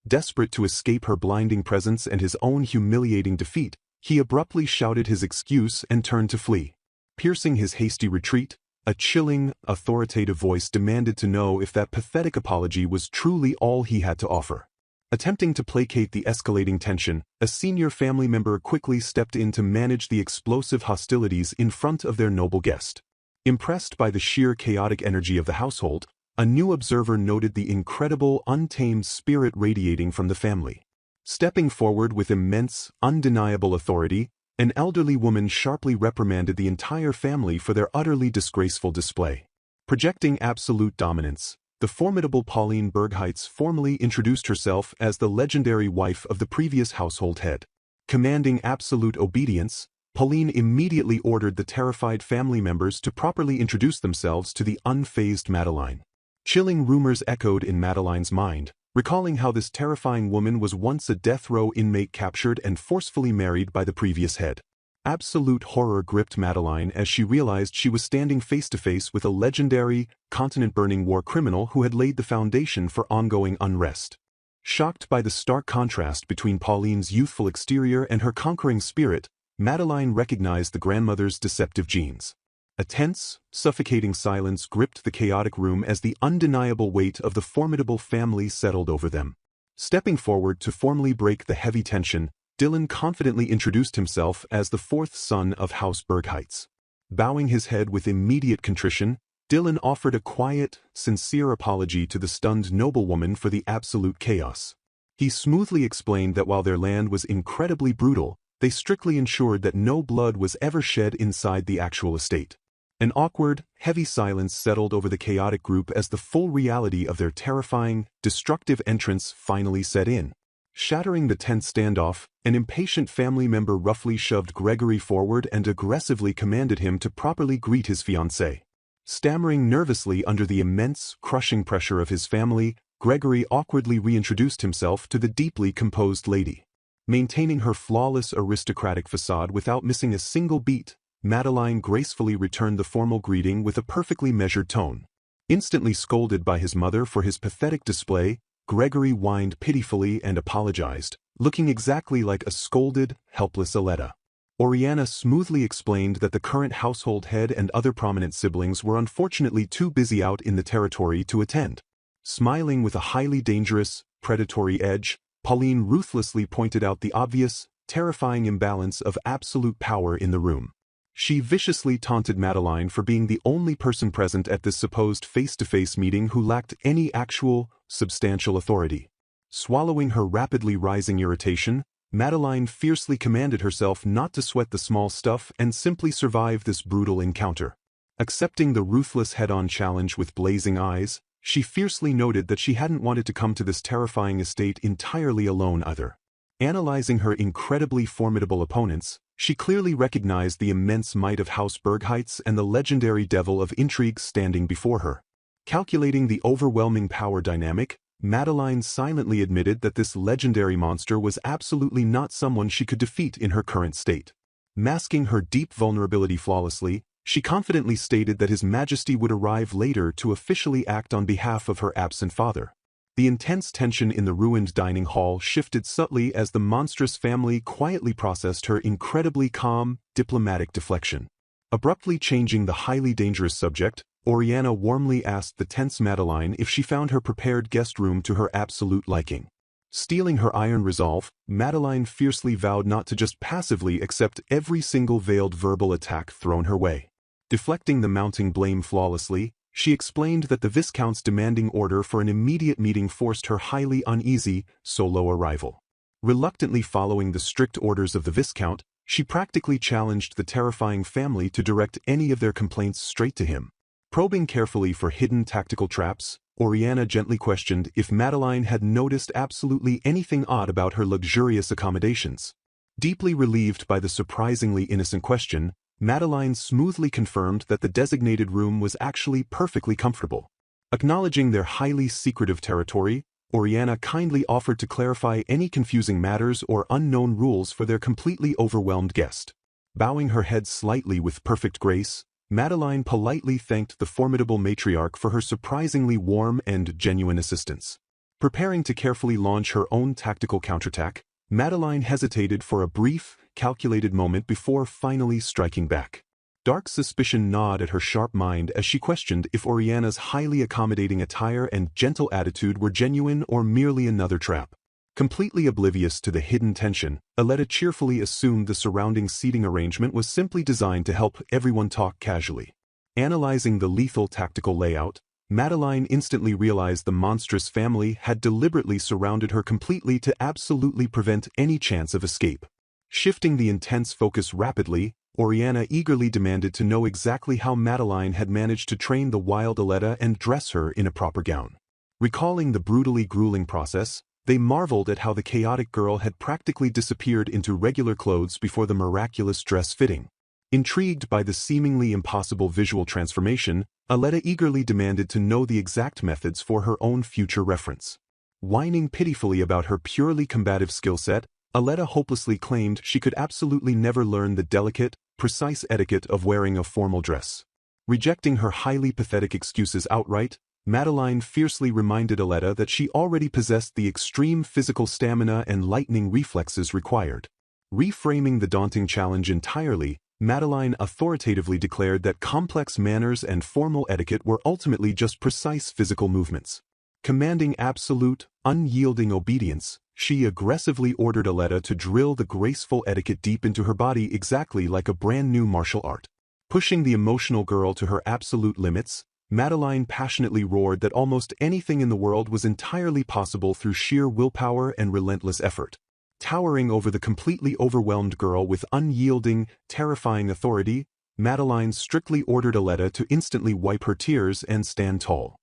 Desperate to escape her blinding presence and his own humiliating defeat, he abruptly shouted his excuse and turned to flee. Piercing his hasty retreat, a chilling, authoritative voice demanded to know if that pathetic apology was truly all he had to offer. Attempting to placate the escalating tension, a senior family member quickly stepped in to manage the explosive hostilities in front of their noble guest. Impressed by the sheer chaotic energy of the household, a new observer noted the incredible, untamed spirit radiating from the family. Stepping forward with immense, undeniable authority, an elderly woman sharply reprimanded the entire family for their utterly disgraceful display. Projecting absolute dominance, the formidable Pauline Bergheitz formally introduced herself as the legendary wife of the previous household head. Commanding absolute obedience, Pauline immediately ordered the terrified family members to properly introduce themselves to the unfazed Madeline. Chilling rumors echoed in Madeline's mind, recalling how this terrifying woman was once a death row inmate captured and forcefully married by the previous head. Absolute horror gripped Madeline as she realized she was standing face to face with a legendary, continent-burning war criminal who had laid the foundation for ongoing unrest. Shocked by the stark contrast between Pauline's youthful exterior and her conquering spirit, Madeline recognized the grandmother's deceptive genes. A tense, suffocating silence gripped the chaotic room as the undeniable weight of the formidable family settled over them. Stepping forward to formally break the heavy tension, Dylan confidently introduced himself as the fourth son of House Bergheitz. Bowing his head with immediate contrition, Dylan offered a quiet, sincere apology to the stunned noblewoman for the absolute chaos. He smoothly explained that while their land was incredibly brutal, they strictly ensured that no blood was ever shed inside the actual estate. An awkward, heavy silence settled over the chaotic group as the full reality of their terrifying, destructive entrance finally set in. Shattering the tense standoff, an impatient family member roughly shoved Gregory forward and aggressively commanded him to properly greet his fiancée. Stammering nervously under the immense, crushing pressure of his family, Gregory awkwardly reintroduced himself to the deeply composed lady. Maintaining her flawless aristocratic facade without missing a single beat, Madeline gracefully returned the formal greeting with a perfectly measured tone. Instantly scolded by his mother for his pathetic display, Gregory whined pitifully and apologized, looking exactly like a scolded, helpless Aletta. Oriana smoothly explained that the current household head and other prominent siblings were unfortunately too busy out in the territory to attend. Smiling with a highly dangerous, predatory edge, Pauline ruthlessly pointed out the obvious, terrifying imbalance of absolute power in the room. She viciously taunted Madeline for being the only person present at this supposed face-to-face meeting who lacked any actual, substantial authority. Swallowing her rapidly rising irritation, Madeline fiercely commanded herself not to sweat the small stuff and simply survive this brutal encounter. Accepting the ruthless head-on challenge with blazing eyes, she fiercely noted that she hadn't wanted to come to this terrifying estate entirely alone either. Analyzing her incredibly formidable opponents, she clearly recognized the immense might of House Bergheitz and the legendary devil of intrigue standing before her. Calculating the overwhelming power dynamic, Madeline silently admitted that this legendary monster was absolutely not someone she could defeat in her current state. Masking her deep vulnerability flawlessly, she confidently stated that His Majesty would arrive later to officially act on behalf of her absent father. The intense tension in the ruined dining hall shifted subtly as the monstrous family quietly processed her incredibly calm, diplomatic deflection. Abruptly changing the highly dangerous subject, Oriana warmly asked the tense Madeline if she found her prepared guest room to her absolute liking. Steeling her iron resolve, Madeline fiercely vowed not to just passively accept every single veiled verbal attack thrown her way. Deflecting the mounting blame flawlessly, she explained that the Viscount's demanding order for an immediate meeting forced her highly uneasy, solo arrival. Reluctantly following the strict orders of the Viscount, she practically challenged the terrifying family to direct any of their complaints straight to him. Probing carefully for hidden tactical traps, Oriana gently questioned if Madeline had noticed absolutely anything odd about her luxurious accommodations. Deeply relieved by the surprisingly innocent question, Madeline smoothly confirmed that the designated room was actually perfectly comfortable. Acknowledging their highly secretive territory, Oriana kindly offered to clarify any confusing matters or unknown rules for their completely overwhelmed guest. Bowing her head slightly with perfect grace, Madeline politely thanked the formidable matriarch for her surprisingly warm and genuine assistance. Preparing to carefully launch her own tactical counterattack, Madeline hesitated for a brief, calculated moment before finally striking back. Dark suspicion gnawed at her sharp mind as she questioned if Oriana's highly accommodating attire and gentle attitude were genuine or merely another trap. Completely oblivious to the hidden tension, Aletta cheerfully assumed the surrounding seating arrangement was simply designed to help everyone talk casually. Analyzing the lethal tactical layout, Madeline instantly realized the monstrous family had deliberately surrounded her completely to absolutely prevent any chance of escape. Shifting the intense focus rapidly, Oriana eagerly demanded to know exactly how Madeline had managed to train the wild Aletta and dress her in a proper gown. Recalling the brutally grueling process, they marveled at how the chaotic girl had practically disappeared into regular clothes before the miraculous dress fitting. Intrigued by the seemingly impossible visual transformation, Aletta eagerly demanded to know the exact methods for her own future reference. Whining pitifully about her purely combative skill set, Aletta hopelessly claimed she could absolutely never learn the delicate, precise etiquette of wearing a formal dress. Rejecting her highly pathetic excuses outright, Madeline fiercely reminded Aletta that she already possessed the extreme physical stamina and lightning reflexes required. Reframing the daunting challenge entirely, Madeline authoritatively declared that complex manners and formal etiquette were ultimately just precise physical movements. Commanding absolute, unyielding obedience, she aggressively ordered Aletta to drill the graceful etiquette deep into her body exactly like a brand new martial art. Pushing the emotional girl to her absolute limits, Madeline passionately roared that almost anything in the world was entirely possible through sheer willpower and relentless effort. Towering over the completely overwhelmed girl with unyielding, terrifying authority, Madeline strictly ordered Aletta to instantly wipe her tears and stand tall.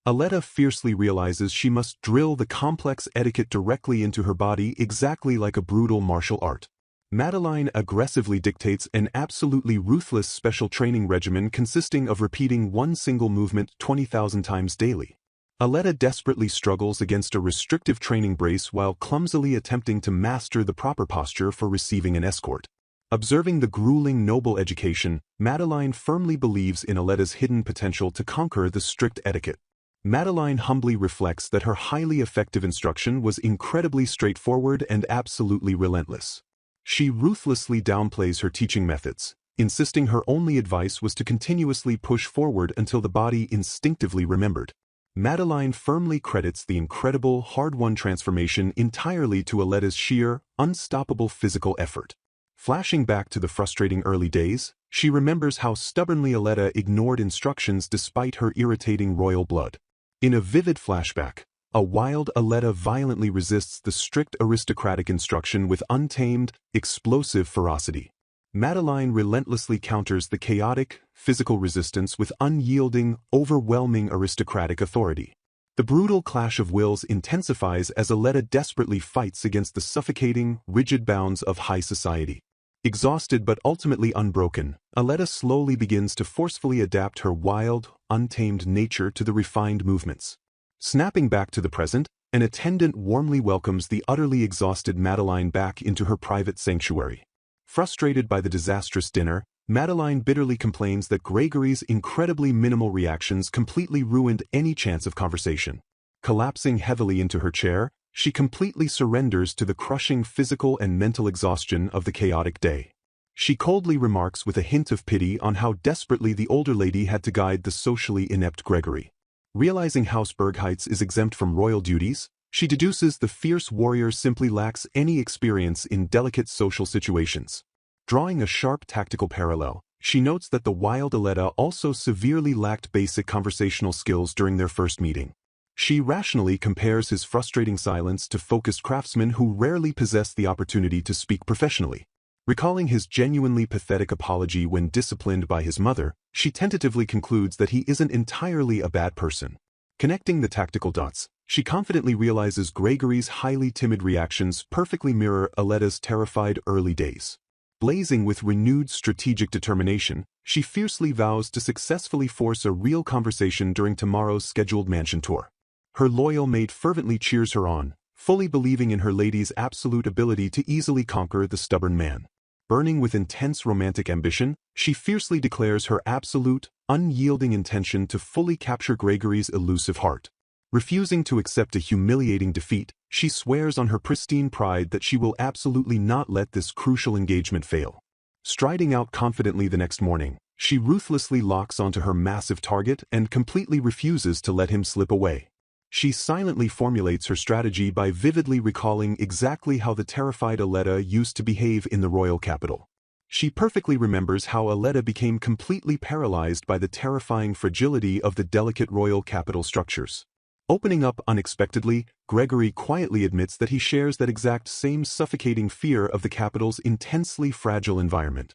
Aletta fiercely realizes she must drill the complex etiquette directly into her body exactly like a brutal martial art. Madeline aggressively dictates an absolutely ruthless special training regimen consisting of repeating one single movement 20,000 times daily. Aletta desperately struggles against a restrictive training brace while clumsily attempting to master the proper posture for receiving an escort. Observing the grueling noble education, Madeline firmly believes in Aletta's hidden potential to conquer the strict etiquette. Madeline humbly reflects that her highly effective instruction was incredibly straightforward and absolutely relentless. She ruthlessly downplays her teaching methods, insisting her only advice was to continuously push forward until the body instinctively remembered. Madeline firmly credits the incredible, hard-won transformation entirely to Aletta's sheer, unstoppable physical effort. Flashing back to the frustrating early days, she remembers how stubbornly Aletta ignored instructions despite her irritating royal blood. In a vivid flashback, a wild Aletta violently resists the strict aristocratic instruction with untamed, explosive ferocity. Madeline relentlessly counters the chaotic, physical resistance with unyielding, overwhelming aristocratic authority. The brutal clash of wills intensifies as Aletta desperately fights against the suffocating, rigid bounds of high society. Exhausted but ultimately unbroken, Aletta slowly begins to forcefully adapt her wild, untamed nature to the refined movements. Snapping back to the present, an attendant warmly welcomes the utterly exhausted Madeline back into her private sanctuary. Frustrated by the disastrous dinner, Madeline bitterly complains that Gregory's incredibly minimal reactions completely ruined any chance of conversation. Collapsing heavily into her chair, she completely surrenders to the crushing physical and mental exhaustion of the chaotic day. She coldly remarks with a hint of pity on how desperately the older lady had to guide the socially inept Gregory. Realizing House Bergheitz is exempt from royal duties, she deduces the fierce warrior simply lacks any experience in delicate social situations. Drawing a sharp tactical parallel, she notes that the wild Aletta also severely lacked basic conversational skills during their first meeting. She rationally compares his frustrating silence to focused craftsmen who rarely possess the opportunity to speak professionally. Recalling his genuinely pathetic apology when disciplined by his mother, she tentatively concludes that he isn't entirely a bad person. Connecting the tactical dots, she confidently realizes Gregory's highly timid reactions perfectly mirror Aletta's terrified early days. Blazing with renewed strategic determination, she fiercely vows to successfully force a real conversation during tomorrow's scheduled mansion tour. Her loyal mate fervently cheers her on, fully believing in her lady's absolute ability to easily conquer the stubborn man. Burning with intense romantic ambition, she fiercely declares her absolute, unyielding intention to fully capture Gregory's elusive heart. Refusing to accept a humiliating defeat, she swears on her pristine pride that she will absolutely not let this crucial engagement fail. Striding out confidently the next morning, she ruthlessly locks onto her massive target and completely refuses to let him slip away. She silently formulates her strategy by vividly recalling exactly how the terrified Aletta used to behave in the royal capital. She perfectly remembers how Aletta became completely paralyzed by the terrifying fragility of the delicate royal capital structures. Opening up unexpectedly, Gregory quietly admits that he shares that exact same suffocating fear of the capital's intensely fragile environment.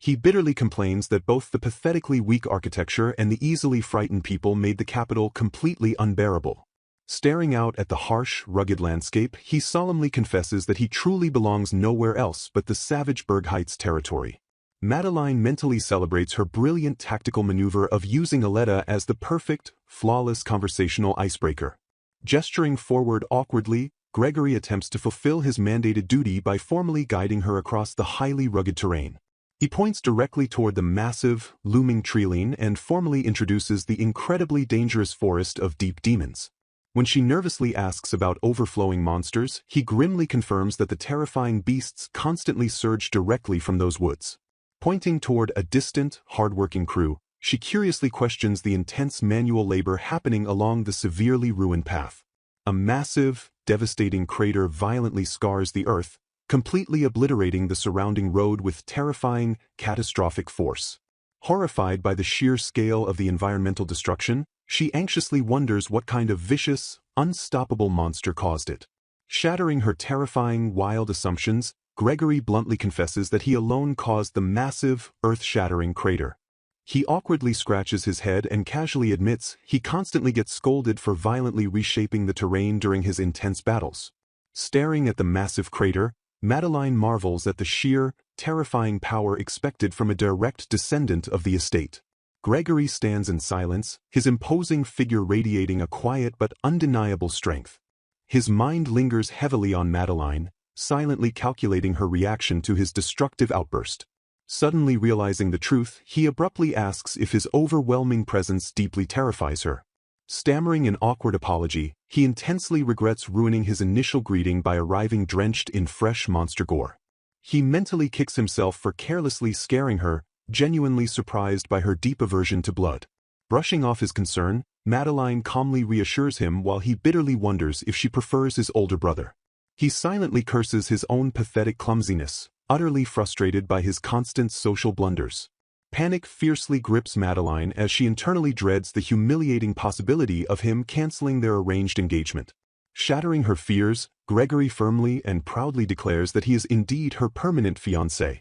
He bitterly complains that both the pathetically weak architecture and the easily frightened people made the capital completely unbearable. Staring out at the harsh, rugged landscape, he solemnly confesses that he truly belongs nowhere else but the savage Bergheitz territory. Madeline mentally celebrates her brilliant tactical maneuver of using Aletta as the perfect, flawless conversational icebreaker. Gesturing forward awkwardly, Gregory attempts to fulfill his mandated duty by formally guiding her across the highly rugged terrain. He points directly toward the massive, looming treeline and formally introduces the incredibly dangerous forest of deep demons. When she nervously asks about overflowing monsters, he grimly confirms that the terrifying beasts constantly surge directly from those woods. Pointing toward a distant, hard-working crew, she curiously questions the intense manual labor happening along the severely ruined path. A massive, devastating crater violently scars the earth, completely obliterating the surrounding road with terrifying, catastrophic force. Horrified by the sheer scale of the environmental destruction, she anxiously wonders what kind of vicious, unstoppable monster caused it. Shattering her terrifying, wild assumptions, Gregory bluntly confesses that he alone caused the massive, earth-shattering crater. He awkwardly scratches his head and casually admits he constantly gets scolded for violently reshaping the terrain during his intense battles. Staring at the massive crater, Madeline marvels at the sheer, terrifying power expected from a direct descendant of the estate. Gregory stands in silence, his imposing figure radiating a quiet but undeniable strength. His mind lingers heavily on Madeline, silently calculating her reaction to his destructive outburst. Suddenly realizing the truth, he abruptly asks if his overwhelming presence deeply terrifies her. Stammering an awkward apology, he intensely regrets ruining his initial greeting by arriving drenched in fresh monster gore. He mentally kicks himself for carelessly scaring her, genuinely surprised by her deep aversion to blood. Brushing off his concern, Madeline calmly reassures him while he bitterly wonders if she prefers his older brother. He silently curses his own pathetic clumsiness, utterly frustrated by his constant social blunders. Panic fiercely grips Madeline as she internally dreads the humiliating possibility of him canceling their arranged engagement. Shattering her fears, Gregory firmly and proudly declares that he is indeed her permanent fiancé.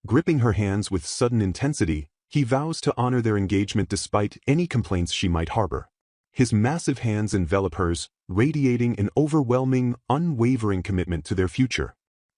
Gripping her hands with sudden intensity, he vows to honor their engagement despite any complaints she might harbor. His massive hands envelop hers, radiating an overwhelming, unwavering commitment to their future.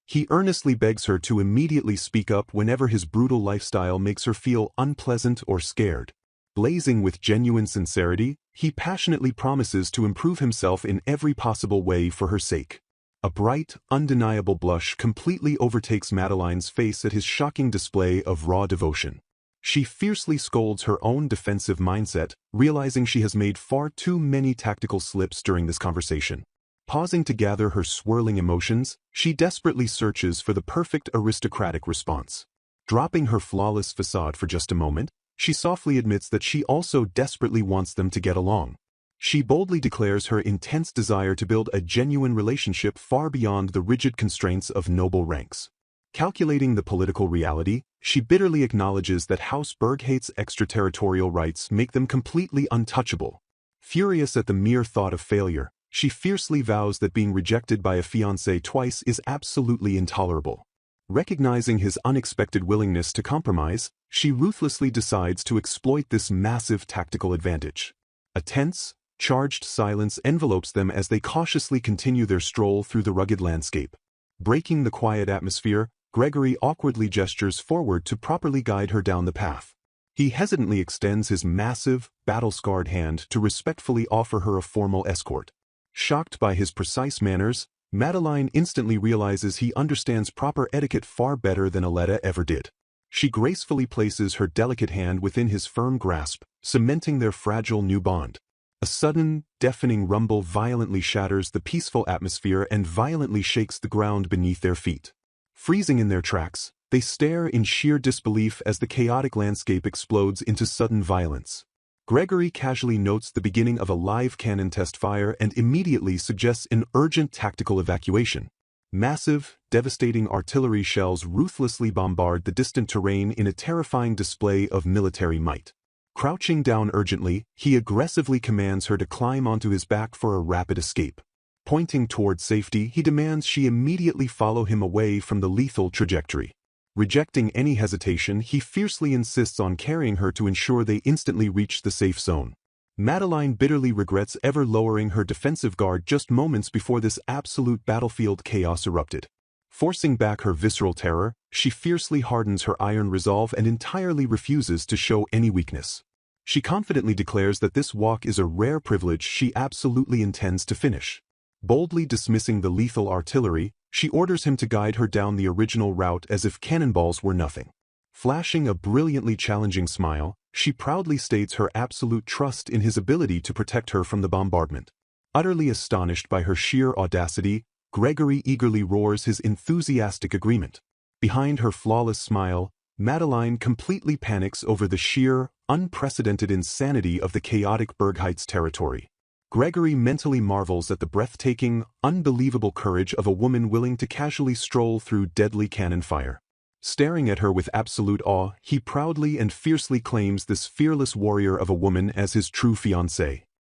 He earnestly begs her to immediately speak up whenever his brutal lifestyle makes her feel unpleasant or scared. Blazing with genuine sincerity, he passionately promises to improve himself in every possible way for her sake. A bright, undeniable blush completely overtakes Madeline's face at his shocking display of raw devotion. She fiercely scolds her own defensive mindset, realizing she has made far too many tactical slips during this conversation. Pausing to gather her swirling emotions, she desperately searches for the perfect aristocratic response. Dropping her flawless facade for just a moment, she softly admits that she also desperately wants them to get along. She boldly declares her intense desire to build a genuine relationship far beyond the rigid constraints of noble ranks. Calculating the political reality, she bitterly acknowledges that House Berghate's extraterritorial rights make them completely untouchable. Furious at the mere thought of failure, she fiercely vows that being rejected by a fiancé twice is absolutely intolerable. Recognizing his unexpected willingness to compromise, she ruthlessly decides to exploit this massive tactical advantage. A tense, charged silence envelopes them as they cautiously continue their stroll through the rugged landscape. Breaking the quiet atmosphere, Gregory awkwardly gestures forward to properly guide her down the path. He hesitantly extends his massive, battle-scarred hand to respectfully offer her a formal escort. Shocked by his precise manners, Madeline instantly realizes he understands proper etiquette far better than Aletta ever did. She gracefully places her delicate hand within his firm grasp, cementing their fragile new bond. A sudden, deafening rumble violently shatters the peaceful atmosphere and violently shakes the ground beneath their feet. Freezing in their tracks, they stare in sheer disbelief as the chaotic landscape explodes into sudden violence. Gregory casually notes the beginning of a live cannon test fire and immediately suggests an urgent tactical evacuation. Massive, devastating artillery shells ruthlessly bombard the distant terrain in a terrifying display of military might. Crouching down urgently, he aggressively commands her to climb onto his back for a rapid escape. Pointing toward safety, he demands she immediately follow him away from the lethal trajectory. Rejecting any hesitation, he fiercely insists on carrying her to ensure they instantly reach the safe zone. Madeline bitterly regrets ever lowering her defensive guard just moments before this absolute battlefield chaos erupted. Forcing back her visceral terror, she fiercely hardens her iron resolve and entirely refuses to show any weakness. She confidently declares that this walk is a rare privilege she absolutely intends to finish. Boldly dismissing the lethal artillery, she orders him to guide her down the original route as if cannonballs were nothing. Flashing a brilliantly challenging smile, she proudly states her absolute trust in his ability to protect her from the bombardment. Utterly astonished by her sheer audacity, Gregory eagerly roars his enthusiastic agreement. Behind her flawless smile, Madeline completely panics over the sheer, unprecedented insanity of the chaotic Berghate's territory. Gregory mentally marvels at the breathtaking, unbelievable courage of a woman willing to casually stroll through deadly cannon fire. Staring at her with absolute awe, he proudly and fiercely claims this fearless warrior of a woman as his true fiancée.